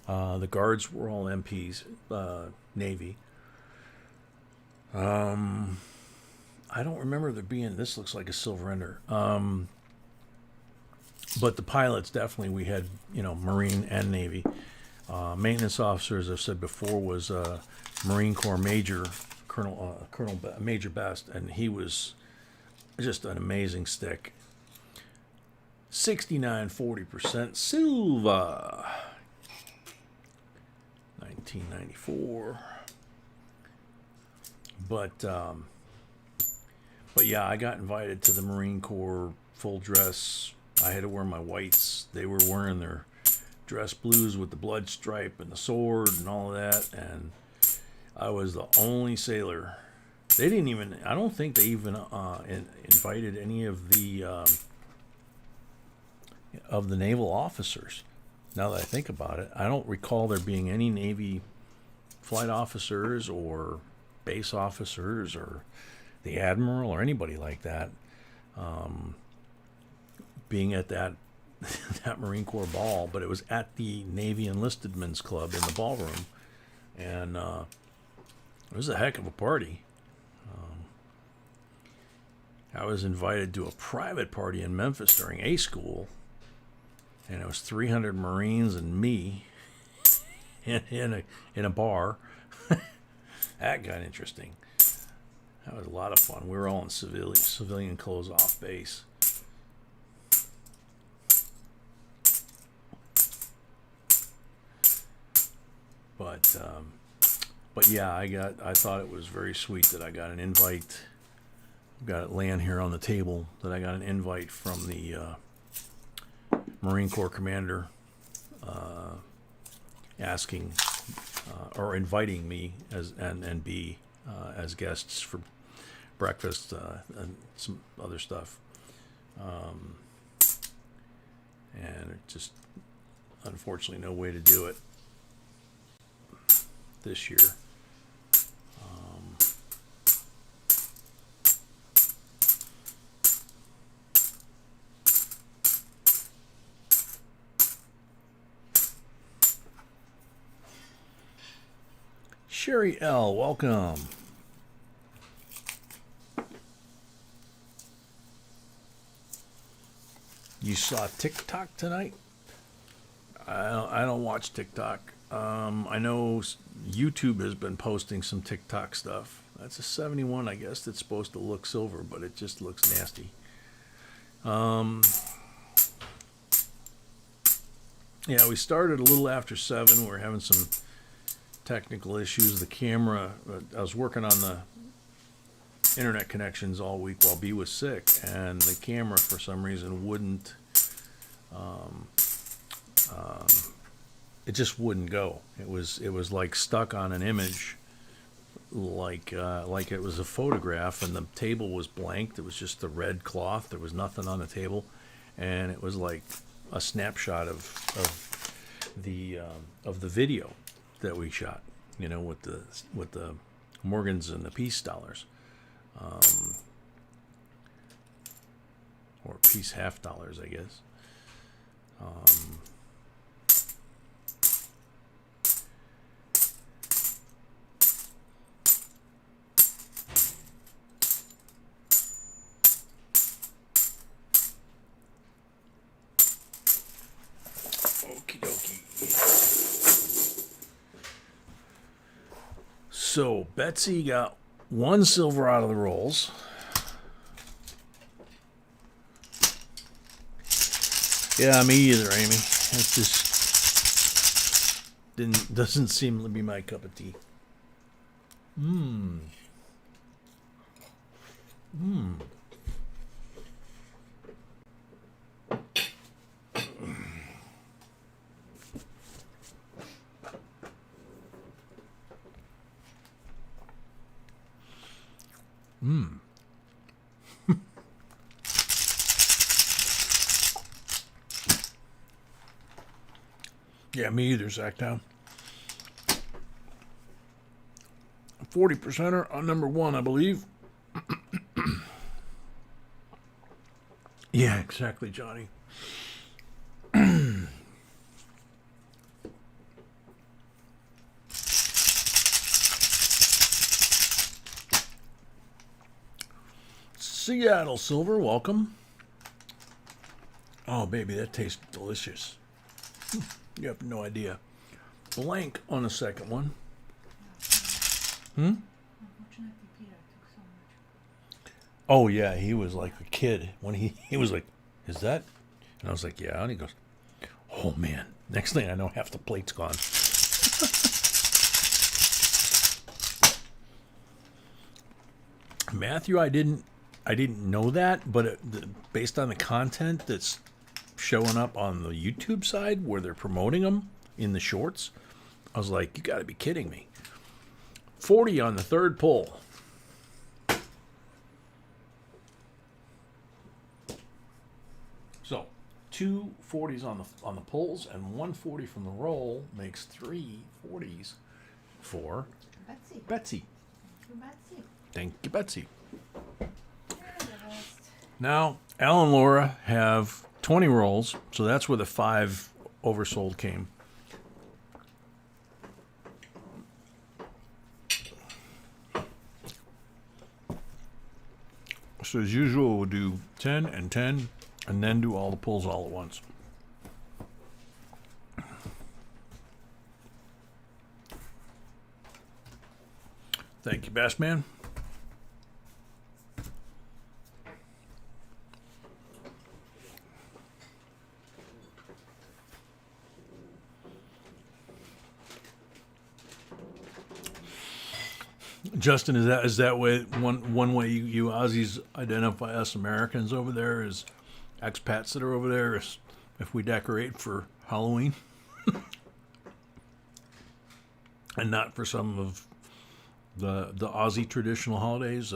[SPEAKER 1] The guards were all MPs, Navy. I don't remember there being, this looks like a Silver Ender. But the pilots, definitely, we had, Marine and Navy. Maintenance officer, as I've said before, was Marine Corps Major, Major Best, and he was just an amazing stick. 69.40% Silva. 1994. But yeah, I got invited to the Marine Corps full dress. I had to wear my whites. They were wearing their dress blues with the blood stripe and the sword and all of that, and I was the only sailor. They didn't even, I don't think they even invited any of the naval officers. Now that I think about it, I don't recall there being any Navy flight officers or base officers or the admiral or anybody like that being at that that Marine Corps ball, but it was at the Navy Enlisted Men's Club in the ballroom, and it was a heck of a party. I was invited to a private party in Memphis during A school, and it was 300 Marines and me in a bar. That got interesting. That was a lot of fun. We were all in civilian clothes off base. But yeah, I thought it was very sweet that I got an invite. I've got it laying here on the table that I got an invite from the Marine Corps commander asking or inviting me and B as guests for breakfast and some other stuff. And just unfortunately no way to do it this year. Sherry L, welcome. You saw TikTok tonight? I don't watch TikTok. I know YouTube has been posting some TikTok stuff. That's a 71, I guess, that's supposed to look silver, but it just looks nasty. Yeah, we started a little after 7. We're having some technical issues. The camera, I was working on the internet connections all week while B was sick, and the camera for some reason wouldn't it just wouldn't go. It was like stuck on an image, like it was a photograph, and the table was blank. There was just the red cloth. There was nothing on the table, and it was like a snapshot of the video that we shot, you know, with the Morgans and the peace dollars, or peace half dollars, I guess. Okie dokie. So Betsy got 1 silver out of the rolls. Yeah, me either, Amy. It just doesn't seem to be my cup of tea. Yeah, me either, Zachtown. 40%er on number 1, I believe. Yeah, exactly, Johnny. Seattle Silver, welcome. Oh, baby, that tastes delicious. You have no idea. Blank on the second one.
[SPEAKER 2] Unfortunately, Peter took so much.
[SPEAKER 1] Oh, yeah, he was like a kid when he was like, is that? And I was like, yeah. And he goes, oh, man. Next thing I know, half the plate's gone. Matthew, I didn't know that, but based on the content that's showing up on the YouTube side where they're promoting them in the shorts, I was like, you got to be kidding me. 40 on the third pull. So 2 40s on the pulls and 1 40 from the roll makes 3 40s for
[SPEAKER 2] Betsy.
[SPEAKER 1] Betsy.
[SPEAKER 2] Betsy.
[SPEAKER 1] Thank you, Betsy.
[SPEAKER 2] You're the best.
[SPEAKER 1] Now, Al and Laura have 20 rolls, so that's where the 5 oversold came. So as usual, we'll do 10 and 10, and then do all the pulls all at once. Thank you, Bassman. Justin, is that way one way you Aussies identify us Americans over there as expats that are over there is if we decorate for Halloween and not for some of the Aussie traditional holidays.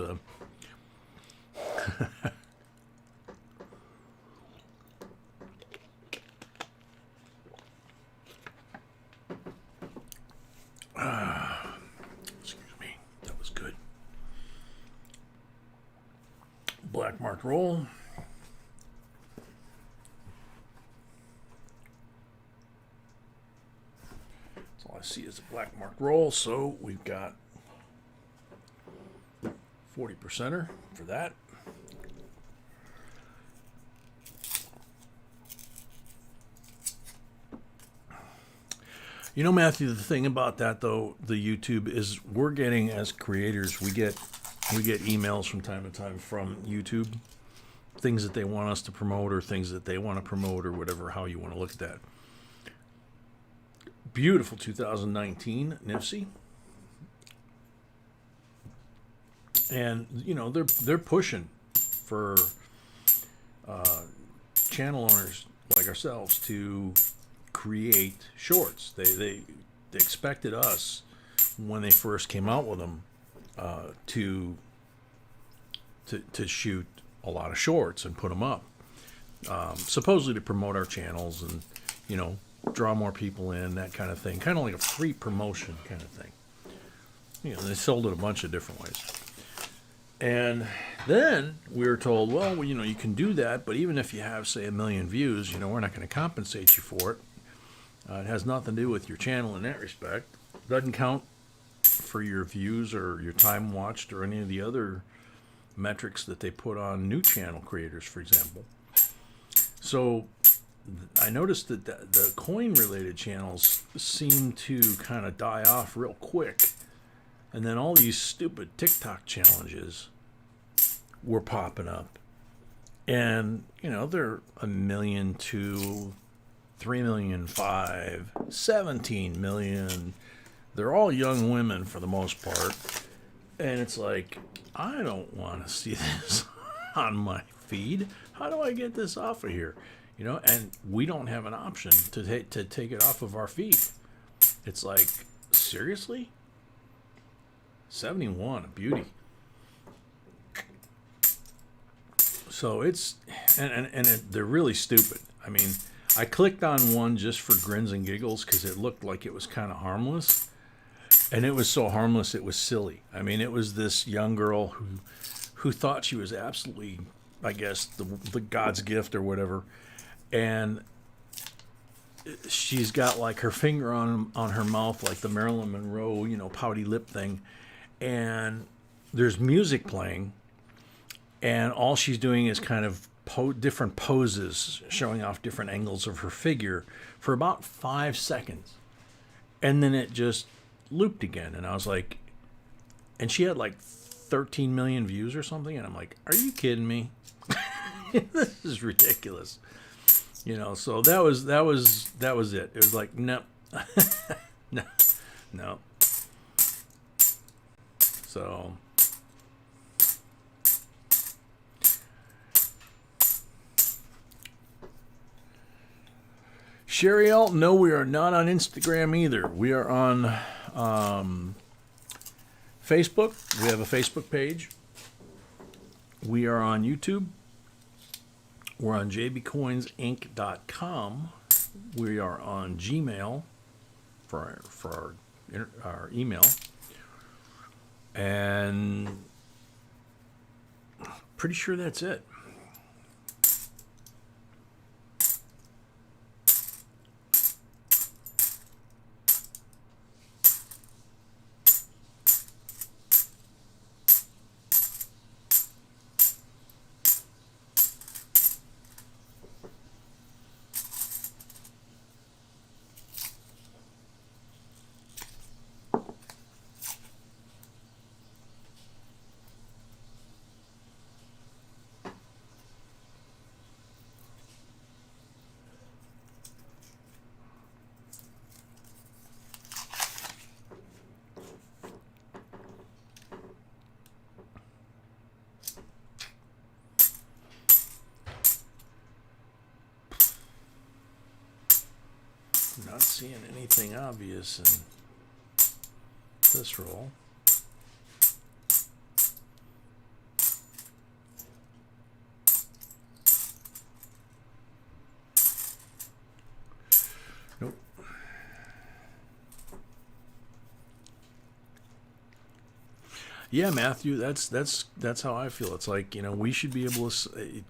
[SPEAKER 1] Black marked roll. That's all I see is a black marked roll. So we've got 40%er for that. You know, Matthew, the thing about that though, the YouTube is we're getting as creators, we get emails from time to time from YouTube, things that they want us to promote or things that they want to promote or whatever, how you want to look at that. Beautiful 2019 Nifty. And, you know, they're pushing for channel owners like ourselves to create shorts. They expected us when they first came out with them to shoot a lot of shorts and put them up, supposedly to promote our channels and, you know, draw more people in, that kind of thing, kind of like a free promotion kind of thing. You know, they sold it a bunch of different ways. And then we were told, well, you know, you can do that, but even if you have, say, 1 million views, you know, we're not going to compensate you for it. It has nothing to do with your channel in that respect. Doesn't count for your views or your time watched or any of the other metrics that they put on new channel creators, for example. So I noticed that the coin-related channels seem to kind of die off real quick. And then all these stupid TikTok challenges were popping up. And, you know, they're 1 million to 3 million 5, 17 million. They're all young women for the most part. And it's like, I don't want to see this on my feed. How do I get this off of here? You know, and we don't have an option to take it off of our feed. It's like, seriously? 71, a beauty. So it's, they're really stupid. I mean, I clicked on one just for grins and giggles because it looked like it was kind of harmless. And it was so harmless, it was silly. I mean, it was this young girl who thought she was absolutely, I guess, the God's gift or whatever. And she's got like her finger on her mouth, like the Marilyn Monroe, you know, pouty lip thing. And there's music playing. And all she's doing is kind of different poses, showing off different angles of her figure for about 5 seconds. And then it just looped again. And I was like, and she had like 13 million views or something. And I'm like, are you kidding me? This is ridiculous. You know, so that was it. It was like, no, no. So Sheriel, no, we are not on Instagram either. We are on Facebook. We have a Facebook page. We are on YouTube. We're on JBCOINSINC.com. We are on Gmail for our email. And pretty sure that's it. Not seeing anything obvious in this roll. Nope. Yeah, Matthew, that's how I feel. It's like, we should be able to,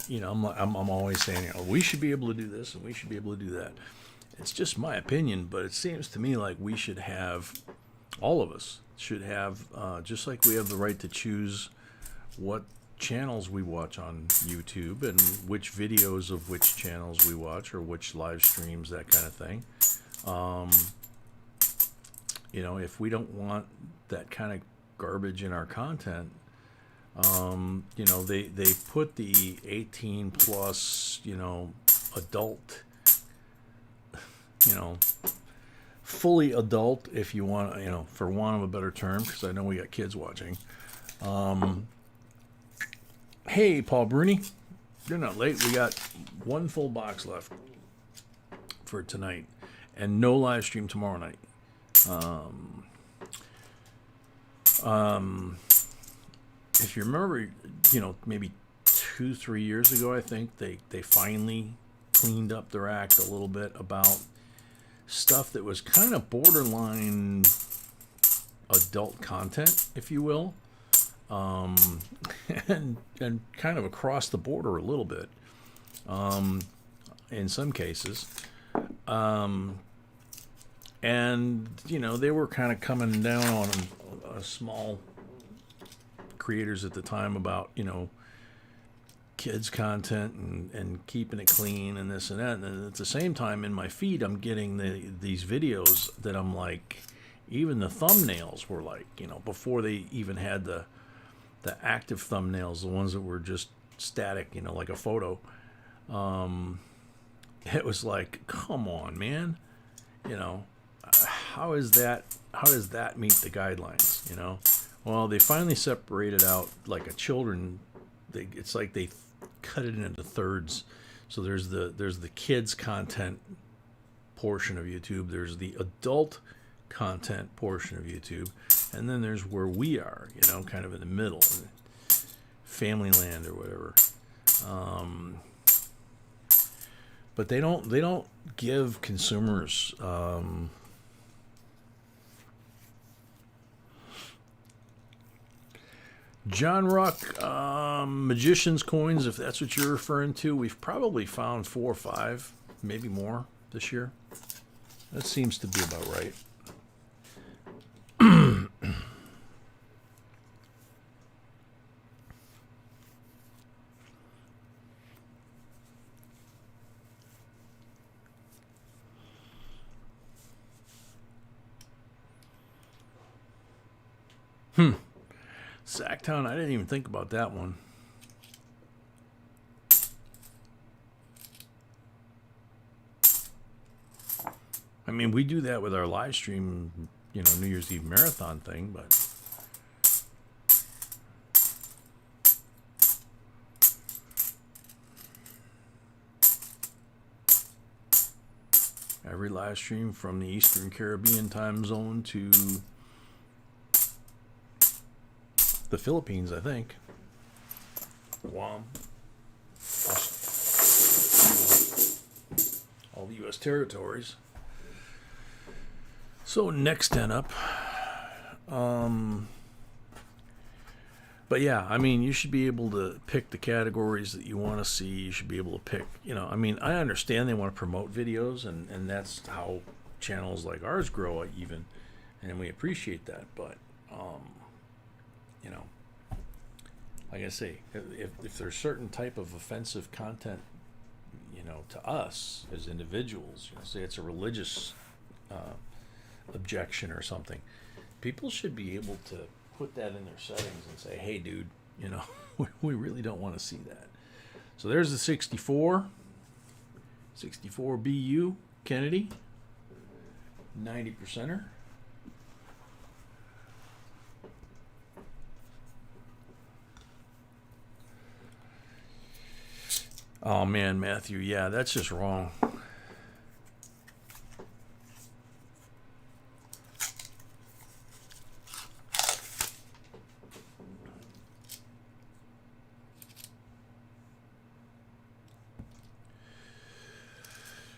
[SPEAKER 1] I'm always saying, we should be able to do this and we should be able to do that. It's just my opinion, but it seems to me like we should have, all of us should have, just like we have the right to choose what channels we watch on YouTube and which videos of which channels we watch or which live streams, that kind of thing. If we don't want that kind of garbage in our content, they put the 18 plus, adult, fully adult, if you want, for want of a better term, because I know we got kids watching. Hey, Paul Bruni, you're not late. We got one full box left for tonight and no live stream tomorrow night. If you remember, maybe 2-3 years ago, I think they finally cleaned up their act a little bit about stuff that was kind of borderline adult content, if you will, and kind of across the border a little bit, in some cases. And, they were kind of coming down on small creators at the time about, kids content and keeping it clean and this and that. And at the same time, in my feed, I'm getting these videos that I'm like, even the thumbnails were like, before they even had the active thumbnails, the ones that were just static, like a photo. It was like, come on, man. How does that meet the guidelines? Well, they finally separated out like a children. It's like they cut it into thirds. So there's the kids content portion of YouTube. There's the adult content portion of YouTube, and then there's where we are. Kind of in the middle, family land or whatever. But they don't give consumers. John Ruck, Magician's Coins, if that's what you're referring to, we've probably found 4 or 5, maybe more this year. That seems to be about right. Sacktown, I didn't even think about that one. I mean, we do that with our live stream, New Year's Eve marathon thing, but every live stream from the Eastern Caribbean time zone to the Philippines, I think. Guam. All the U.S. territories. So next 10 up. But yeah, I mean, you should be able to pick the categories that you want to see. You should be able to pick, I mean, I understand they want to promote videos, and that's how channels like ours grow even, and we appreciate that. But, like I say, if there's certain type of offensive content, to us as individuals, say it's a religious objection or something, people should be able to put that in their settings and say, hey, dude, we really don't want to see that. So there's the 64 BU Kennedy 90%er. Oh man, Matthew, yeah, that's just wrong.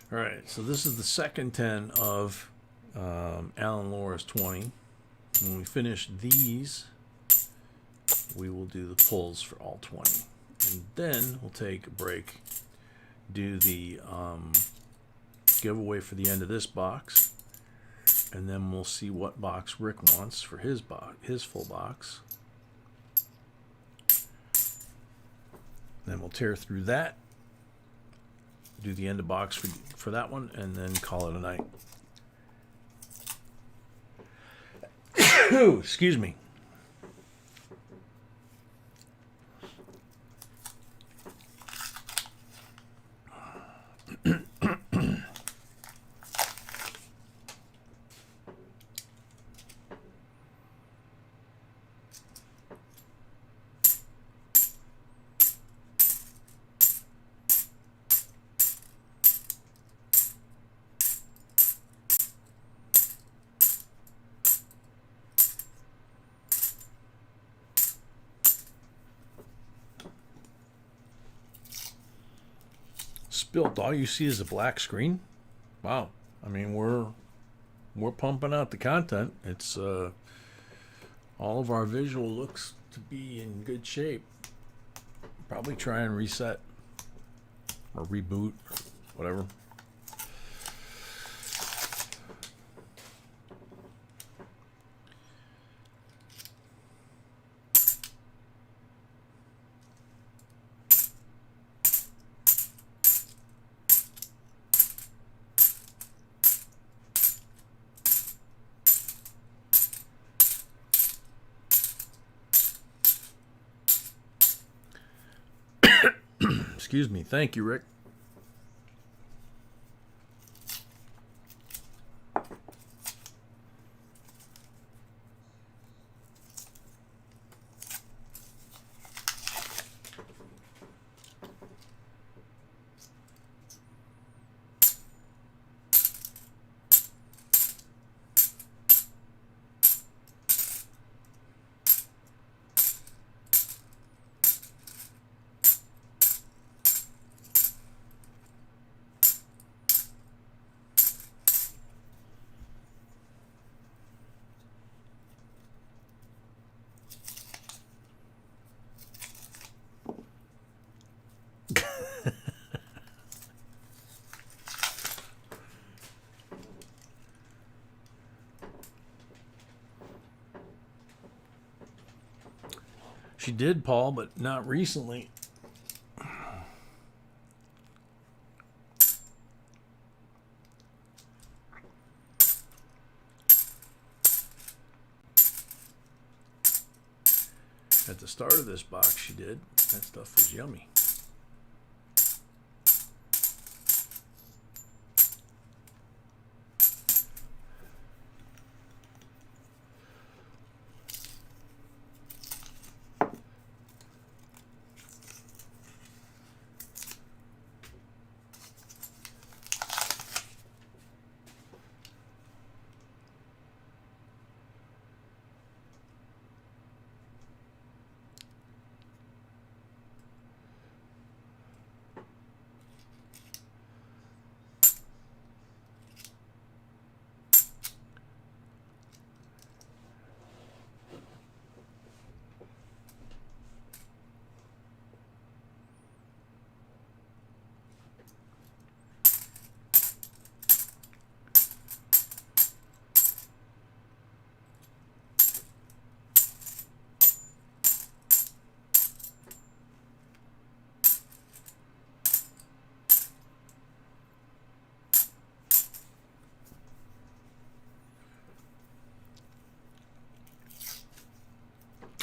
[SPEAKER 1] All right, so this is the second 10 of Alan Laura's 20. When we finish these, we will do the pulls for all 20. And then we'll take a break, do the giveaway for the end of this box, and then we'll see what box Rick wants for his full box. Then we'll tear through that, do the end of box for that one, and then call it a night. Excuse me. Spilt. All you see is a black screen. Wow. I mean, we're pumping out the content. It's all of our visual looks to be in good shape. Probably try and reset or reboot or whatever. Excuse me. Thank you, Rick. She did, Paul, but not recently. At the start of this box, she did. That stuff was yummy.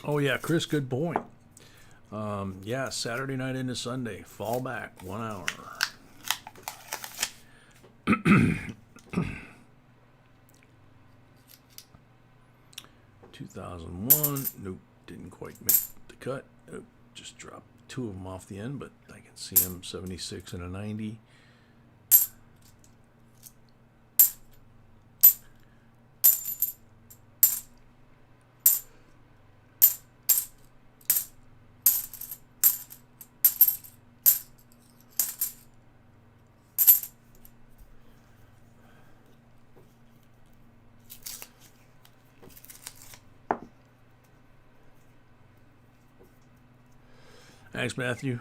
[SPEAKER 1] Oh, yeah, Chris, good point. Yeah, Saturday night into Sunday. Fall back, 1 hour. 2001. Nope, didn't quite make the cut. Nope, just dropped two of them off the end, but I can see them 76 and a 90. Thanks, Matthew.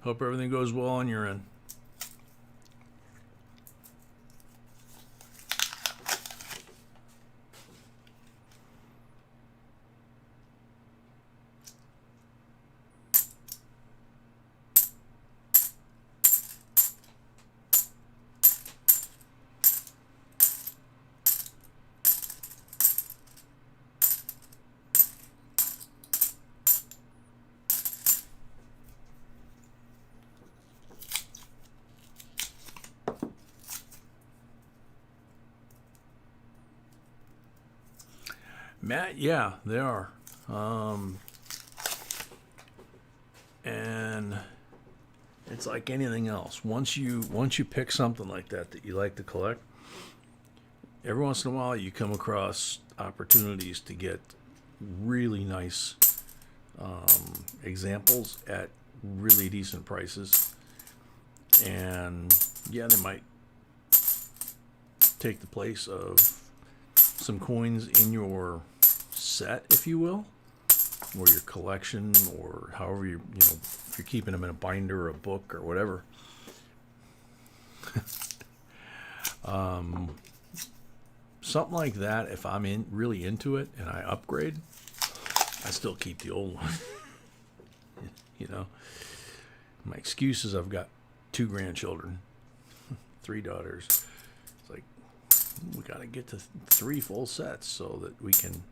[SPEAKER 1] Hope everything goes well on your end. Matt, yeah, they are. And it's like anything else. Once you pick something like that you like to collect, every once in a while you come across opportunities to get really nice examples at really decent prices. And yeah, they might take the place of some coins in your set, if you will, or your collection, or however you know, if you're keeping them in a binder or a book or whatever. Something like that, if I'm really into it and I upgrade, I still keep the old one. You know, my excuse is I've got 2 grandchildren, 3 daughters. It's like, we got to get to 3 full sets so that we can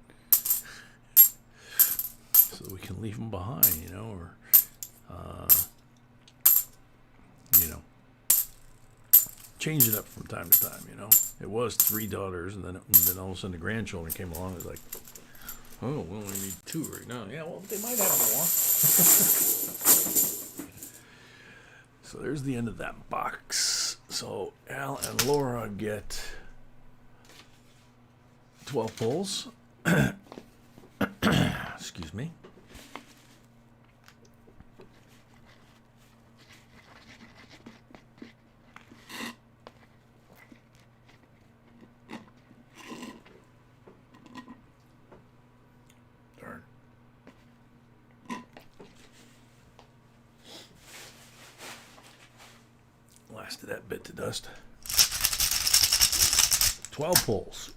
[SPEAKER 1] leave them behind, you know, or you know, change it up from time to time. You know, it was 3 daughters, and then all of a sudden the grandchildren came along. It was like, oh, we only need 2 right now. Yeah, well, they might have more. So there's the end of that box. So Al and Laura get 12 pulls. Excuse me. Darn. Lasted that bit to dust. 12 pulls.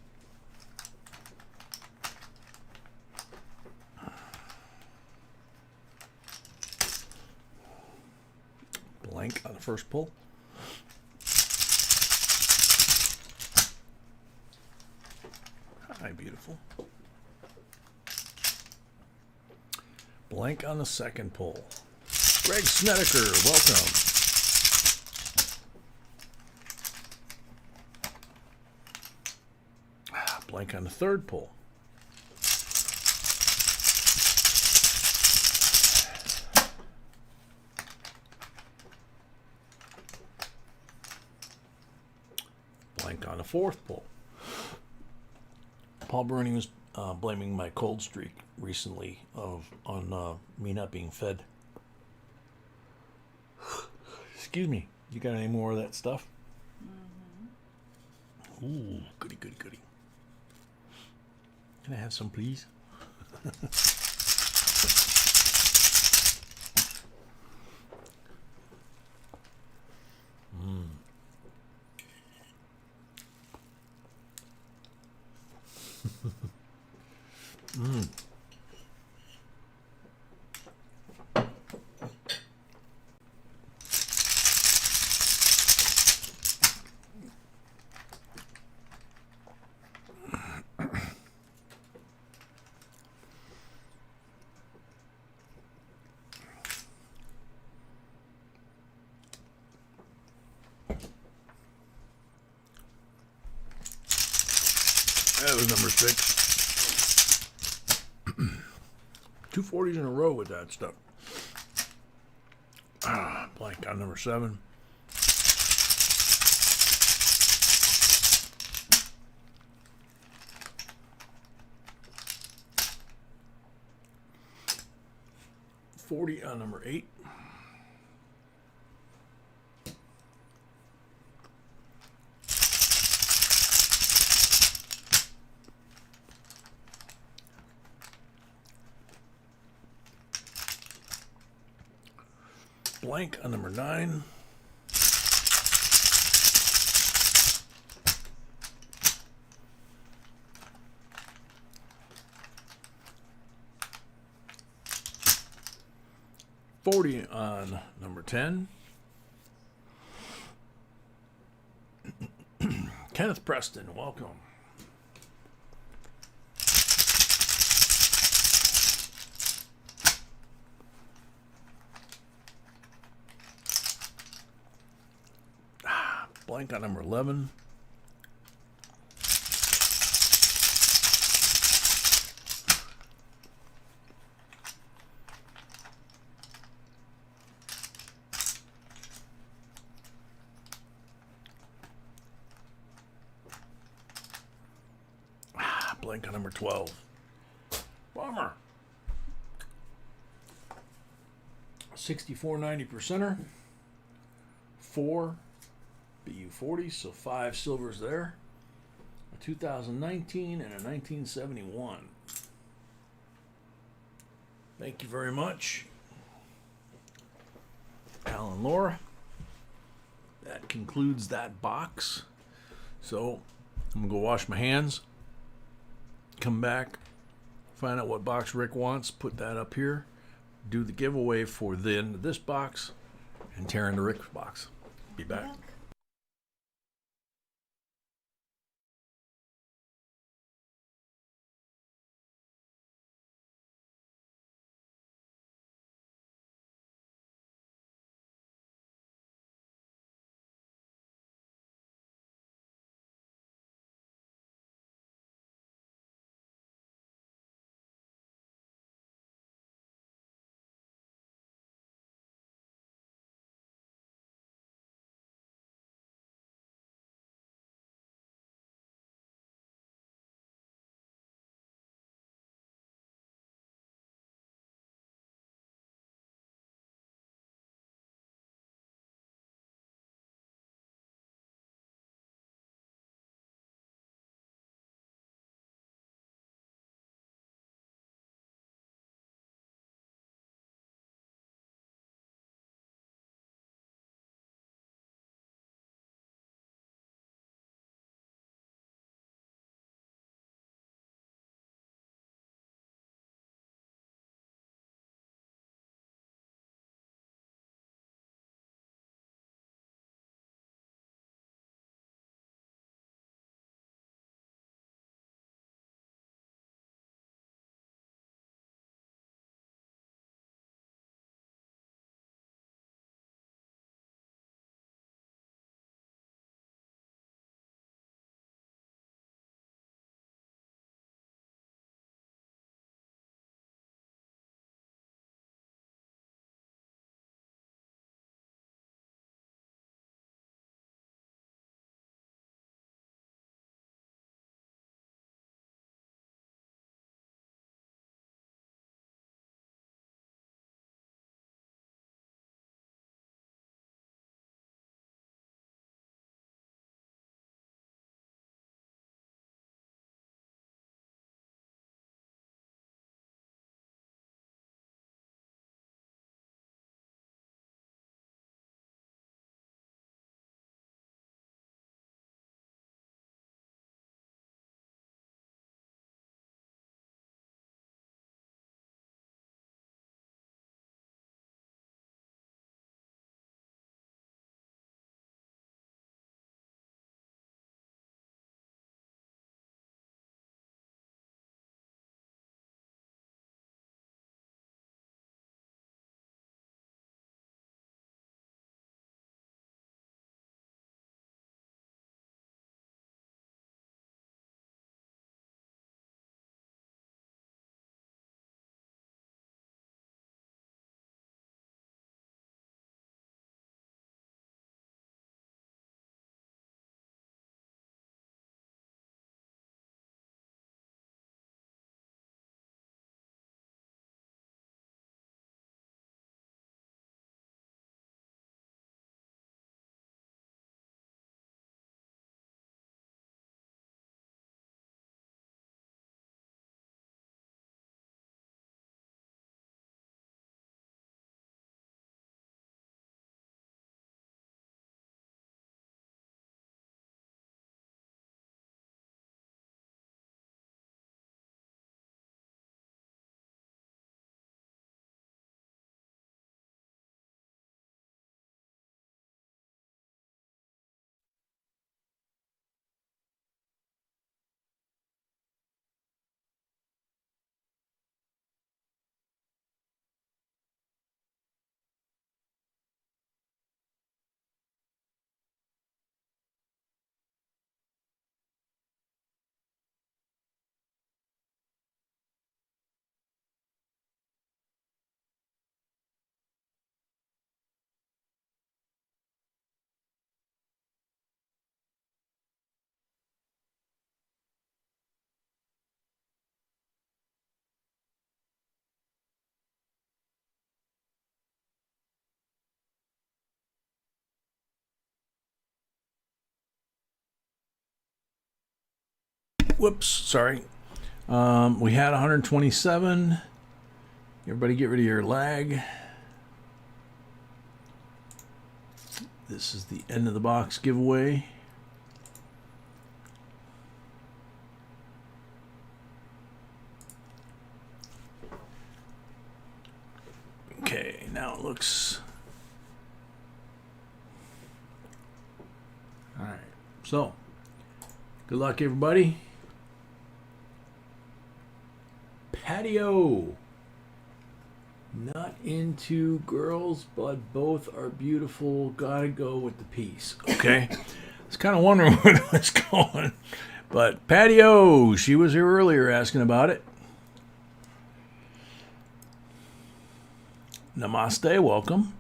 [SPEAKER 1] Blank on the first pull. Hi, beautiful. Blank on the second pull. Greg Snedeker, welcome. Blank on the third pull. Blank on the fourth pull. Paul Bernie was blaming my cold streak recently on me not being fed. Excuse me. You got any more of that stuff? Mm-hmm. Ooh, goody, goody, goody. Can I have some, please? That was number 6. 2 40s in a row with that stuff. Blank on number 7. $40 on number 8. blank on number 9. $40 on number 10. Kenneth Preston, welcome. Blank on number 11. Blank on number 12. Bummer. 64.90 percenter. 4 BU40, so 5 silvers there. A 2019 and a 1971. Thank you very much, Al and Laura. That concludes that box. So I'm gonna go wash my hands, come back, find out what box Rick wants, put that up here, do the giveaway for the end of this box, and tear into Rick's box. Be back. Whoops, sorry. We had 127. Everybody get rid of your lag. This is the end of the box giveaway. Okay, now it looks... All right, so good luck, everybody. Patio. Not into girls, but both are beautiful. Gotta go with the piece. Okay. I was kind of wondering where it was going. But Patio, she was here earlier asking about it. Namaste, welcome.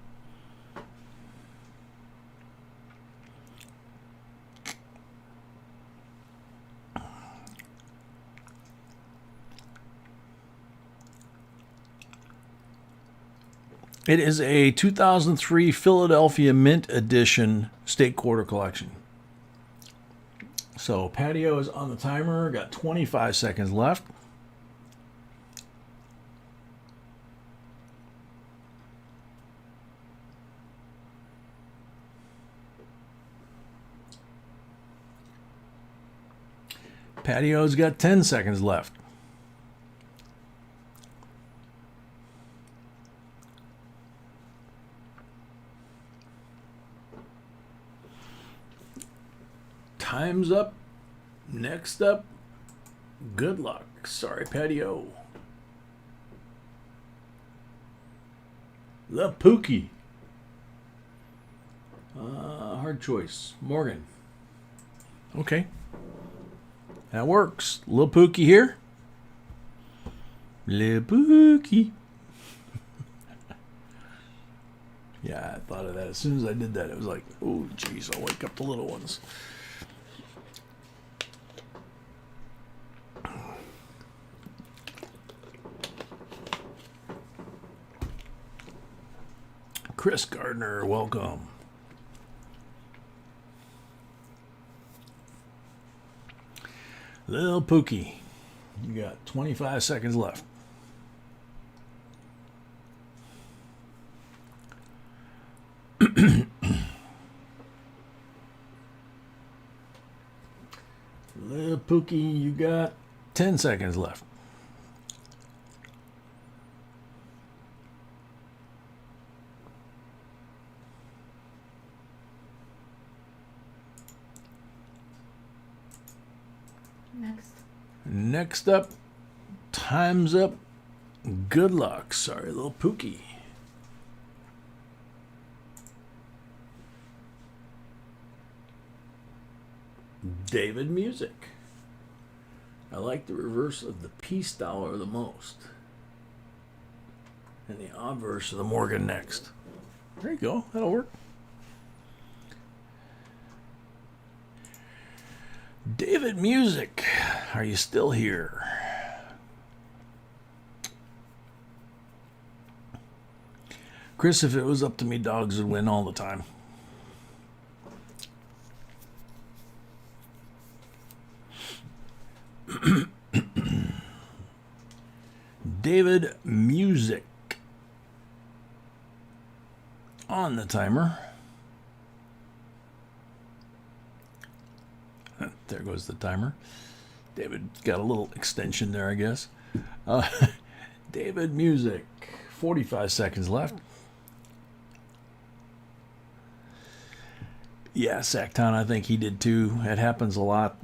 [SPEAKER 1] It is a 2003 Philadelphia Mint Edition State Quarter Collection. So Patio is on the timer. Got 25 seconds left. Patio's got 10 seconds left. Time's up. Next up, good luck. Sorry, Patio. La Pookie. Hard choice. Morgan. Okay. That works. Lil Pookie here. Lil Pookie. Yeah, I thought of that. As soon as I did that, it was like, oh, geez, I'll wake up the little ones. Chris Gardner, welcome. Lil Pookie, you got 25 seconds left. Lil Pookie, you got 10 seconds left. Next up, time's up. Good luck. Sorry, Lil Pookie. David Music. I like the reverse of the peace dollar the most. And the obverse of the Morgan next. There you go. That'll work. David Music, are you still here? Chris, if it was up to me, dogs would win all the time. David Music on the timer. There goes the timer. David got a little extension there, I guess. David Music, 45 seconds left. Yeah, Sacktown, I think he did too. It happens a lot.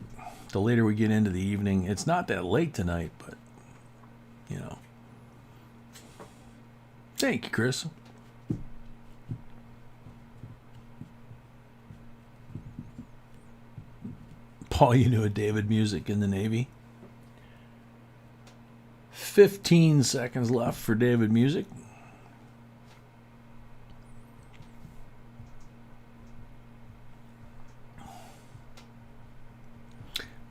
[SPEAKER 1] The later we get into the evening, it's not that late tonight, but, you know. Thank you, Chris. Paul, you knew a David Music in the Navy. 15 seconds left for David Music.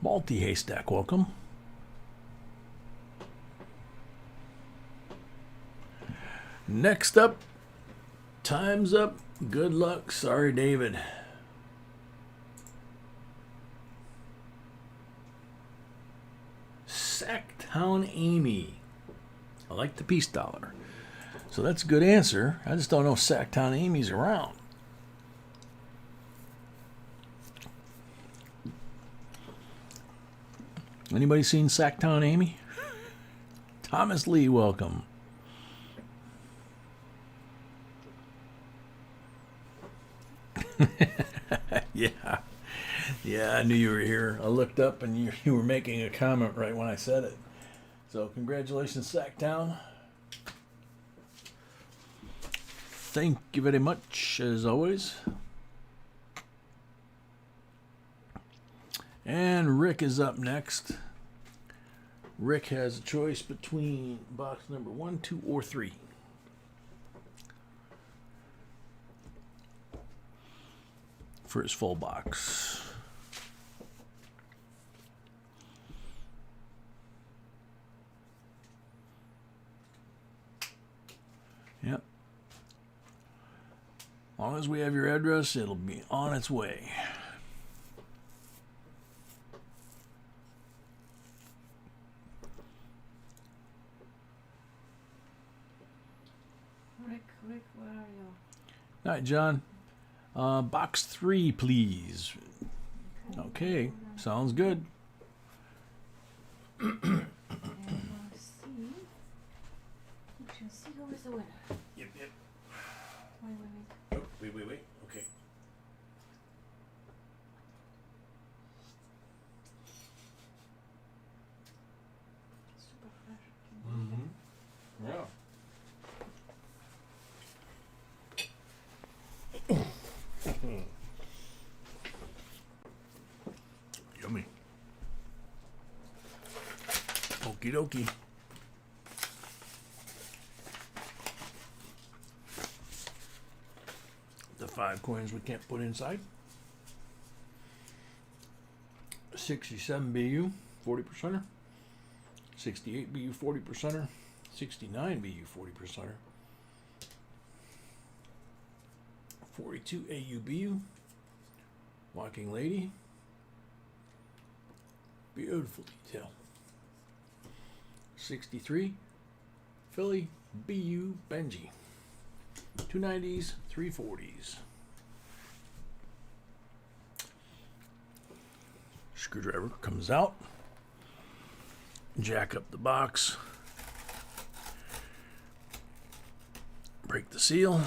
[SPEAKER 1] Multi Haystack, welcome. Next up, time's up. Good luck. Sorry, David. Sacktown Amy. I like the peace dollar. So that's a good answer. I just don't know if Sacktown Amy's around. Anybody seen Sacktown Amy? Thomas Lee, welcome. Yeah. Yeah, I knew you were here. I looked up and you were making a comment right when I said it. So congratulations, Sacktown. Thank you very much, as always. And Rick is up next. Rick has a choice between box number 1, 2, or 3. For his full box. Yep. As long as we have your address, it'll be on its way.
[SPEAKER 2] Rick, where are you?
[SPEAKER 1] All right, John. Box 3, please. Okay, sounds good.
[SPEAKER 2] And we'll see. We shall see who is the winner.
[SPEAKER 1] Yep.
[SPEAKER 2] Wait.
[SPEAKER 1] Oh, wait. Okay.
[SPEAKER 2] Super fresh.
[SPEAKER 1] Yeah. Yummy. Okie dokie. The 5 coins we can't put inside. 67 BU, 40%er. 68 BU, 40%er. 69 BU, 40%er. 42 AUBU, Walking Lady, beautiful detail. 63 Philly BU Benji, 290s, 340s. Screwdriver comes out, jack up the box, break the seal.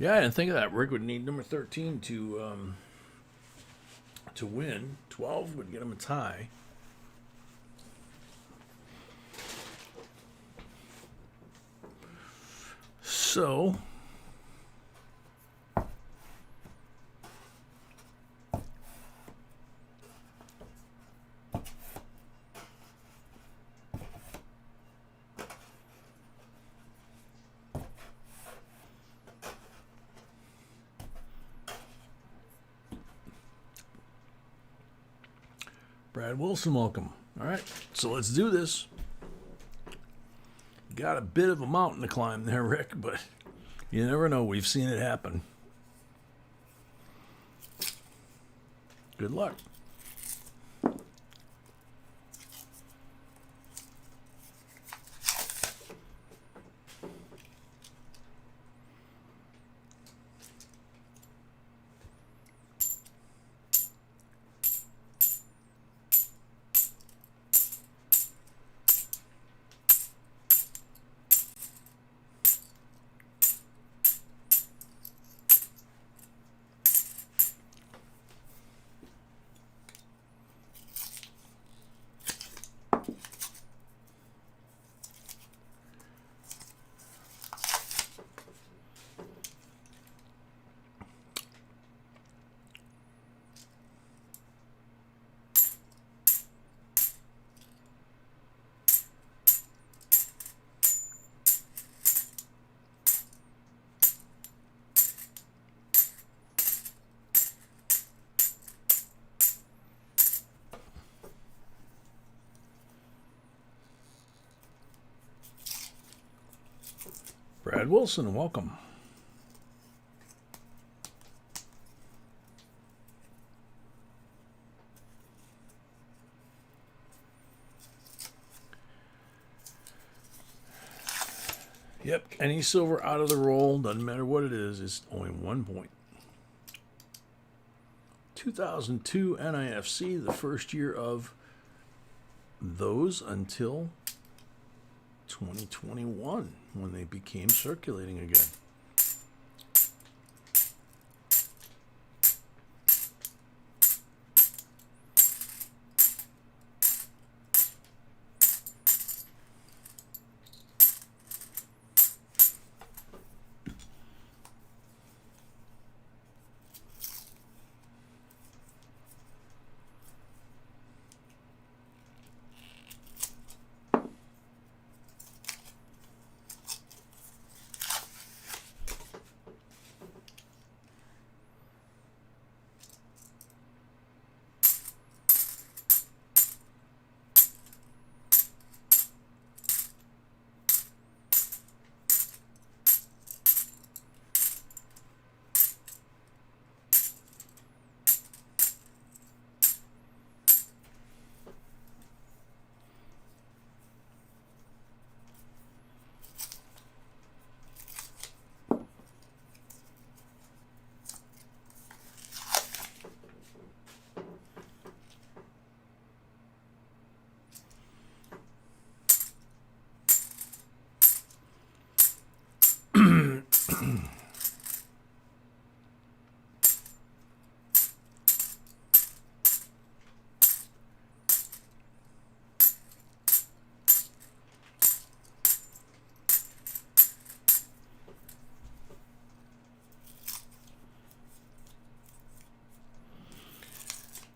[SPEAKER 1] Yeah, I didn't think of that. Rick would need number 13 to win. 12 would get him a tie. So Brad Wilson, welcome. All right, so let's do this. Got a bit of a mountain to climb there, Rick, but you never know. We've seen it happen. Good luck. Brad Wilson, welcome. Yep, any silver out of the roll, doesn't matter what it is only 1 point. 2002 NIFC, the first year of those until 2021 when they became circulating again.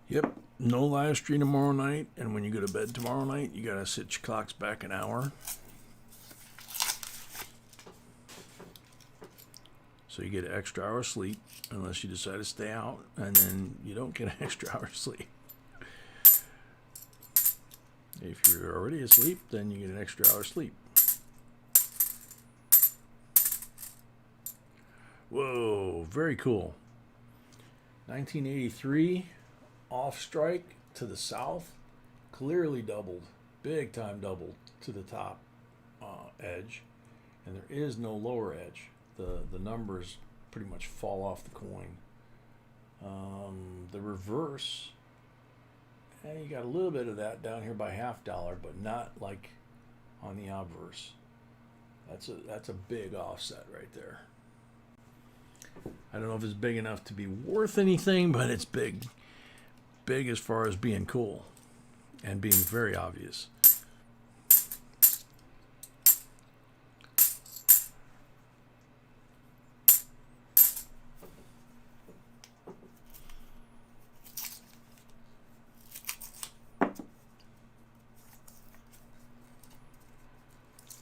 [SPEAKER 1] Yep, no live stream tomorrow night, and when you go to bed tomorrow night, you gotta set your clocks back an hour. So you get an extra hour of sleep, unless you decide to stay out, and then you don't get an extra hour of sleep. If you're already asleep, then you get an extra hour of sleep. Whoa, very cool. 1983. Off strike to the south, clearly doubled, big time doubled to the top edge, and there is no lower edge. The numbers pretty much fall off the coin. The reverse, you got a little bit of that down here by $0.50, but not like on the obverse. That's a big offset right there. I don't know if it's big enough to be worth anything, but it's big. Big as far as being cool and being very obvious.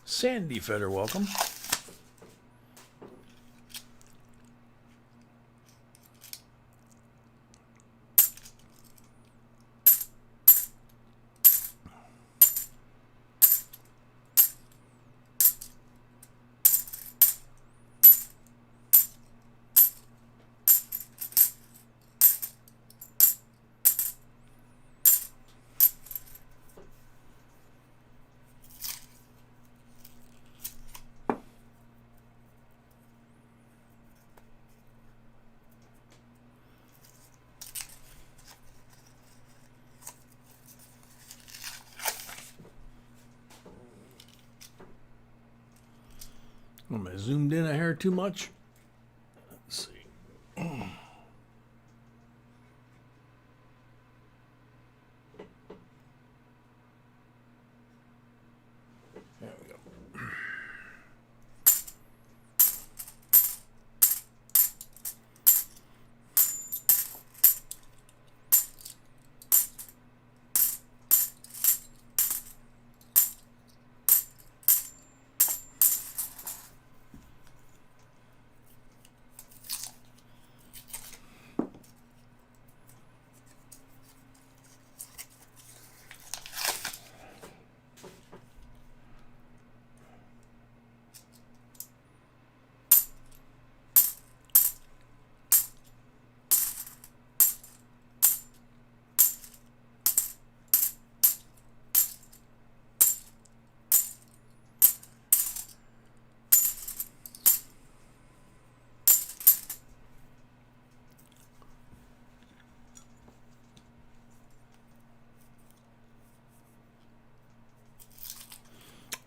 [SPEAKER 1] Sandy Feder, welcome. Am I zoomed in a hair too much? Let's see. There we go.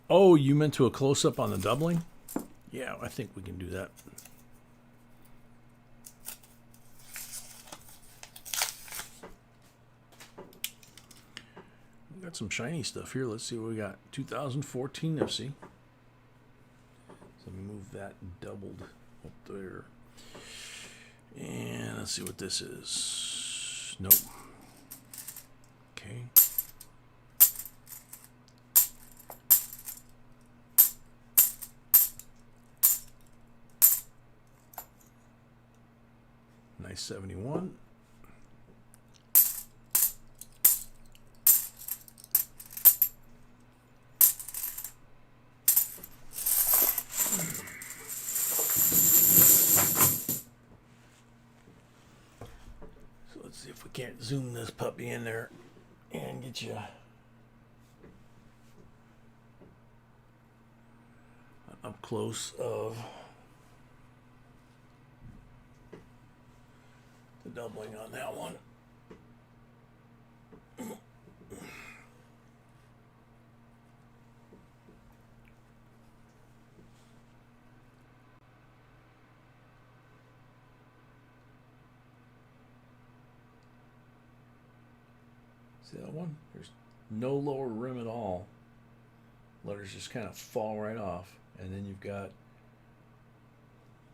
[SPEAKER 1] Oh, you meant to a close-up on the doubling? Yeah, I think we can do that. We got some shiny stuff here. Let's see what we got. 2014 FC. So let me move that doubled up there. And let's see what this is. Nope. Okay. Nice 71. So let's see if we can't zoom this puppy in there and get you up close of the doubling on that one. See that one? There's no lower rim at all. Letters just kind of fall right off. And then you've got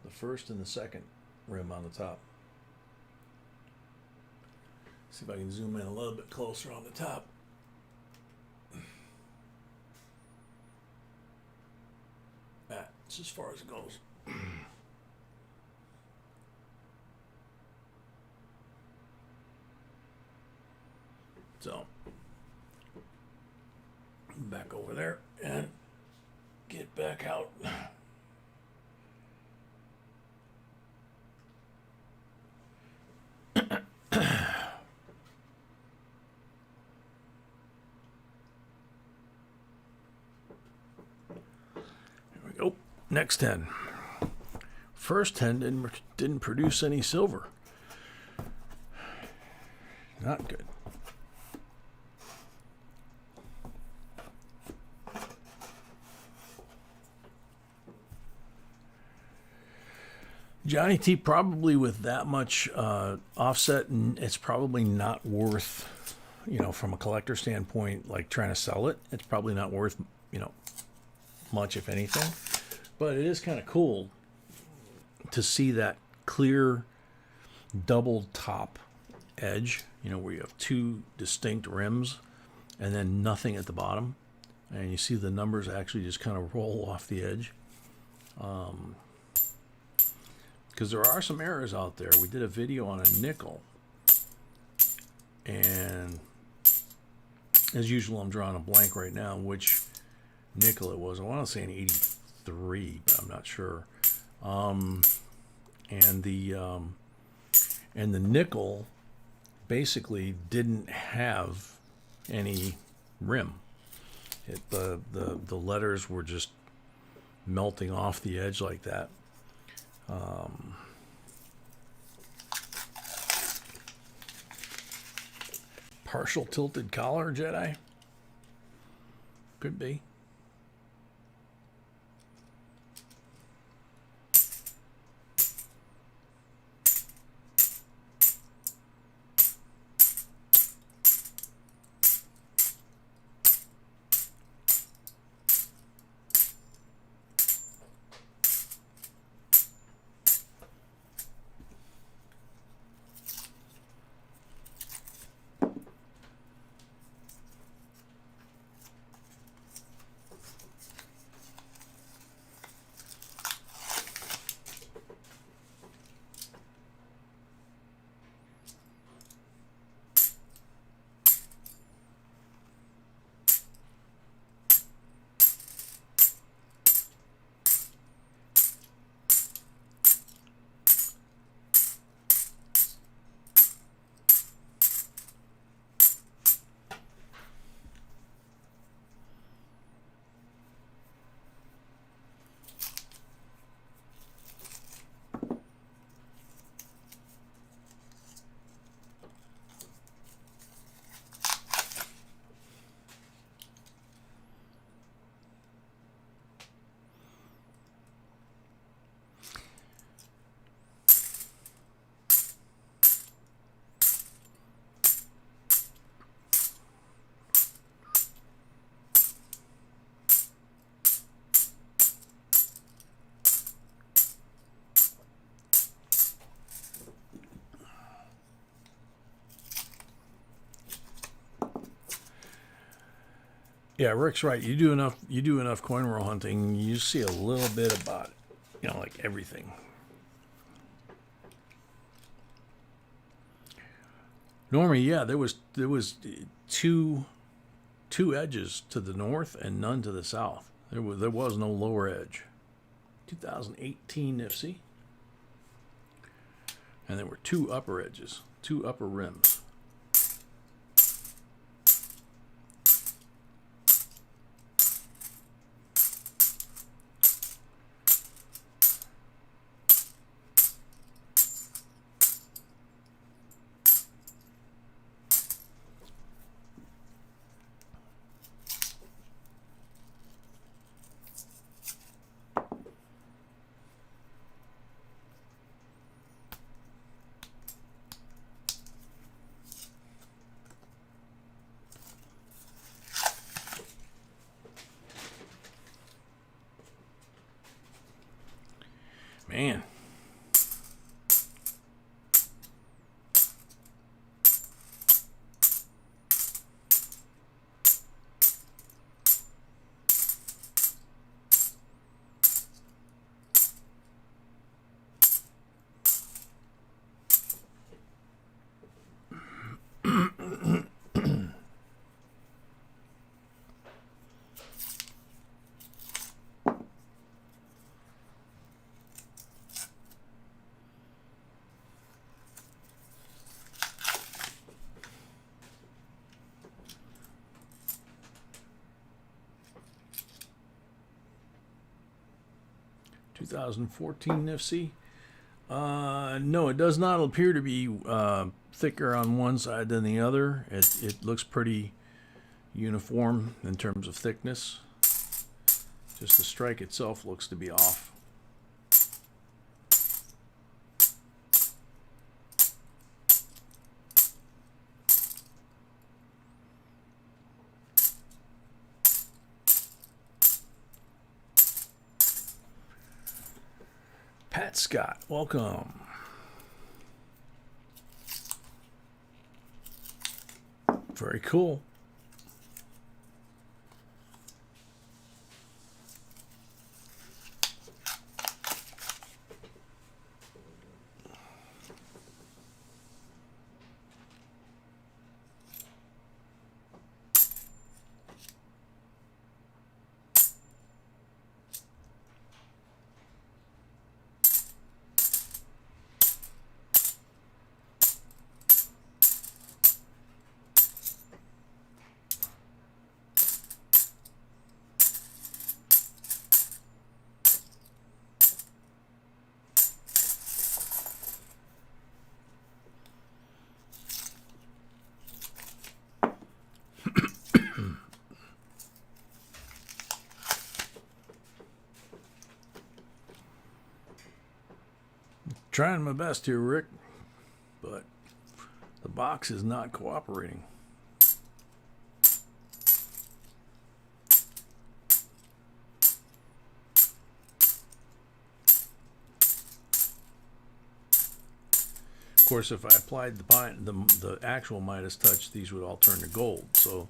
[SPEAKER 1] the first and the second rim on the top. See if I can zoom in a little bit closer on the top. That's as far as it goes. So, back over there and get back out. Oh, next 10. First 10 didn't produce any silver. Not good. Johnny T, probably with that much offset, it's probably not worth, from a collector standpoint, like trying to sell it. It's probably not worth, much, if anything. But it is kind of cool to see that clear double top edge, where you have two distinct rims and then nothing at the bottom. And you see the numbers actually just kind of roll off the edge. Because there are some errors out there. We did a video on a nickel. And as usual, I'm drawing a blank right now which nickel it was. I want to say an 83, but I'm not sure. And the nickel basically didn't have any rim. The letters were just melting off the edge like that. Partial tilted collar, Jedi? Could be. Yeah, Rick's right. You do enough coin roll hunting, you see a little bit about, like everything. Normally, yeah, there was two edges to the north and none to the south. There was no lower edge. 2018 NIFC. And there were two upper edges, two upper rims. Man. (2014) NIFC. No, it does not appear to be thicker on one side than the other. It looks pretty uniform in terms of thickness. Just the strike itself looks to be off. Pat Scott, welcome. Very cool. Trying my best here, Rick, but the box is not cooperating. Of course, if I applied the actual Midas touch, these would all turn to gold. So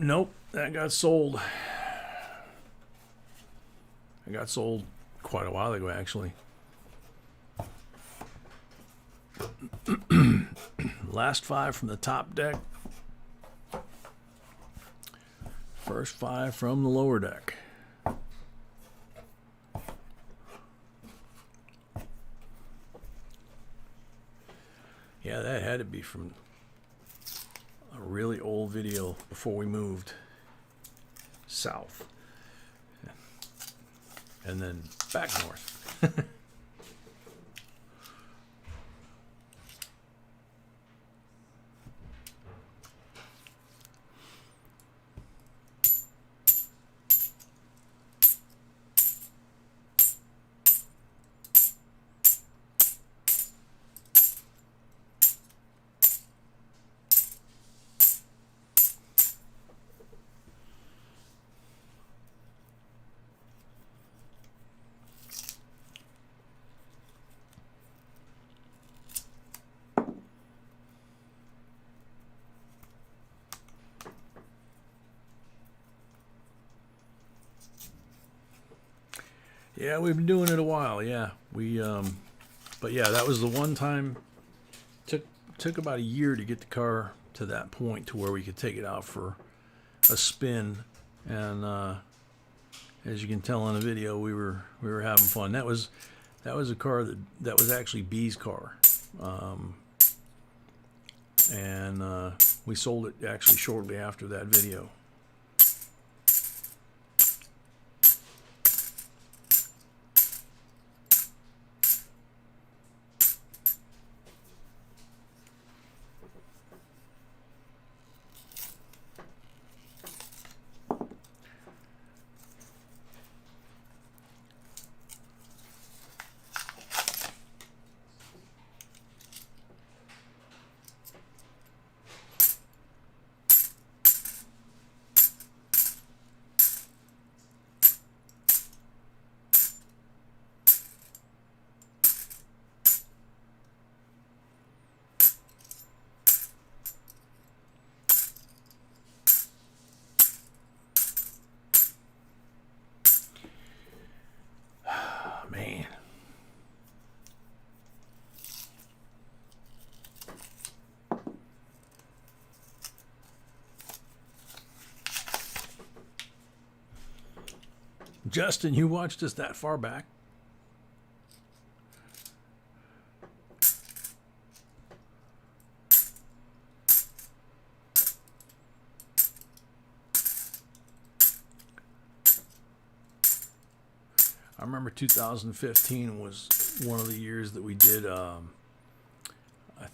[SPEAKER 1] nope, that got sold. It got sold quite a while ago, actually. Last 5 from the top deck. First 5 from the lower deck. Yeah, that had to be from a really old video before we moved south. And then back north. Yeah, we've been doing it a while. Yeah, but yeah, that was the one time. Took about a year to get the car to that point to where we could take it out for a spin, and as you can tell in the video, we were having fun. That was a car that was actually B's car, and we sold it actually shortly after that video. Man. Justin, you watched us that far back? I remember 2015 was one of the years that we did, I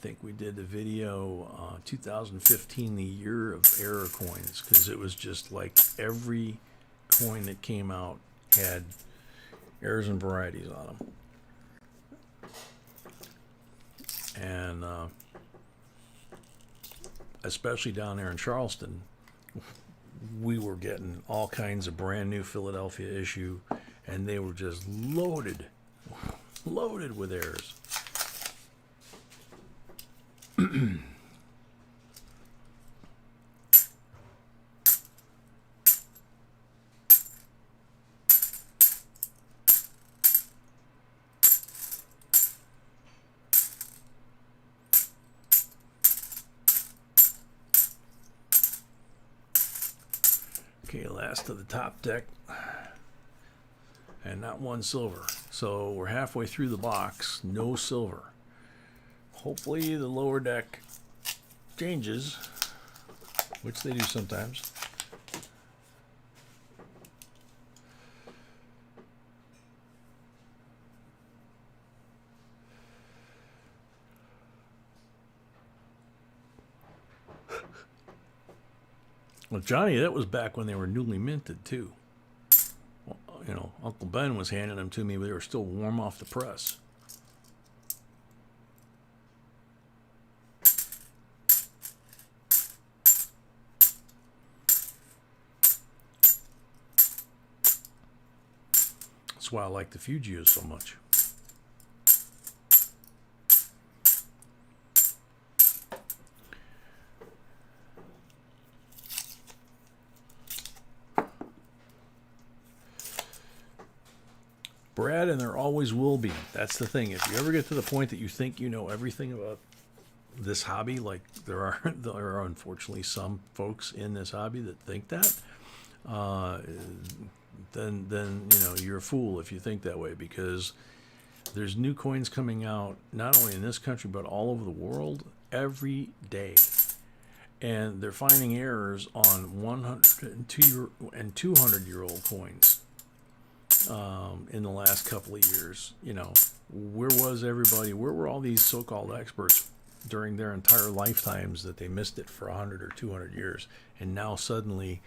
[SPEAKER 1] think we did the video, 2015, the year of error coins, because it was just like every coin that came out had errors and varieties on them. And especially down there in Charleston, we were getting all kinds of brand new Philadelphia issue, and they were just loaded with errors. Okay, last of the top deck. And not one silver. So we're halfway through the box, no silver. Hopefully the lower deck changes, which they do sometimes. Well, Johnny, that was back when they were newly minted too. You know, Uncle Ben was handing them to me, but they were still warm off the press. That's why I like the Fugios so much. Brad, and there always will be. That's the thing. If you ever get to the point that you think you know everything about this hobby, like there are unfortunately some folks in this hobby that think that, then you know you're a fool if you think that way, because there's new coins coming out not only in this country but all over the world every day, and they're finding errors on 100 and 200-year-old coins in the last couple of years. You know, where was everybody? Where were all these so-called experts during their entire lifetimes that they missed it for 100 or 200 years? And now suddenly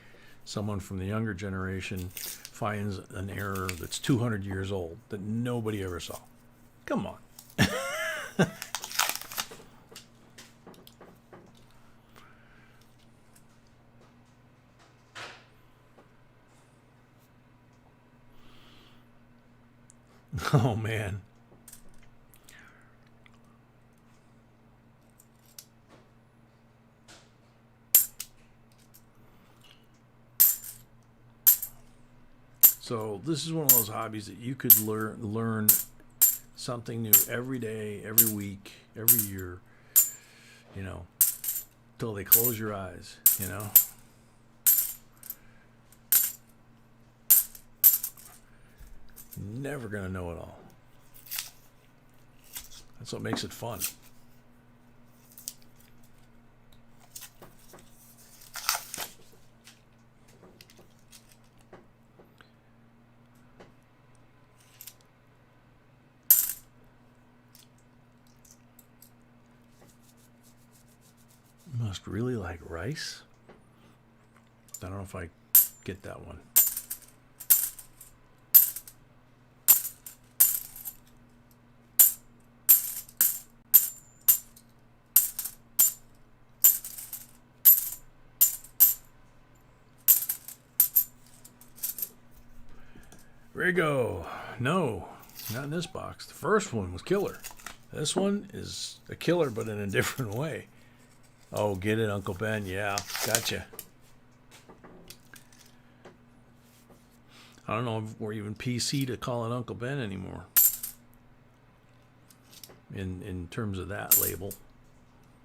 [SPEAKER 1] someone from the younger generation finds an error that's 200 years old that nobody ever saw. Come on. Oh, man. So this is one of those hobbies that you could learn something new every day, every week, every year, you know, till they close your eyes, you know. Never gonna know it all. That's what makes it fun. Must really like rice. I don't know if I get that one. There you go. No, not in this box. The first one was killer. This one is a killer, but in a different way. Oh, get it, Uncle Ben? Yeah, gotcha. I don't know if we're even PC to call it Uncle Ben anymore. In terms of that label.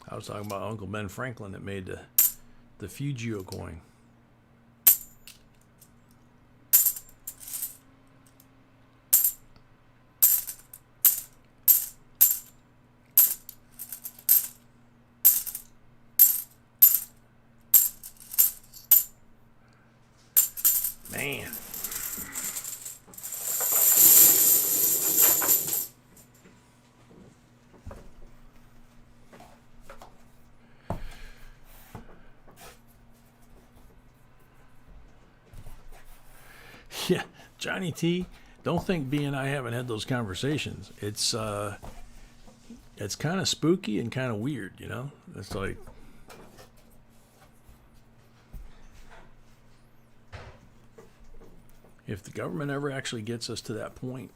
[SPEAKER 1] I was talking about Uncle Ben Franklin that made the Fugio coin. Man. Yeah, Johnny T, don't think B and I haven't had those conversations. It's kind of spooky and kind of weird, you know? It's like, if the government ever actually gets us to that point,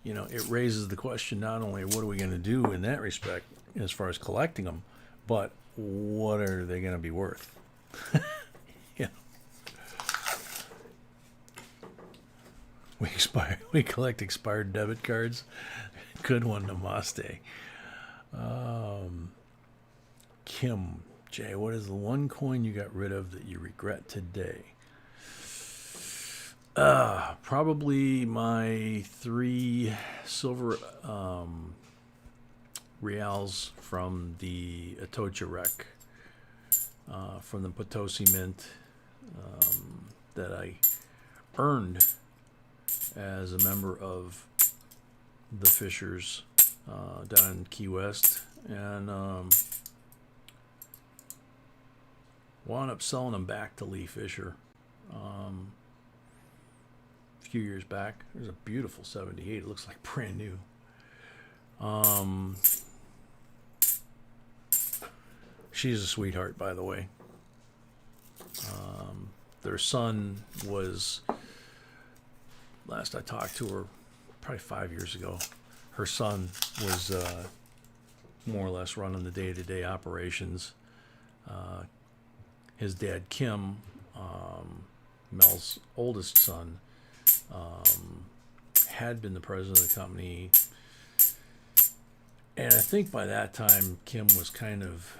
[SPEAKER 1] you know, it raises the question not only what are we going to do in that respect as far as collecting them, but what are they going to be worth? Yeah. We collect expired debit cards. Good one, Namaste. Kim J, what is the one coin you got rid of that you regret today? Probably my 3 silver reals from the Atocha wreck, from the Potosi Mint, that I earned as a member of the Fishers down in Key West, and wound up selling them back to Lee Fisher. Few years back. There's a beautiful 78. It looks like brand new. She's a sweetheart, by the way. Their son was, last I talked to her, probably 5 years ago. Her son was more or less running the day-to-day operations. His dad, Kim, Mel's oldest son, had been the president of the company, and I think by that time Kim was kind of,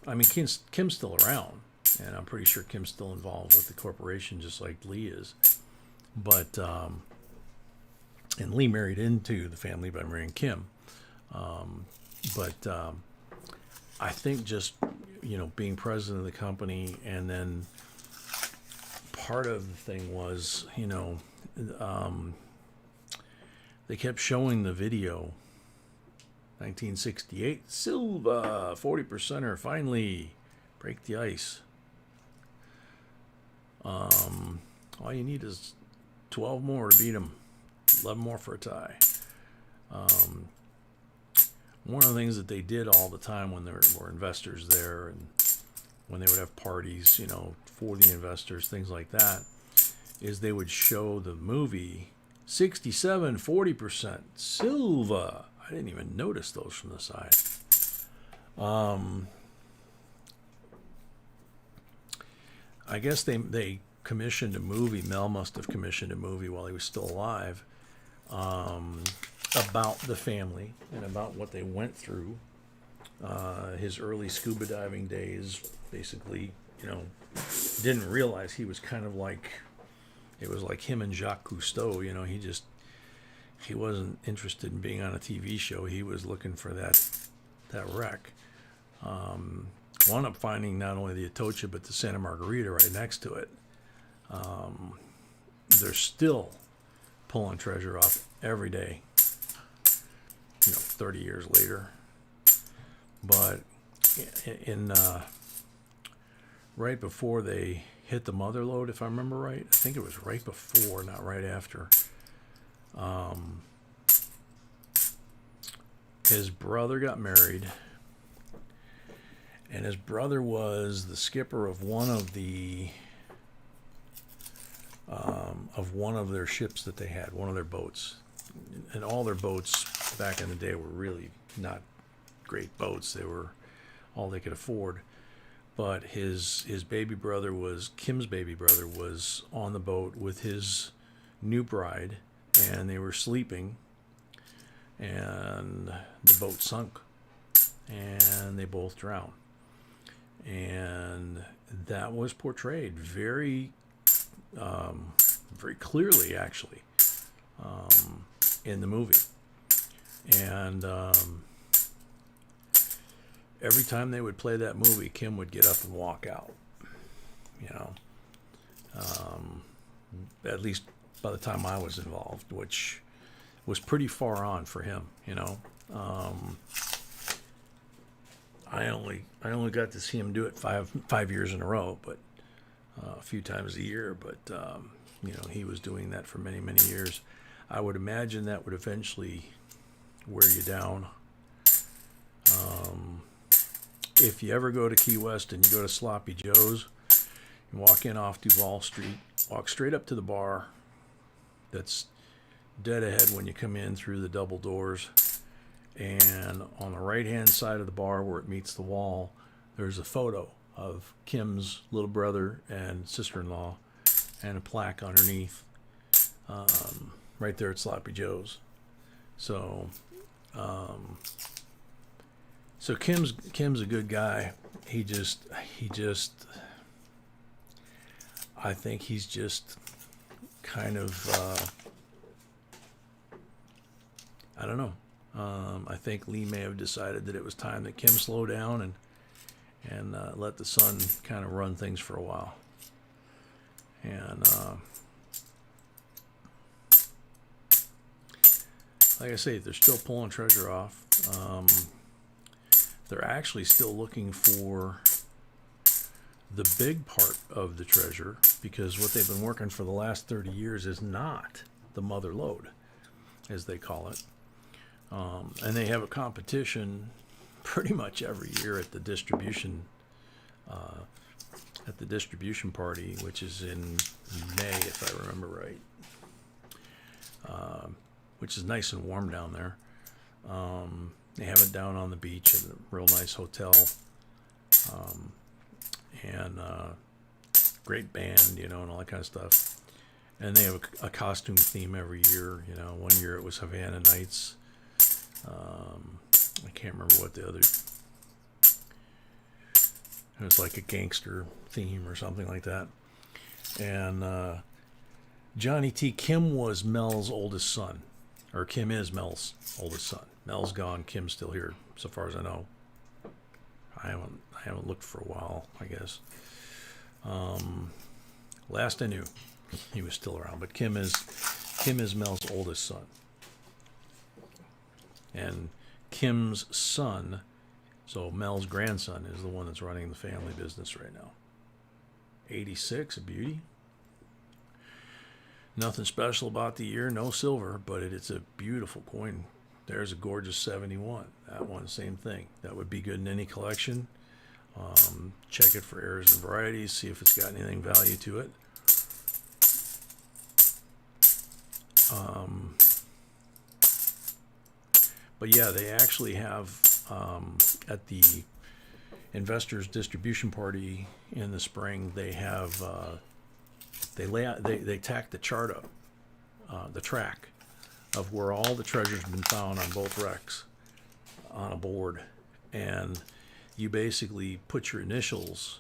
[SPEAKER 1] I mean, Kim's still around, and I'm pretty sure Kim's still involved with the corporation just like Lee is, but and Lee married into the family by marrying Kim, but I think just being president of the company, and then part of the thing was, they kept showing the video. 1968, Silva, 40%er, finally break the ice. All you need is 12 more to beat them, 11 more for a tie. One of the things that they did all the time when there were investors there, and when they would have parties, for the investors, things like that, is they would show the movie 67, 40%, Silva. I didn't even notice those from the side. I guess they commissioned a movie. Mel must have commissioned a movie while he was still alive, about the family and about what they went through. His early scuba diving days, basically, didn't realize he was kind of like, it was like him and Jacques Cousteau. He wasn't interested in being on a TV show. He was looking for that wreck. Wound up finding not only the Atocha but the Santa Margarita right next to it. They're still pulling treasure off every day, 30 years later. But in right before they hit the mother lode, if I remember right, I think it was right before, not right after. His brother got married, and his brother was the skipper of one of their ships that they had, one of their boats. And all their boats back in the day were really not great boats. They were all they could afford. But his baby brother Kim's baby brother was on the boat with his new bride, and they were sleeping, and the boat sunk, and they both drowned. And that was portrayed very clearly, actually, in the movie. And every time they would play that movie, Kim would get up and walk out. At least by the time I was involved, which was pretty far on for him. I only got to see him do it five years in a row, but a few times a year. But he was doing that for many, many years. I would imagine that would eventually wear you down. If you ever go to Key West and you go to Sloppy Joe's, you walk in off Duval Street, walk straight up to the bar that's dead ahead when you come in through the double doors, and on the right hand side of the bar where it meets the wall, there's a photo of Kim's little brother and sister-in-law, and a plaque underneath, right there at Sloppy Joe's. So Kim's a good guy. He just I think he's just kind of I don't know. I think Lee may have decided that it was time that Kim slow down and let the son kind of run things for a while. And like I say, they're still pulling treasure off. They're actually still looking for the big part of the treasure, because what they've been working for the last 30 years is not the mother lode, as they call it. And they have a competition pretty much every year at the distribution party, which is in May, if I remember right, which is nice and warm down there. They have it down on the beach in a real nice hotel, and great band, and all that kind of stuff. And they have a costume theme every year. One year it was Havana Nights. I can't remember what the other. It was like a gangster theme or something like that. And Johnny T. Kim was Mel's oldest son, or Kim is Mel's oldest son. Mel's gone, Kim's still here, so far as I know. I haven't looked for a while, I guess. Last I knew, he was still around, but Kim is Mel's oldest son. And Kim's son, so Mel's grandson, is the one that's running the family business right now. 86, a beauty. Nothing special about the year, no silver, but it's a beautiful coin. There's a gorgeous 71. That one, same thing. That would be good in any collection. Check it for errors and varieties, see if it's got anything value to it. But yeah, they actually have at the investors distribution party in the spring, they have they tack the chart up, the track of where all the treasures have been found on both wrecks on a board, and you basically put your initials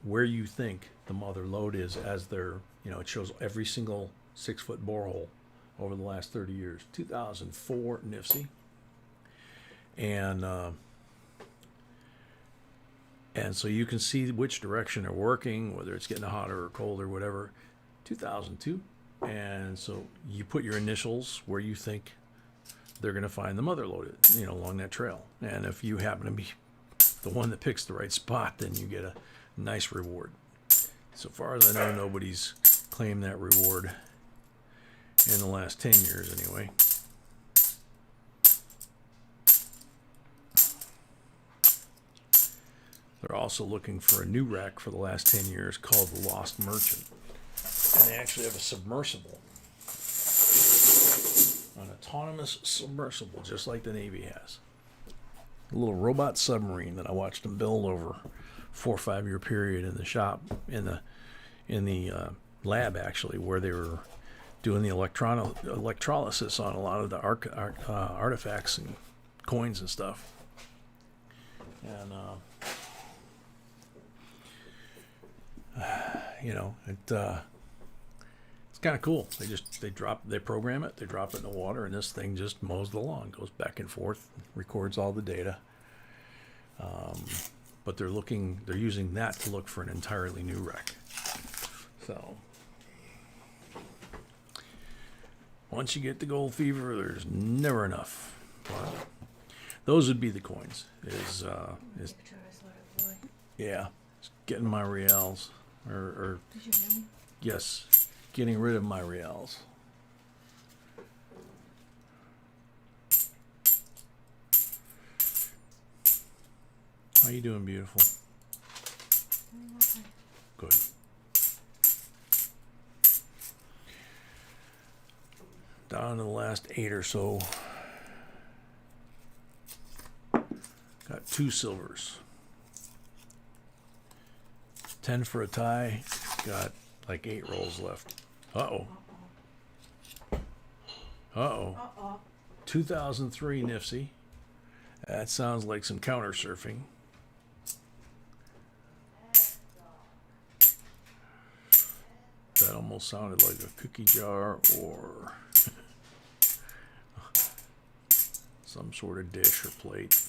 [SPEAKER 1] where you think the mother lode is as their, it shows every single 6-foot borehole over the last 30 years. 2004 NIFSI. And so you can see which direction they're working, whether it's getting hotter or colder or whatever. 2002. And so you put your initials where you think they're going to find the mother lode, along that trail. And if you happen to be the one that picks the right spot, then you get a nice reward. So far as I know, nobody's claimed that reward in the last 10 years anyway. They're also looking for a new wreck for the last 10 years called the Lost Merchant. And they actually have a submersible. An autonomous submersible, just like the Navy has. A little robot submarine that I watched them build over a 4 or 5 year period in the shop, in the lab actually, where they were doing the electrolysis on a lot of the artifacts and coins and stuff. And it's kind of cool. They program it, they drop it in the water, and this thing just mows the lawn, goes back and forth, records all the data. But they're using that to look for an entirely new wreck. So once you get the gold fever, there's never enough. But those would be the coins. Yeah, getting my reals, or
[SPEAKER 2] Did you hear me?
[SPEAKER 1] yes, getting rid of my reals. How you doing, beautiful?
[SPEAKER 2] Okay.
[SPEAKER 1] Good. Down to the last 8 or so. Got 2 silvers. 10 for a tie. Got like 8 rolls left. Uh-oh. Uh-oh.
[SPEAKER 2] Uh-oh.
[SPEAKER 1] 2003 NIFSI. That sounds like some counter surfing. That almost sounded like a cookie jar or some sort of dish or plate.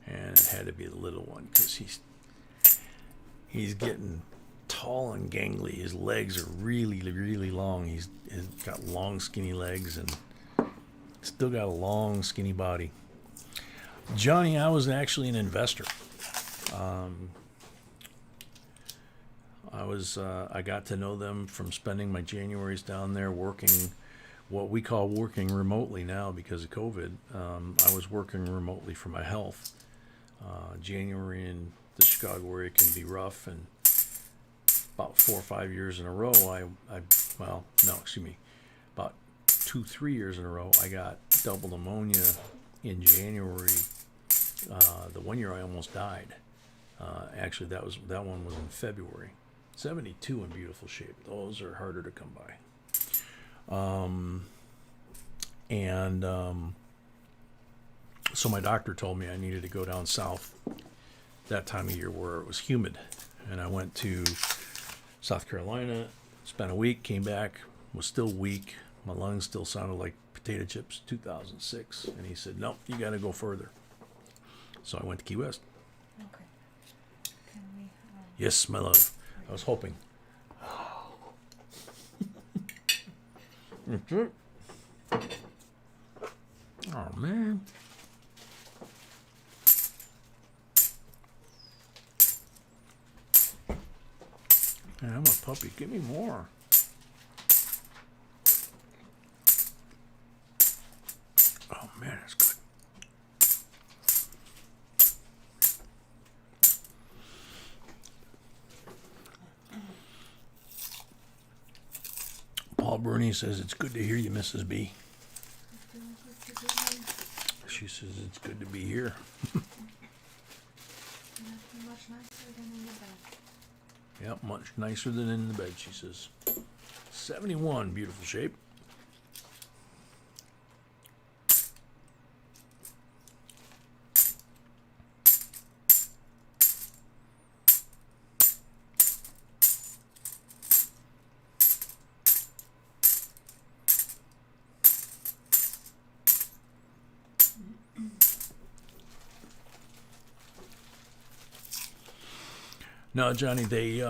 [SPEAKER 1] And it had to be the little one because he's getting tall and gangly. His legs are really, really long. He's got long, skinny legs and still got a long, skinny body. Johnny, I was actually an investor. I got to know them from spending my Januaries down there working, what we call working remotely now because of COVID. I was working remotely for my health. January in the Chicago area can be rough, and about 4 or 5 years in a row, about 2-3 years in a row, I got double pneumonia in January. The one year I almost died. Actually, that one was in February. 72 in beautiful shape. Those are harder to come by. So my doctor told me I needed to go down south that time of year where it was humid. And I went to South Carolina, spent a week, came back, was still weak. My lungs still sounded like potato chips, 2006. And he said, nope, you got to go further. So I went to Key West.
[SPEAKER 2] Okay. Can we?
[SPEAKER 1] Yes, my love. I was hoping. Oh, man. Man, I'm a puppy. Give me more. Oh, man, that's good. Paul Bruni says, it's good to hear you, Mrs. B. She says, it's good to be here.
[SPEAKER 2] Much nicer than in the bed.
[SPEAKER 1] Yep, much nicer than in the bed, she says. 71, beautiful shape. No, Johnny, they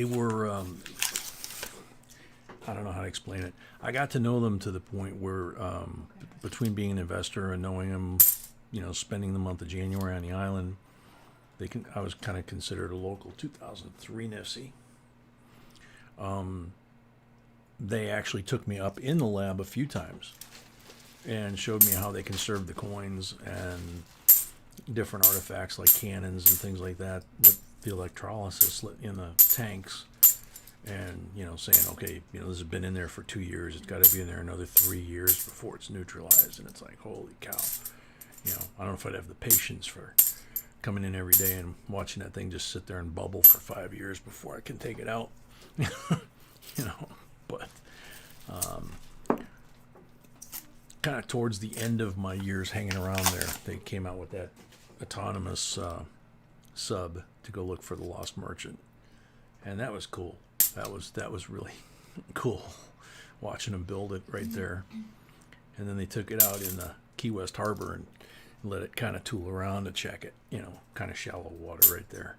[SPEAKER 1] were, I don't know how to explain it. I got to know them to the point where, between being an investor and knowing them, spending the month of January on the island, I was kind of considered a local 2003 NIFC. They actually took me up in the lab a few times and showed me how they conserved the coins and different artifacts like cannons and things like that with the electrolysis in the tanks, and saying, okay, this has been in there for 2 years, it's got to be in there another 3 years before it's neutralized. And it's like, holy cow, I don't know if I'd have the patience for coming in every day and watching that thing just sit there and bubble for 5 years before I can take it out. But kind of towards the end of my years hanging around there, they came out with that autonomous sub to go look for the lost merchant, and that was cool. That was really cool, watching them build it right there. And then they took it out in the Key West Harbor and let it kind of tool around to check it. Kind of shallow water right there.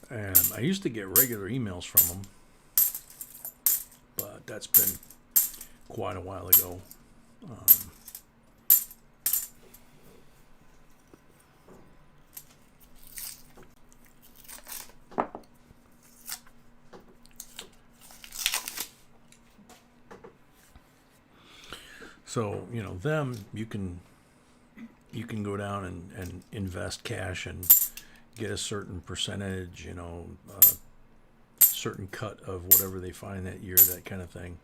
[SPEAKER 1] And I used to get regular emails from them, but that's been quite a while ago. So, them, you can go down and invest cash and get a certain percentage, certain cut of whatever they find that year, that kind of thing.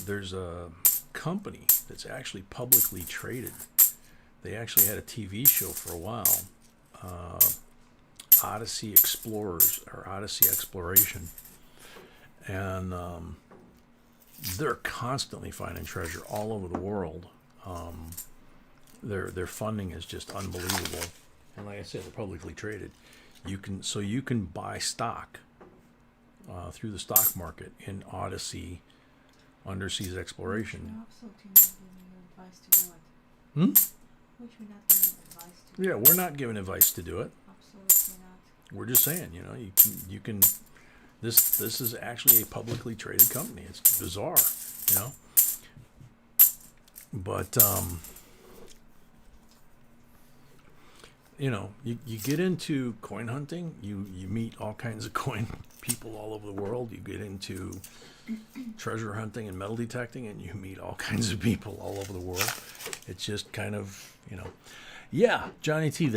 [SPEAKER 1] There's a company that's actually publicly traded. They actually had a TV show for a while, Odyssey Explorers or Odyssey Exploration, and they're constantly finding treasure all over the world. Their funding is just unbelievable, and like I said, they're publicly traded. You can buy stock through the stock market in Odyssey Underseas Exploration.
[SPEAKER 2] You're absolutely not giving you advice to do it. Which we're not giving advice to.
[SPEAKER 1] Yeah, we're not giving advice to do it.
[SPEAKER 2] Absolutely not.
[SPEAKER 1] We're just saying, you can. This is actually a publicly traded company. It's bizarre, But you get into coin hunting. You meet all kinds of coin people all over the world. You get into treasure hunting and metal detecting, and you meet all kinds of people all over the world. It's just kind of, yeah, Johnny T.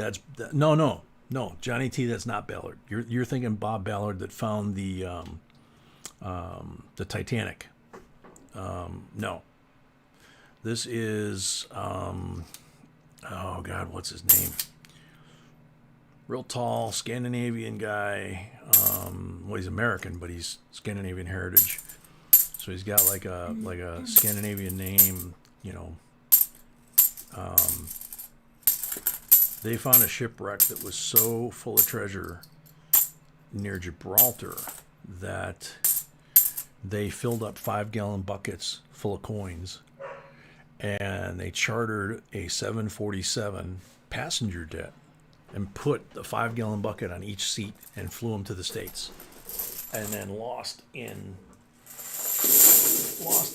[SPEAKER 1] No, Johnny T. That's not Ballard. You're thinking Bob Ballard that found the Titanic. No, this is oh God, what's his name? Real tall Scandinavian guy. Well, he's American, but he's Scandinavian heritage. So he's got like a Scandinavian name, They found a shipwreck that was so full of treasure near Gibraltar that they filled up 5-gallon buckets full of coins, and they chartered a 747 passenger jet and put the 5-gallon bucket on each seat and flew them to the States, and then lost in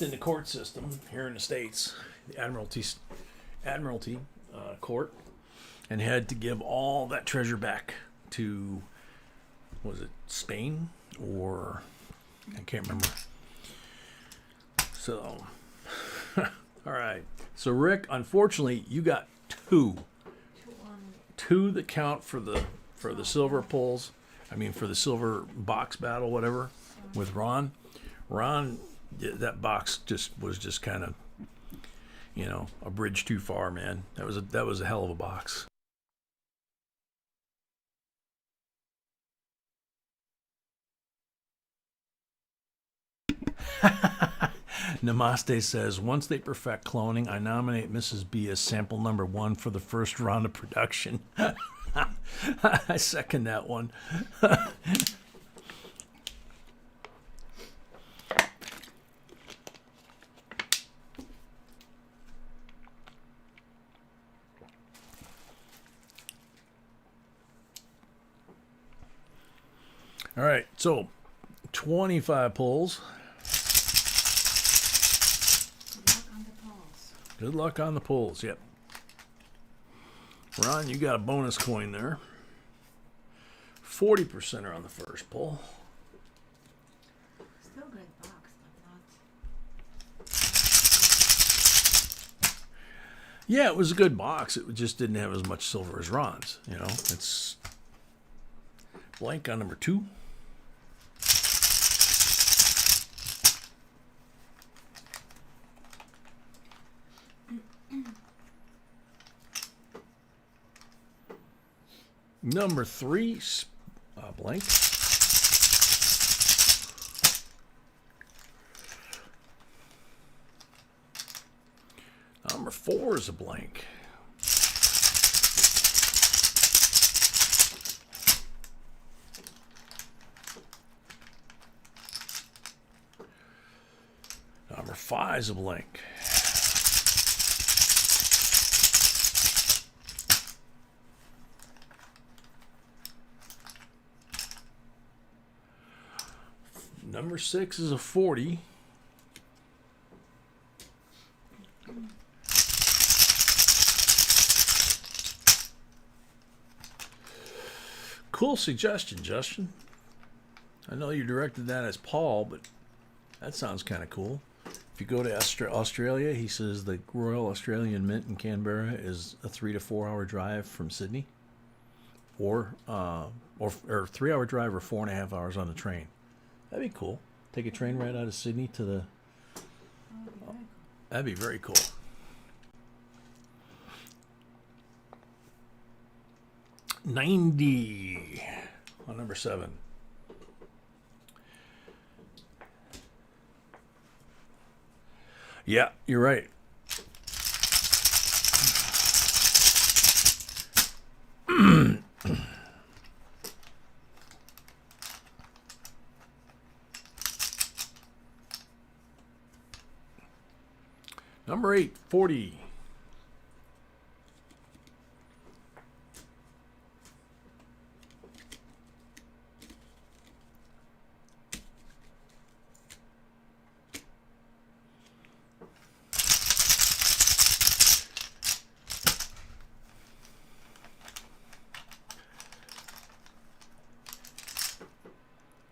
[SPEAKER 1] the court system here in the States, the Admiralty court, and had to give all that treasure back to, was it Spain or I can't remember. So, all right. So Rick, unfortunately, you got two that count for the silver pulls. I mean, for the silver box battle, whatever, with Ron. Ron, that box was just kind of, a bridge too far, man. That was a hell of a box. Namaste says, once they perfect cloning, I nominate Mrs. B as sample number 1 for the first round of production. I second that one. All right, so 25 pulls. Good luck on the pulls, yep. Ron, you got a bonus coin there. 40% are on the first pull.
[SPEAKER 2] Still good box, but not.
[SPEAKER 1] Yeah, it was a good box. It just didn't have as much silver as Ron's. It's blank on number 2. Number 3, blank. Number 4 is a blank. Number 5 is a blank. Number 6 is a 40. Cool suggestion, Justin. I know you directed that as Paul, but that sounds kind of cool. If you go to Australia, he says the Royal Australian Mint in Canberra is a 3 to 4 hour drive from Sydney, or 3 hour drive or 4.5 hours on the train. That'd be cool. Take a train right out of Sydney to the. That'd be very cool. $90 on number 7. Yeah, you're right. Number 8, 40.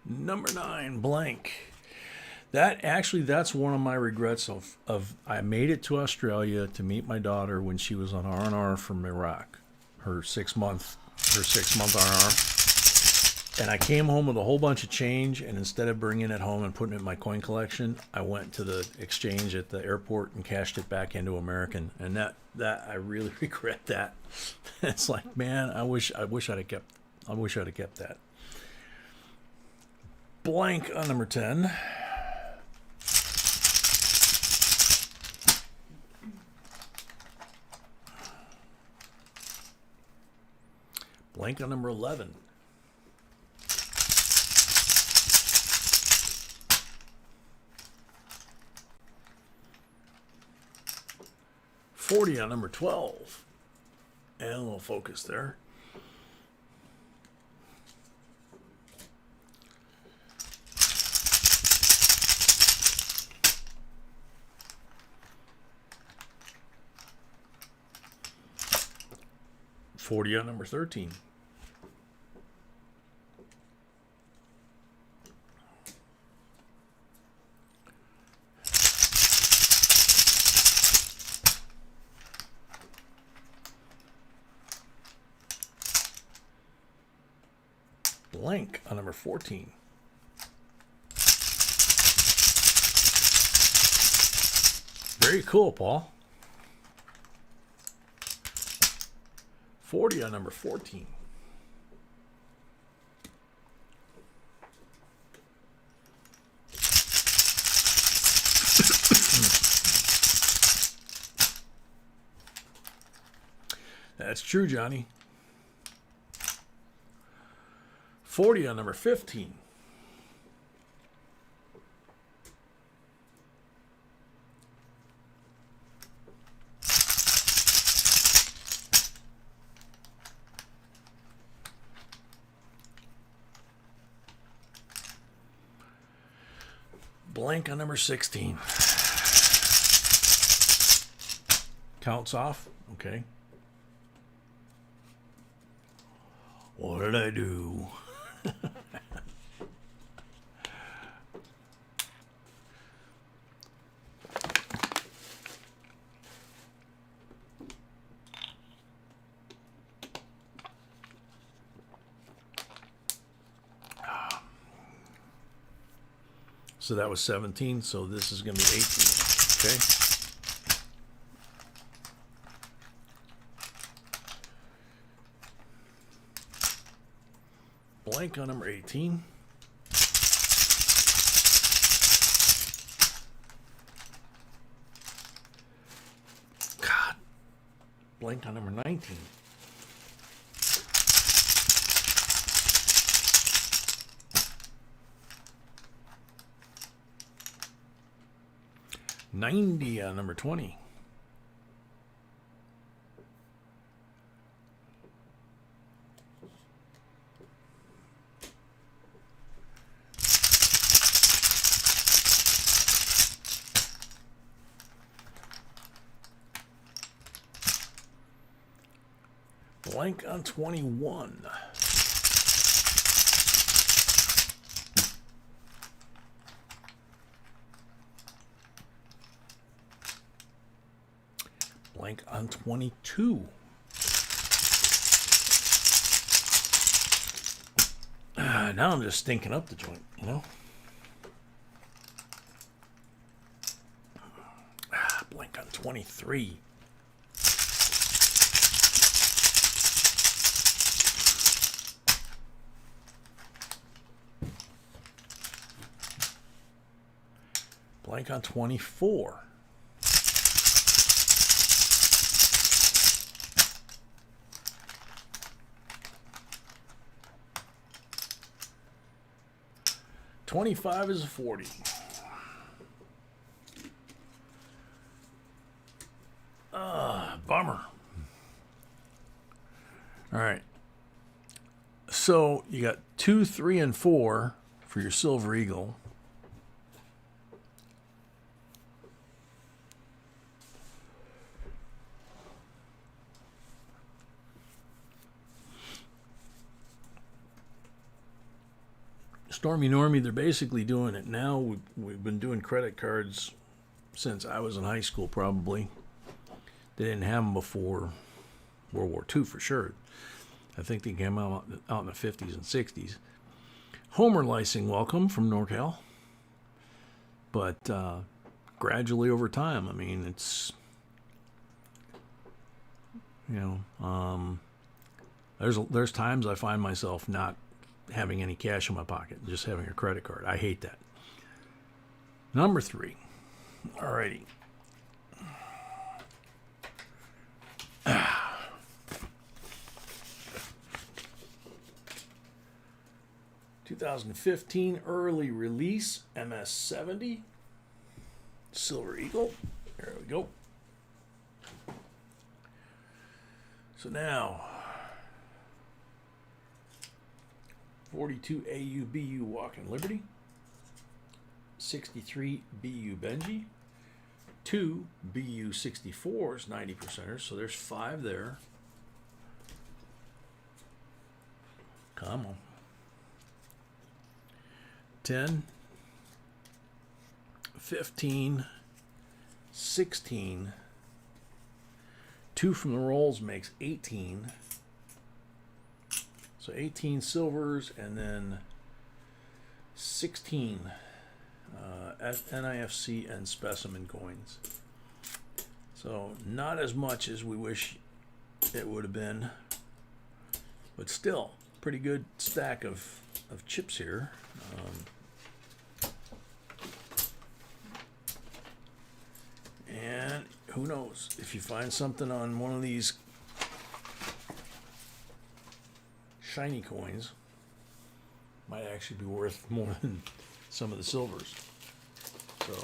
[SPEAKER 1] Number 9, blank. That's one of my regrets of I made it to Australia to meet my daughter when she was on R&R from Iraq, her 6-month R&R, and I came home with a whole bunch of change, and instead of bringing it home and putting it in my coin collection, I went to the exchange at the airport and cashed it back into American, and that I really regret that. It's like, man, I wish I'd have kept that. Blank on number 10. Blank on number 11. 40 on number 12. And a little focus there. $40 on number 13. Blank on number 14. Very cool, Paul. 40 on number 14. That's true, Johnny. 40 on number 15. Blank on number 16. Counts off. Okay. What did I do? So that was 17, so this is going to be 18. Okay. Blank on number 18. God. Blank on number 19. $90 on number 20. Blank on 21. Blank on 22. Now I'm just stinking up the joint, you know? Blank on 23. Blank on 24. $25 is a 40. Bummer. All right. So you got 2, 3, and 4 for your Silver Eagle. Stormy Normie, they're basically doing it now. We've been doing credit cards since I was in high school, probably. They didn't have them before World War II for sure. I think they came out in the 50s and 60s. Homer Lysing, welcome from NorCal. But gradually over time, I mean, it's, you know, there's times I find myself not having any cash in my pocket, just having a credit card. I hate that. Number 3. Alrighty. (2015) early release MS-70 Silver Eagle. There we go. So now, 42 AU BU Walking Liberty, 63 BU Benji, 2 BU 64s 90 percenters, so there's 5 there. Come on. 10, 15, 16, 2 from the rolls makes 18. So 18 silvers and then 16 NIFC and specimen coins. So not as much as we wish it would have been, but still pretty good stack of chips here. And who knows, if you find something on one of these shiny coins, might actually be worth more than some of the silvers. So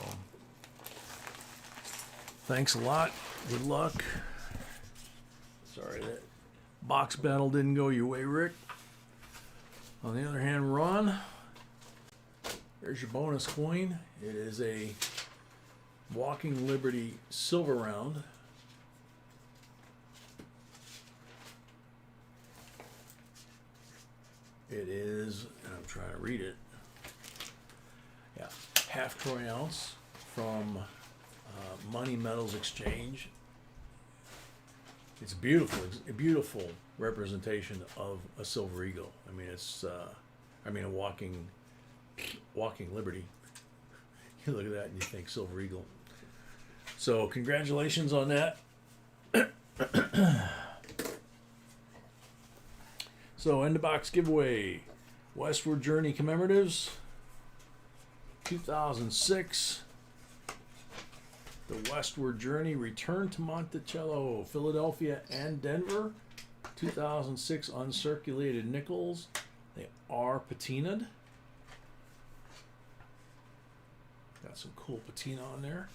[SPEAKER 1] thanks a lot. Good luck. Sorry that box battle didn't go your way, Rick. On the other hand, Ron, there's your bonus coin. It is a Walking Liberty silver round. It is, and I'm trying to read it. Yeah, half troy ounce from Money Metals Exchange. It's beautiful, a beautiful representation of a silver eagle. I mean, it's, a walking Liberty. You look at that and you think silver eagle. So congratulations on that. So end of box giveaway, Westward Journey commemoratives, 2006. The Westward Journey Return to Monticello, Philadelphia and Denver, 2006 uncirculated nickels. They are patinaed. Got some cool patina on there.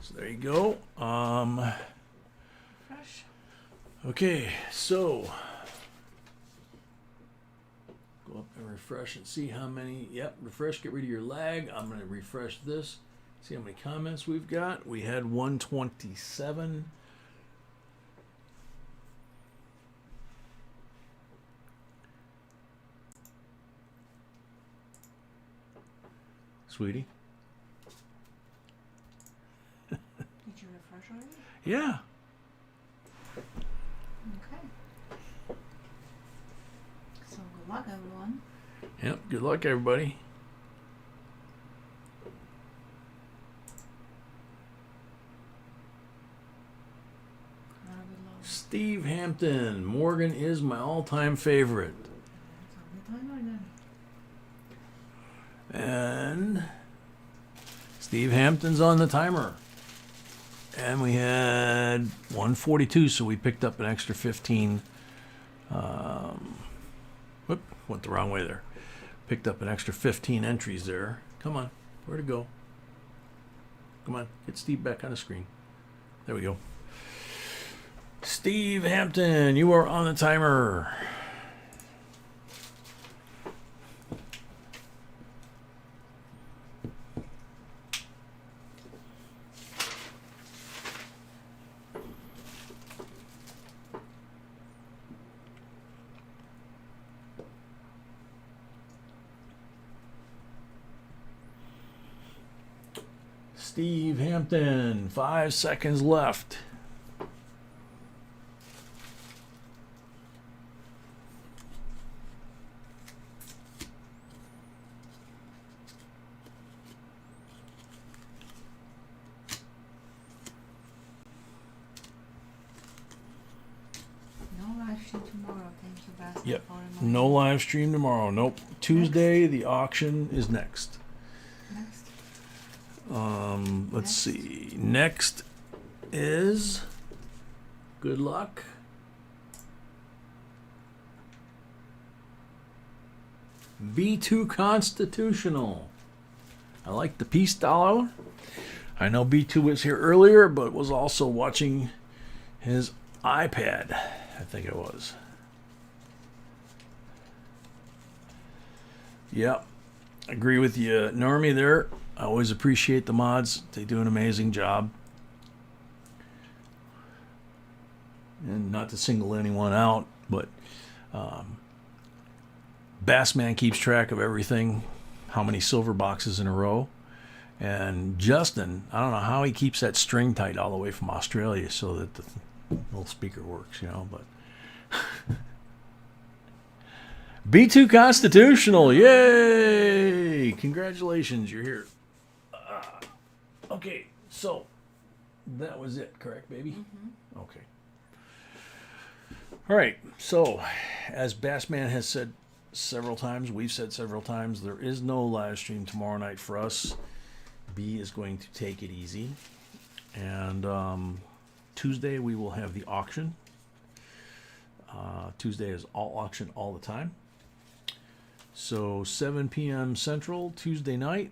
[SPEAKER 1] So there you go.
[SPEAKER 2] Fresh.
[SPEAKER 1] Okay, so go up and refresh and see how many. Yep, refresh, get rid of your lag. I'm going to refresh this, see how many comments we've got. We had 127. Sweetie?
[SPEAKER 2] Did you refresh already?
[SPEAKER 1] Yeah.
[SPEAKER 2] Okay. So good luck, everyone.
[SPEAKER 1] Yep, good luck, everybody.
[SPEAKER 2] Not a good luck.
[SPEAKER 1] Steve Hampton. Morgan is my all-time favorite.
[SPEAKER 2] It's on the timer then.
[SPEAKER 1] And Steve Hampton's on the timer. And we had 142, so we picked up an extra 15. Whoop, went the wrong way there. Picked up an extra 15 entries there. Come on, where'd it go? Come on, get Steve back on the screen. There we go. Steve Hampton, you are on the timer. Steve Hampton, 5 seconds left.
[SPEAKER 2] No live stream tomorrow. Thank you, Basta.
[SPEAKER 1] Yep.
[SPEAKER 2] for reminding
[SPEAKER 1] No
[SPEAKER 2] me.
[SPEAKER 1] live stream tomorrow. Nope. Tuesday, the auction is next.
[SPEAKER 2] Next.
[SPEAKER 1] Let's
[SPEAKER 2] Next.
[SPEAKER 1] see. Next is good luck. B2 Constitutional. I like the peace dollar. I know B2 was here earlier, but was also watching his iPad, I think it was. Yep. Agree with you, Normie, there. I always appreciate the mods. They do an amazing job. And not to single anyone out, but Bassman keeps track of everything, how many silver boxes in a row. And Justin, I don't know how he keeps that string tight all the way from Australia so that the little speaker works, you know, but... B2 Constitutional, yay! Congratulations, you're here. Okay, so that was it, correct, baby? Mm-hmm. Okay. All right, so as Bassman has said several times, we've said several times, there is no live stream tomorrow night for us. B is going to take it easy. And Tuesday we will have the auction. Tuesday is all auction all the time. So 7 p.m. Central, Tuesday night.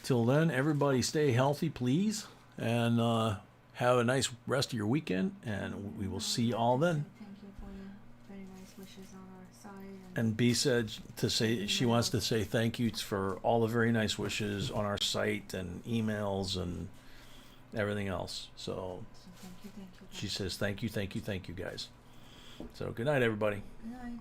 [SPEAKER 1] Till then, everybody stay healthy, please. And have a nice rest of your weekend. And we will see you all then.
[SPEAKER 2] Thank you for your very nice wishes on our side.
[SPEAKER 1] And B said to say she wants to say thank you for all the very nice wishes on our site and emails and everything else. So
[SPEAKER 2] thank you.
[SPEAKER 1] she says thank you, guys. So good night, everybody.
[SPEAKER 2] Good night.